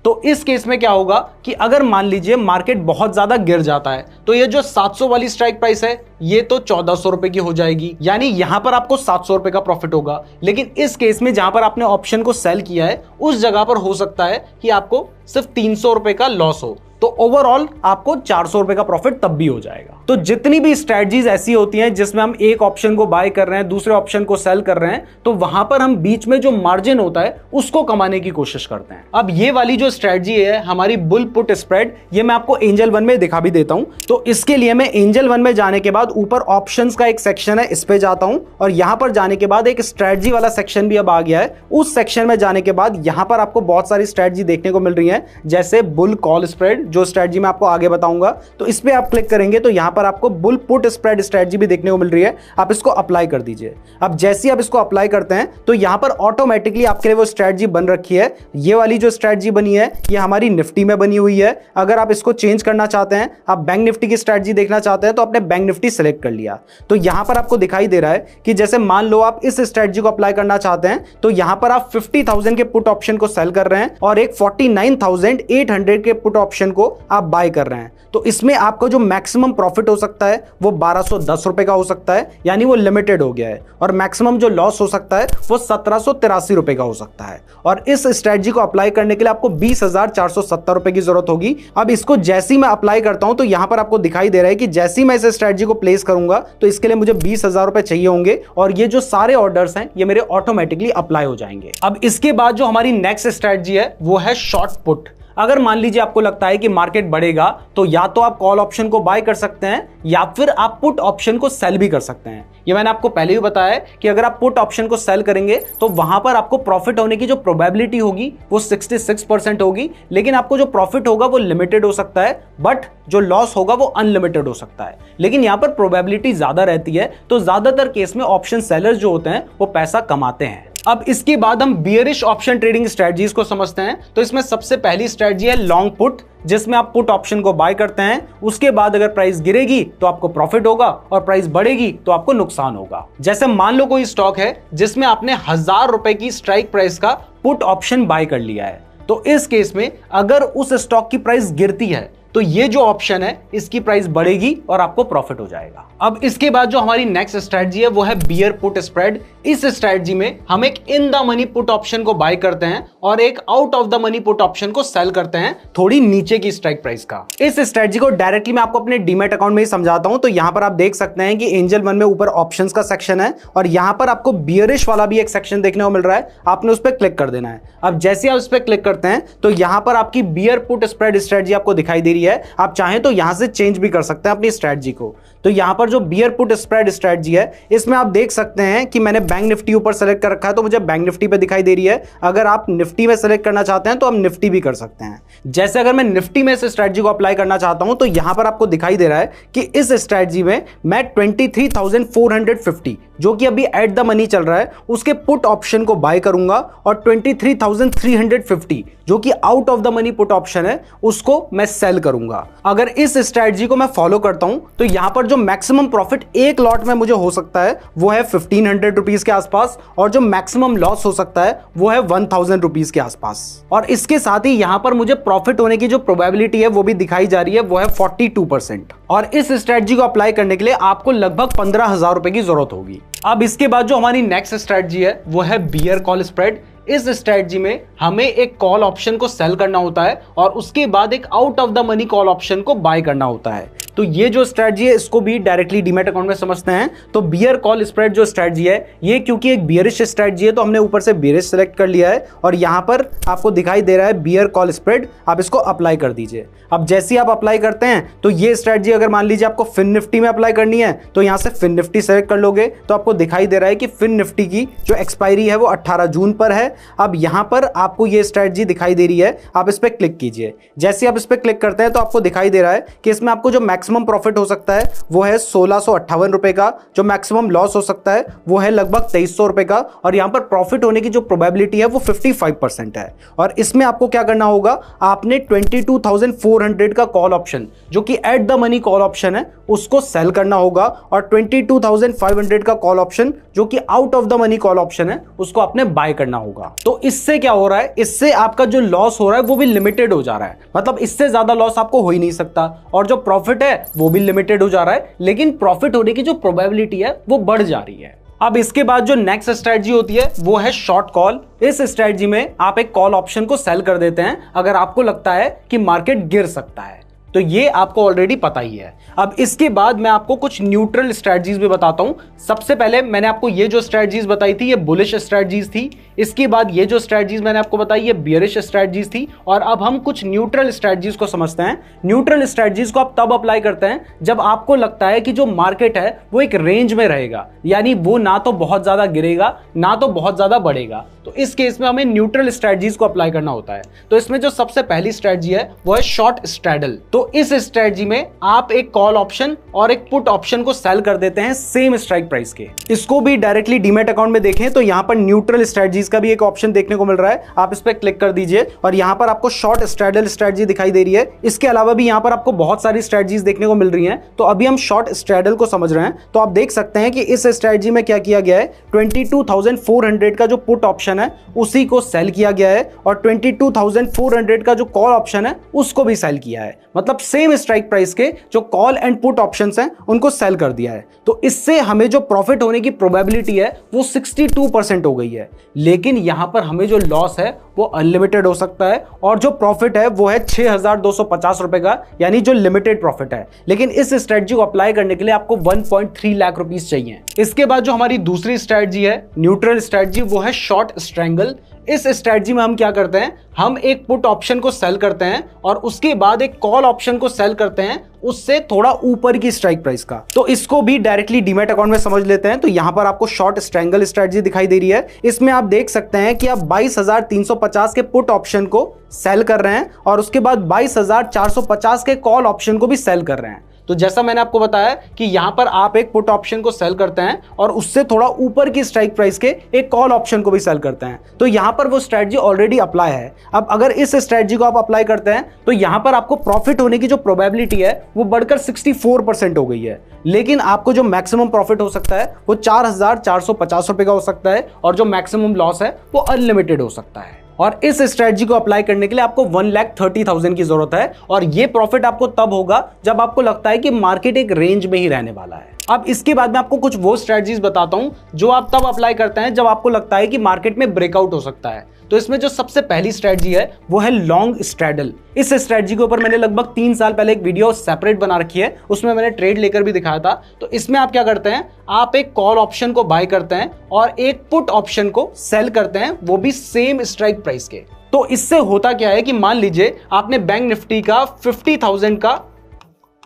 तो इस केस में क्या होगा कि अगर मान लीजिए मार्केट बहुत ज्यादा गिर जाता है तो ये जो 700 वाली स्ट्राइक प्राइस है ये तो 1400 रुपए की हो जाएगी, यानी यहां पर आपको 700 रुपए का प्रॉफिट होगा। लेकिन इस केस में जहां पर आपने ऑप्शन को सेल किया है उस जगह पर हो सकता है कि आपको सिर्फ 300 रुपए का लॉस हो, तो ओवरऑल आपको 400 रुपए का प्रॉफिट तब भी हो जाएगा। तो जितनी भी स्ट्रेटजीज ऐसी होती हैं जिसमें हम एक ऑप्शन को बाय कर रहे हैं, दूसरे ऑप्शन को सेल कर रहे हैं, तो वहां पर हम बीच में जो मार्जिन होता है उसको कमाने की कोशिश करते हैं। अब ये वाली जो स्ट्रेटजी है हमारी बुल पुट स्प्रेड, ये मैं आपको एंजल वन में दिखा भी देता हूं। तो इसके लिए मैं एंजल वन में जाने के बाद ऊपर ऑप्शंस का एक सेक्शन है, इस पे जाता हूं और यहां पर जाने के बाद एक स्ट्रेटजी वाला सेक्शन भी अब आ गया है। उस सेक्शन में जाने के बाद यहां पर आपको बहुत सारी स्ट्रेटजी देखने को मिल रही है, जैसे बुल कॉल स्प्रेड, जो स्ट्रेटजी मैं आपको आगे बताऊंगा। तो इस पे आप क्लिक करेंगे तो यहां पर आपको बुल पुट स्प्रेड स्ट्रेटजी भी देखने को मिल रही है। आप इसको अप्लाई कर दीजिए। अब जैसे ही आप इसको अप्लाई करते हैं तो यहां पर ऑटोमेटिकली आपके लिए वो स्ट्रेटजी बन रखी है। ये वाली जो स्ट्रेटजी बनी है ये हमारी निफ्टी में बनी हुई है। अगर आप इसको चेंज करना चाहते हैं, आप बैंक निफ्टी की स्ट्रेटजी देखना चाहते हैं, तो आपने बैंक निफ्टी सेलेक्ट कर लिया। तो यहां पर आपको दिखाई दे रहा है कि जैसे मान लो आप इस स्ट्रेटजी को अप्लाई करना चाहते हैं, तो यहां पर आप 50,000 के पुट ऑप्शन को सेल कर रहे हैं और एक 49,800 के पुट ऑप्शन को आप बाय कर रहे हैं। तो इसमें आपका जो मैक्सिमम प्रॉफिट हो सकता है वो 1210 रुपए का हो सकता है, यानी वो लिमिटेड हो गया है। और मैक्सिमम जो लॉस हो सकता है वो 1783 रुपए का हो सकता है। और इस स्ट्रेटजी को अप्लाई करने के लिए आपको 20,470 रुपए की जरूरत होगी। अब इसको जैसे ही मैं अप्लाई करता हूं तो यहां पर आपको दिखाई दे रहा है कि जैसे ही मैं इस स्ट्रेटजी को प्लेस करूंगा तो इसके लिए मुझे 20,000 रुपए चाहिए होंगे और ये जो सारे ऑर्डर्स हैं ये मेरे ऑटोमेटिकली अप्लाई हो जाएंगे। अब इसके बाद जो हमारी नेक्स्ट स्ट्रेटजी है वो है शॉर्ट पुट। अगर मान लीजिए आपको लगता है कि मार्केट बढ़ेगा तो या तो आप कॉल ऑप्शन को बाय कर सकते हैं या फिर आप पुट ऑप्शन को सेल भी कर सकते हैं। ये मैंने आपको पहले ही बताया है कि अगर आप पुट ऑप्शन को सेल करेंगे तो वहां पर आपको प्रॉफिट होने की जो प्रोबेबिलिटी होगी वो 66% होगी, लेकिन आपको जो प्रॉफिट होगा वो लिमिटेड हो सकता है, बट जो लॉस होगा वो अनलिमिटेड हो सकता है। लेकिन यहां पर प्रोबेबिलिटी ज्यादा रहती है, तो ज्यादातर केस में ऑप्शन सेलर्स जो होते हैं वो पैसा कमाते हैं। अब इसके बाद हम बियरिश ऑप्शन ट्रेडिंग स्ट्रेटजीज को समझते हैं। तो इसमें सबसे पहली स्ट्रेटजी है लॉन्ग पुट, जिसमें आप पुट ऑप्शन को बाय करते हैं। उसके बाद अगर प्राइस गिरेगी तो आपको प्रॉफिट होगा और प्राइस बढ़ेगी तो आपको नुकसान होगा। जैसे मान लो कोई स्टॉक है जिसमें आपने 1,000 रुपए की स्ट्राइक प्राइस का पुट ऑप्शन बाय कर लिया है, तो इस केस में अगर उस स्टॉक की प्राइस गिरती है तो ये जो ऑप्शन है इसकी प्राइस बढ़ेगी और आपको प्रॉफिट हो जाएगा। अब इसके बाद जो हमारी नेक्स्ट स्ट्रेटजी है वो है बियर पुट स्प्रेड। इस स्ट्रेटजी में हम एक इन द मनी पुट ऑप्शन को बाय करते हैं और एक out of the money put option को सेल करते हैं थोड़ी नीचे की स्ट्राइक प्राइस का। इस स्ट्रेटजी को डायरेक्टली मैं आपको अपने डीमैट अकाउंट में ही समझाता हूं। तो यहां पर आप देख सकते हैं कि एंजल वन में ऊपर ऑप्शंस का सेक्शन है और यहां पर आपको बियरिश वाला भी एक सेक्शन देखने को मिल रहा है। आपने उस पर क्लिक कर देना है। अब जैसे आप उस पर क्लिक करते हैं तो यहां पर आपकी बियर पुट स्प्रेड स्ट्रेटजी आपको दिखाई दे रही है। आप चाहें तो यहां से चेंज भी कर सकते हैं अपनी स्ट्रेटजी को। तो यहां पर जो बियर पुट स्प्रेड स्ट्रेटजी है इसमें आप देख सकते हैं कि मैंने बैंक निफ्टी ऊपर सेलेक्ट कर रखा है, तो मुझे बैंक निफ्टी पे दिखाई दे रही है। अगर आप निफ्टी में सेलेक्ट करना चाहते हैं तो आप निफ्टी भी कर सकते हैं। जैसे अगर मैं निफ्टी में इस स्ट्रेटजी को अप्लाई करना चाहता हूं तो यहां पर आपको दिखाई दे रहा है कि इस स्ट्रेटजी में मैं 23,450 जो कि अभी एट द मनी चल रहा है उसके पुट ऑप्शन को बाय करूंगा और 23,350 जो कि out of the money put option है उसको मैं सेल करूंगा। अगर इस स्ट्रेटजी को मैं फॉलो करता हूं तो यहां पर जो मैक्सिमम प्रॉफिट एक लॉट में मुझे हो सकता है वो है 1,500 रुपीज के आसपास और जो मैक्सिमम लॉस हो सकता है वो है 1,000 रुपीज के आसपास। और इसके साथ ही यहां पर मुझे प्रॉफिट होने की जो प्रोबेबिलिटी है वो भी दिखाई जा रही है, वो है 42%। और इस स्ट्रेटजी को अप्लाई करने के लिए आपको लगभग 15,000 रुपए की जरूरत होगी। अब इसके बाद जो हमारी नेक्स्ट स्ट्रेटजी है वो है बियर कॉल स्प्रेड। इस स्ट्रेटजी में हमें एक कॉल ऑप्शन को सेल करना होता है और उसके बाद एक out of the money call option को बाय करना होता है। तो ये जो स्ट्रेटजी है इसको भी डायरेक्टली डीमैट अकाउंट में समझते हैं। तो बियर कॉल स्प्रेड जो स्ट्रेटजी है ये क्योंकि एक बियरिश स्ट्रेटजी है तो हमने ऊपर से बियरिश सेलेक्ट कर लिया है और यहां पर आपको दिखाई दे रहा है बियर कॉल स्प्रेड। आप इसको अप्लाई कर दीजिए। अब जैसे ही आप अप्लाई करते हैं तो ये स्ट्रेटजी अगर मान लीजिए आपको फिन निफ्टी में अप्लाई करनी है तो यहां से फिन निफ्टी सेलेक्ट कर लोगे तो आपको दिखाई दे रहा है कि फिन निफ्टी की जो एक्सपायरी है वो 18 जून पर है। अब यहां पर आपको ये स्ट्रेटजी दिखाई दे रही है, आप इस पर क्लिक कीजिए। जैसे आप इस पर क्लिक करते हैं तो आपको दिखाई दे रहा है कि इसमें आपको जो मैक्सिमम प्रॉफिट हो सकता है वो है 1,658 रुपए का, जो मैक्सिमम लॉस हो सकता है वो है लगभग 2,300 रुपए का और यहां पर प्रॉफिट होने की जो प्रोबेबिलिटी है वो 55% है। और इसमें आपको क्या करना होगा, आपने 22,400 का कॉल ऑप्शन जो कि eight the money call option है उसको सेल करना होगा और 22,500 का कॉल ऑप्शन जो कि out of the money call option है उसको आपने बाय करना होगा। तो इससे क्या हो रहा है, इससे आपका जो लॉस हो रहा है वो भी लिमिटेड हो जा रहा है, मतलब इससे ज्यादा लॉस आपको हो ही नहीं सकता और जो प्रॉफिट है वो भी लिमिटेड हो जा रहा है, लेकिन प्रॉफिट होने की जो प्रोबेबिलिटी है वो बढ़ जा रही है। अब इसके बाद जो नेक्स्ट स्ट्रेटजी होती है वो है शॉर्ट कॉल। इस स्ट्रेटजी में आप एक कॉल ऑप्शन को सेल कर देते हैं अगर आपको लगता है कि मार्केट गिर सकता है। तो ये आपको ऑलरेडी पता ही है। अब इसके बाद मैं आपको कुछ न्यूट्रल स्ट्रेटजीज भी बताता हूं। सबसे पहले मैंने आपको ये जो स्ट्रेटजीज बताई थी ये बुलिश स्ट्रेटजीज थी, इसके बाद ये जो स्ट्रेटजीज मैंने आपको बताई ये बियरिश स्ट्रेटजीज थी, और अब हम कुछ न्यूट्रल स्ट्रेटजीज को समझते हैं। न्यूट्रल स्ट्रेटजीज को आप तब अप्लाई करते हैं जब आपको लगता है कि जो मार्केट है वो एक रेंज में रहेगा, यानी वो ना तो बहुत ज्यादा गिरेगा ना तो बहुत ज्यादा बढ़ेगा। तो इस केस में हमें न्यूट्रल स्ट्रेटजीज को अप्लाई करना होता है। तो इसमें जो सबसे पहली स्ट्रेटजी है वो है शॉर्ट स्ट्रैडल। तो इस स्ट्रेटजी में आप एक कॉल ऑप्शन और एक पुट ऑप्शन को सेल कर देते हैं सेम स्ट्राइक प्राइस के। इसको भी डायरेक्टली डीमैट अकाउंट में देखें तो यहां पर न्यूट्रल स्ट्रेटजीज का भी एक ऑप्शन देखने को मिल रहा है, आप इस पर क्लिक कर दीजिए और यहां पर आपको शॉर्ट स्ट्रैडल स्ट्रेटजी दिखाई दे रही है। इसके अलावा भी यहां पर आपको बहुत सारी स्ट्रेटजीज देखने को मिल रही हैं। तो अभी हम शॉर्ट स्ट्रैडल को समझ रहे हैं। तो आप देख सकते हैं कि इस स्ट्रेटजी में क्या किया गया है, 22,400 का जो पुट ऑप्शन है उसी को सेल किया गया है और 22,400 का जो कॉल ऑप्शन है उसको भी सेल किया है। मतलब सेम स्ट्राइक प्राइस के जो कॉल एंड पुट ऑप्शंस हैं उनको सेल कर दिया है। तो इससे हमें जो प्रॉफिट होने की प्रोबेबिलिटी है वो 62% हो गई है। लेकिन यहां पर हमें जो लॉस है वो अनलिमिटेड हो सकता है और जो प्रॉफिट है वो है 6,250 रुपए का, यानी जो लिमिटेड प्रॉफिट है। लेकिन इस स्ट्रेटजी को अप्लाई करने के लिए आपको 1.3 लाख रुपीस चाहिए। इसके बाद जो हमारी दूसरी स्ट्रेटजी है न्यूट्रल स्ट्रेटजी, वो है शॉर्ट स्ट्रैंगल। इस स्ट्रेटजी में हम क्या करते हैं, हम एक पुट ऑप्शन को सेल करते हैं और उसके बाद एक कॉल ऑप्शन को सेल करते हैं उससे थोड़ा ऊपर की स्ट्राइक प्राइस का। तो इसको भी डायरेक्टली डीमैट अकाउंट में समझ लेते हैं। तो यहां पर आपको शॉर्ट स्ट्रैंगल स्ट्रेटजी दिखाई दे रही है। इसमें आप देख सकते हैं कि आप 22,350 के पुट ऑप्शन को सेल कर रहे हैं और उसके बाद 22,450 के कॉल ऑप्शन को भी सेल कर रहे हैं। तो जैसा मैंने आपको बताया कि यहां पर आप एक पुट ऑप्शन को सेल करते हैं और उससे थोड़ा ऊपर की स्ट्राइक प्राइस के एक कॉल ऑप्शन को भी सेल करते हैं। तो यहां पर वो स्ट्रेटजी ऑलरेडी अप्लाई है। अब अगर इस स्ट्रेटजी को आप अप्लाई करते हैं तो यहां पर आपको प्रॉफिट होने की जो प्रोबेबिलिटी है वो बढ़कर 64% हो गई है। लेकिन आपको जो मैक्सिमम प्रॉफिट हो सकता है वो 4,450 रुपए का हो सकता है और जो मैक्सिमम लॉस है वो अनलिमिटेड हो सकता है। और इस स्ट्रेटजी को अप्लाई करने के लिए आपको 1,30,000 की जरूरत है और ये प्रॉफिट आपको तब होगा जब आपको लगता है कि मार्केट एक रेंज में ही रहने वाला है। अब इसके बाद मैं आपको कुछ वो स्ट्रेटजीज बताता हूं जो आप तब अप्लाई करते हैं जब आपको लगता है कि मार्केट में ब्रेकआउट हो सकता है। तो इसमें जो सबसे पहली स्ट्रेटजी है वो है लॉन्ग स्ट्रैडल। इस स्ट्रेटजी के ऊपर मैंने लगभग 3 साल पहले एक वीडियो सेपरेट बना रखी है, उसमें मैंने ट्रेड लेकर भी दिखाया था। तो इसमें आप क्या करते हैं, आप एक कॉल ऑप्शन को बाय करते हैं और एक पुट ऑप्शन को सेल करते हैं, वो भी सेम स्ट्राइक प्राइस के। तो इससे होता क्या है कि मान लीजिए आपने बैंक निफ्टी का 50,000 का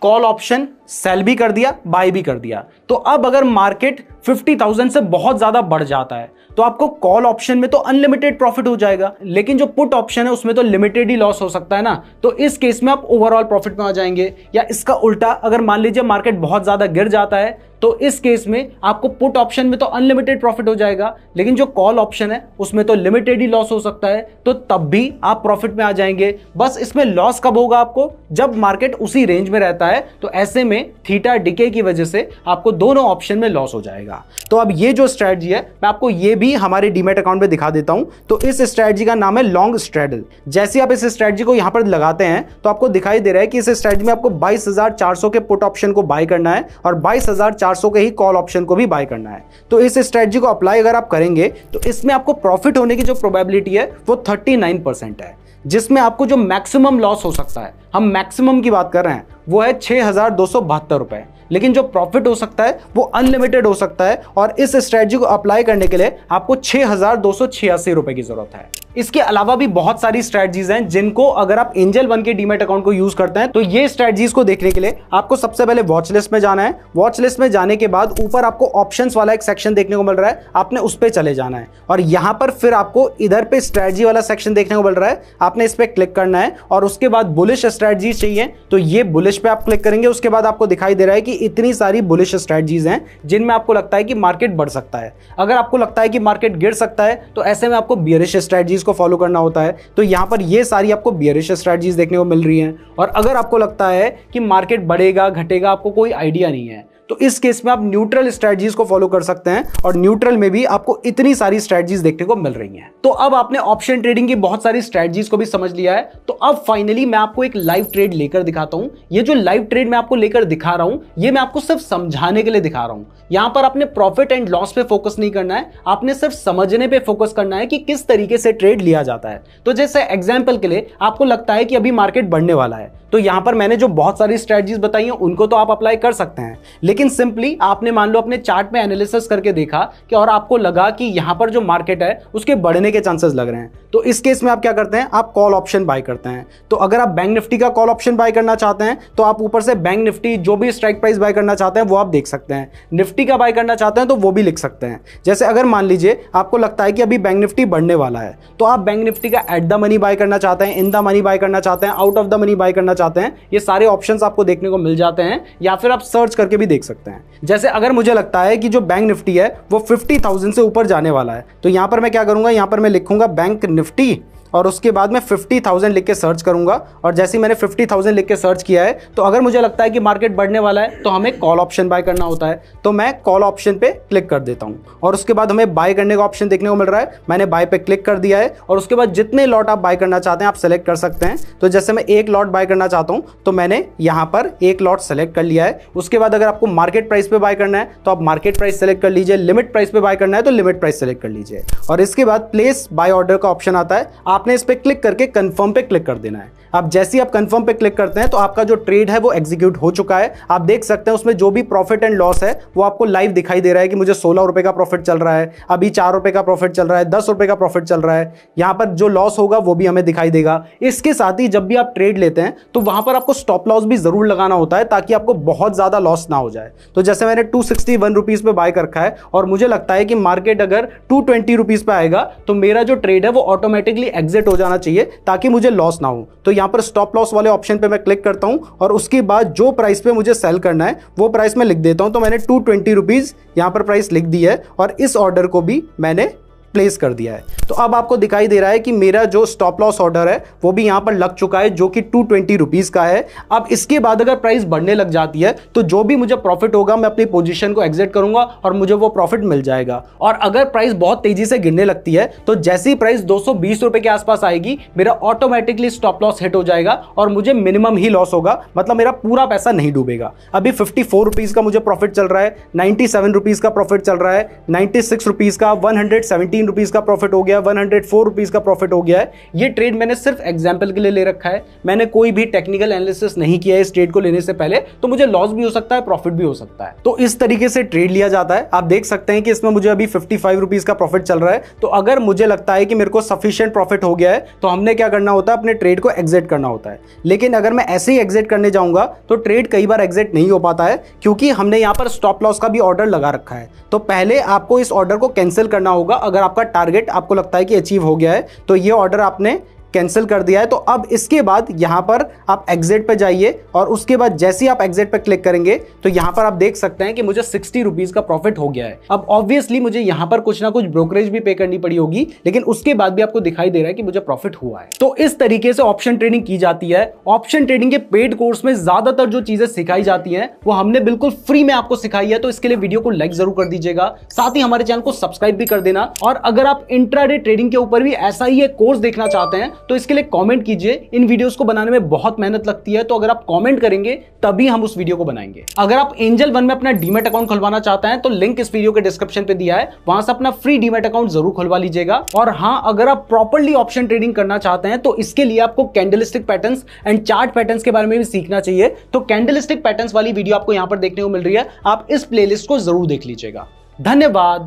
कॉल ऑप्शन सेल भी कर दिया, बाय भी कर दिया। तो अब अगर मार्केट 50,000 से बहुत ज्यादा बढ़ जाता है तो आपको कॉल ऑप्शन में तो अनलिमिटेड प्रॉफिट हो जाएगा, लेकिन जो पुट ऑप्शन है उसमें तो लिमिटेड ही लॉस हो सकता है ना। तो इस केस में आप ओवरऑल प्रॉफिट में आ जाएंगे। या इसका उल्टा, अगर मान लीजिए मार्केट बहुत ज्यादा गिर जाता है तो इस केस में आपको पुट ऑप्शन में तो अनलिमिटेड प्रॉफिट हो जाएगा, लेकिन जो कॉल ऑप्शन है उसमें तो लिमिटेड ही लॉस हो सकता है, तो तब भी आप प्रॉफिट में आ जाएंगे। बस इसमें लॉस कब होगा आपको, जब मार्केट उसी रेंज में रहता है। तो ऐसे में थीटा डिके की वजह से आपको दोनों ऑप्शन में लॉस हो जाएगा। तो अब ये जो स्ट्रेटजी है मैं आपको ये भी हमारे डीमैट अकाउंट में दिखा देता हूं। तो इस स्ट्रेटजी का नाम है लॉन्ग स्ट्रैडल। जैसे आप इस स्ट्रेटजी को यहां पर लगाते हैं तो आपको दिखाई दे रहा है कि इस स्ट्रेटजी में आपको 22,400 के पुट ऑप्शन को बाय करना है और 22,400 के ही कॉल ऑप्शन को भी बाय करना है। तो इस स्ट्रेटजी को अप्लाई अगर आप करेंगे तो इसमें आपको प्रॉफिट होने की जो प्रोबेबिलिटी है वो 39% है, जिसमें आपको जो मैक्सिमम लॉस हो सकता है, हम मैक्सिमम की बात कर रहे हैं, वो है 6,272 रुपए। लेकिन जो प्रॉफिट हो सकता है वो अनलिमिटेड हो सकता है और इस स्ट्रेटजी को अप्लाई करने के लिए आपको 6,286 रुपए की जरूरत है। इसके अलावा भी बहुत सारी स्ट्रेटजीज हैं जिनको अगर आप एंजल वन के डीमैट अकाउंट को यूज करते हैं तो ये स्ट्रेटजीज को देखने के लिए आपको सबसे पहले वॉच लिस्ट में जाना है। वॉच लिस्ट में जाने के बाद ऊपर आपको ऑप्शंस वाला एक सेक्शन देखने को मिल रहा है, आपने उस पर चले जाना है और यहां पर फिर आपको इधर पे स्ट्रेटजी वाला सेक्शन देखने को मिल रहा है, आपने इस पर क्लिक करना है और उसके बाद बुलिश स्ट्रेटजी चाहिए तो ये बुलिश पे आप क्लिक करेंगे। उसके बाद आपको दिखाई दे रहा है कि इतनी सारी बुलिश स्ट्रेटजीज हैं जिनमें आपको लगता है कि मार्केट बढ़ सकता है। अगर आपको लगता है कि मार्केट गिर सकता है तो ऐसे में आपको बियरिश स्ट्रेटजीज को फॉलो करना होता है। तो यहां पर ये सारी आपको बियरिश स्ट्रेटजीज देखने को मिल रही हैं। और अगर आपको लगता है कि मार्केट बढ़ेगा घटेगा, आपको कोई आइडिया नहीं है, तो इस केस में आप न्यूट्रल स्ट्रेटजीज को फॉलो कर सकते हैं और न्यूट्रल में भी आपको इतनी सारी स्ट्रेटजीज देखने को मिल रही हैं। तो अब आपने ऑप्शन ट्रेडिंग की बहुत सारी स्ट्रेटजीज को भी समझ लिया है, तो अब फाइनली मैं आपको एक लाइव ट्रेड लेकर दिखाता हूं। ये जो लाइव ट्रेड मैं आपको लेकर दिखा रहा हूं, ये मैं आपको सिर्फ समझाने के लिए दिखा रहा हूं। यहां पर आपने प्रॉफिट एंड लॉस पे फोकस नहीं करना है, आपने सिर्फ समझने पे फोकस करना है कि किस तरीके से ट्रेड लिया जाता है। तो जैसे एग्जांपल के लिए आपको लगता है कि अभी मार्केट बढ़ने वाला है, तो यहां पर मैंने जो बहुत सारी स्ट्रेटजीज बताई हैं उनको तो आप अप्लाई कर सकते हैं, लेकिन सिंपली आपने मान लो अपने चार्ट में एनालिसिस करके देखा कि और आपको लगा कि यहां पर जो मार्केट है उसके बढ़ने के चांसेस लग रहे हैं, तो इस केस में आप क्या करते हैं, आप कॉल ऑप्शन बाय करते हैं। तो अगर आप बैंक निफ्टी का कॉल ऑप्शन बाय करना चाहते हैं तो आप ऊपर से बैंक निफ्टी जो भी स्ट्राइक प्राइस बाय करना चाहते हैं वो आप देख सकते हैं, निफ्टी का बाय करना चाहते हैं तो वो भी लिख सकते हैं। जैसे अगर मान लीजिए आपको लगता है कि अभी बैंक निफ्टी बढ़ने वाला है, तो आप बैंक निफ्टी का एट द मनी बाय करना चाहते हैं, इन द मनी बाय करना चाहते हैं, out of the money by करना चाहते हैं, ये सारे ऑप्शंस आपको देखने को मिल जाते हैं, या फिर आप सर्च करके भी देख सकते हैं। जैसे अगर मुझे लगता है कि जो बैंक निफ्टी है वो 50,000 से ऊपर जाने वाला है, तो यहां पर मैं क्या करूंगा, यहां पर मैं लिखूंगा बैंक निफ्टी और उसके बाद मैं 50,000 लिख के सर्च करूंगा, और जैसे ही मैंने 50,000 लिख के सर्च किया है, तो अगर मुझे लगता है कि मार्केट बढ़ने वाला है तो हमें कॉल ऑप्शन बाय करना होता है, तो मैं कॉल ऑप्शन पे क्लिक कर देता हूं और उसके बाद हमें बाय करने का ऑप्शन देखने को मिल रहा है। मैंने बाय पे क्लिक कर दिया है और उसके बाद जितने लॉट आप बाय करना चाहते हैं आप सेलेक्ट कर सकते हैं। तो जैसे मैं एक लॉट बाय करना चाहता हूं तो मैंने यहां पर एक लॉट सेलेक्ट कर लिया है। उसके बाद अगर आपको मार्केट प्राइस पे बाय करना है तो आप मार्केट प्राइस सेलेक्ट कर लीजिए, लिमिट प्राइस पे बाय करना है तो लिमिट प्राइस सेलेक्ट कर लीजिए, और इसके बाद प्लेस बाय ऑर्डर का ऑप्शन आता है, आपने इस पे क्लिक करके कंफर्म पे क्लिक कर देना है। अब जैसे ही आप कंफर्म पे क्लिक करते हैं तो आपका जो ट्रेड है वो एग्जीक्यूट हो चुका है। आप देख सकते हैं उसमें जो भी प्रॉफिट एंड लॉस है वो आपको लाइव दिखाई दे रहा है कि मुझे 16 रुपए का प्रॉफिट चल रहा है, अभी 4 रुपए का प्रॉफिट चल रहा है, 10 रुपए का प्रॉफिट चल रहा है। यहां पर जो लॉस होगा वो भी हमें दिखाई देगा। इसके साथ ही जब भी आप ट्रेड लेते हैं तो वहां पर आपको स्टॉप लॉस भी जरूर लगाना होता है ताकि आपको बहुत ज्यादा लॉस ना हो जाए। तो जैसे मैंने 261 रुपीज पे बाय कर रखा है और मुझे लगता है कि मार्केट अगर 220 रुपीज पे आएगा तो मेरा जो ट्रेड है वो ऑटोमेटिकली एग्जिट हो जाना चाहिए ताकि मुझे लॉस ना हो। तो यहां पर स्टॉप लॉस वाले ऑप्शन पे मैं क्लिक करता हूं और उसके बाद जो प्राइस पे मुझे सेल करना है वो प्राइस मैं लिख देता हूं। तो मैंने 220 रुपीज यहां पर प्राइस लिख दी है और इस ऑर्डर को भी मैंने प्लेस कर दिया है। तो अब आपको दिखाई दे रहा है कि मेरा जो स्टॉप लॉस ऑर्डर है वो भी यहां पर लग चुका है जो कि 220 रुपीज का है। अब इसके बाद अगर प्राइस बढ़ने लग जाती है तो जो भी मुझे प्रॉफिट होगा मैं अपनी पोजीशन को एग्जिट करूंगा और मुझे वो प्रॉफिट मिल जाएगा। और अगर प्राइस बहुत तेजी से गिरने लगती है तो जैसे ही प्राइस 220 रुपए के आसपास आएगी मेरा ऑटोमेटिकली स्टॉप लॉस हिट हो जाएगा और मुझे मिनिमम ही लॉस होगा, मतलब मेरा पूरा पैसा नहीं डूबेगा। अभी 54 रुपीज का मुझे प्रॉफिट चल रहा है, 97 रुपीज का प्रॉफिट चल रहा है, 96 रुपीज का, 117 रुपीज का प्रॉफिट हो गया, 104 रुपीज का प्रॉफिट हो गया है। ये ट्रेड मैंने सिर्फ एग्जांपल के लिए ले रखा है, मैंने कोई भी टेक्निकल एनालिसिस नहीं किया है इस ट्रेड को लेने से पहले, तो मुझे लॉस भी हो सकता है, प्रॉफिट भी हो सकता है। तो इस तरीके से ट्रेड लिया जाता है। आप देख सकते हैं कि इसमें मुझे अभी 55 रुपीज का प्रॉफिट चल रहा है। तो अगर मुझे लगता है कि मेरे को सफिशिएंट प्रॉफिट हो गया है तो हमने क्या करना होता है, अपने ट्रेड को एग्जिट करना होता है। लेकिन अगर मैं ऐसे ही एग्जिट करने जाऊंगा तो ट्रेड कई बार एग्जिट नहीं हो पाता है क्योंकि हमने यहां पर स्टॉप लॉस का भी ऑर्डर लगा रखा है। तो पहले आपको इस ऑर्डर को कैंसिल करना होगा। अगर आपका टारगेट आपको लगता है कि अचीव हो गया है तो ये ऑर्डर आपने कैंसिल कर दिया है। तो अब इसके बाद यहां पर आप एग्जिट पे जाइए और उसके बाद जैसे ही आप एग्जिट पे क्लिक करेंगे तो यहां पर आप देख सकते हैं कि मुझे 60 रुपीज का प्रॉफिट हो गया है। अब ऑब्वियसली मुझे यहां पर कुछ ना कुछ ब्रोकरेज भी पे करनी पड़ी होगी, लेकिन उसके बाद भी आपको दिखाई दे रहा है कि मुझे प्रॉफिट हुआ है। तो इस तरीके से ऑप्शन ट्रेडिंग की जाती है। ऑप्शन ट्रेडिंग के पेड कोर्स में ज्यादातर जो चीजें सिखाई जाती हैं वो हमने बिल्कुल फ्री में आपको सिखाई है। तो इसके लिए वीडियो को लाइक जरूर कर दीजिएगा, साथ ही हमारे चैनल को सब्सक्राइब भी कर देना। और अगर आप इंट्राडे ट्रेडिंग के ऊपर भी ऐसा ही एक कोर्स देखना चाहते हैं तो इसके लिए कमेंट कीजिए। इन वीडियोस को बनाने में बहुत मेहनत लगती है, तो अगर आप कमेंट करेंगे तभी हम उस वीडियो को बनाएंगे। अगर आप एंजल वन में अपना डीमैट अकाउंट खुलवाना चाहते हैं तो लिंक इस वीडियो के डिस्क्रिप्शन पे दिया है, वहां से अपना फ्री डीमैट अकाउंट जरूर खुलवा लीजिएगा। और हां, अगर आप प्रॉपर्ली ऑप्शन ट्रेडिंग करना चाहते हैं तो इसके लिए आपको candlestick patterns and chart patterns के बारे में भी सीखना चाहिए। तो कैंडलस्टिक पैटर्न्स वाली वीडियो आपको यहां पर देखने को मिल रही है, आप इस प्लेलिस्ट को जरूर देख लीजिएगा। धन्यवाद।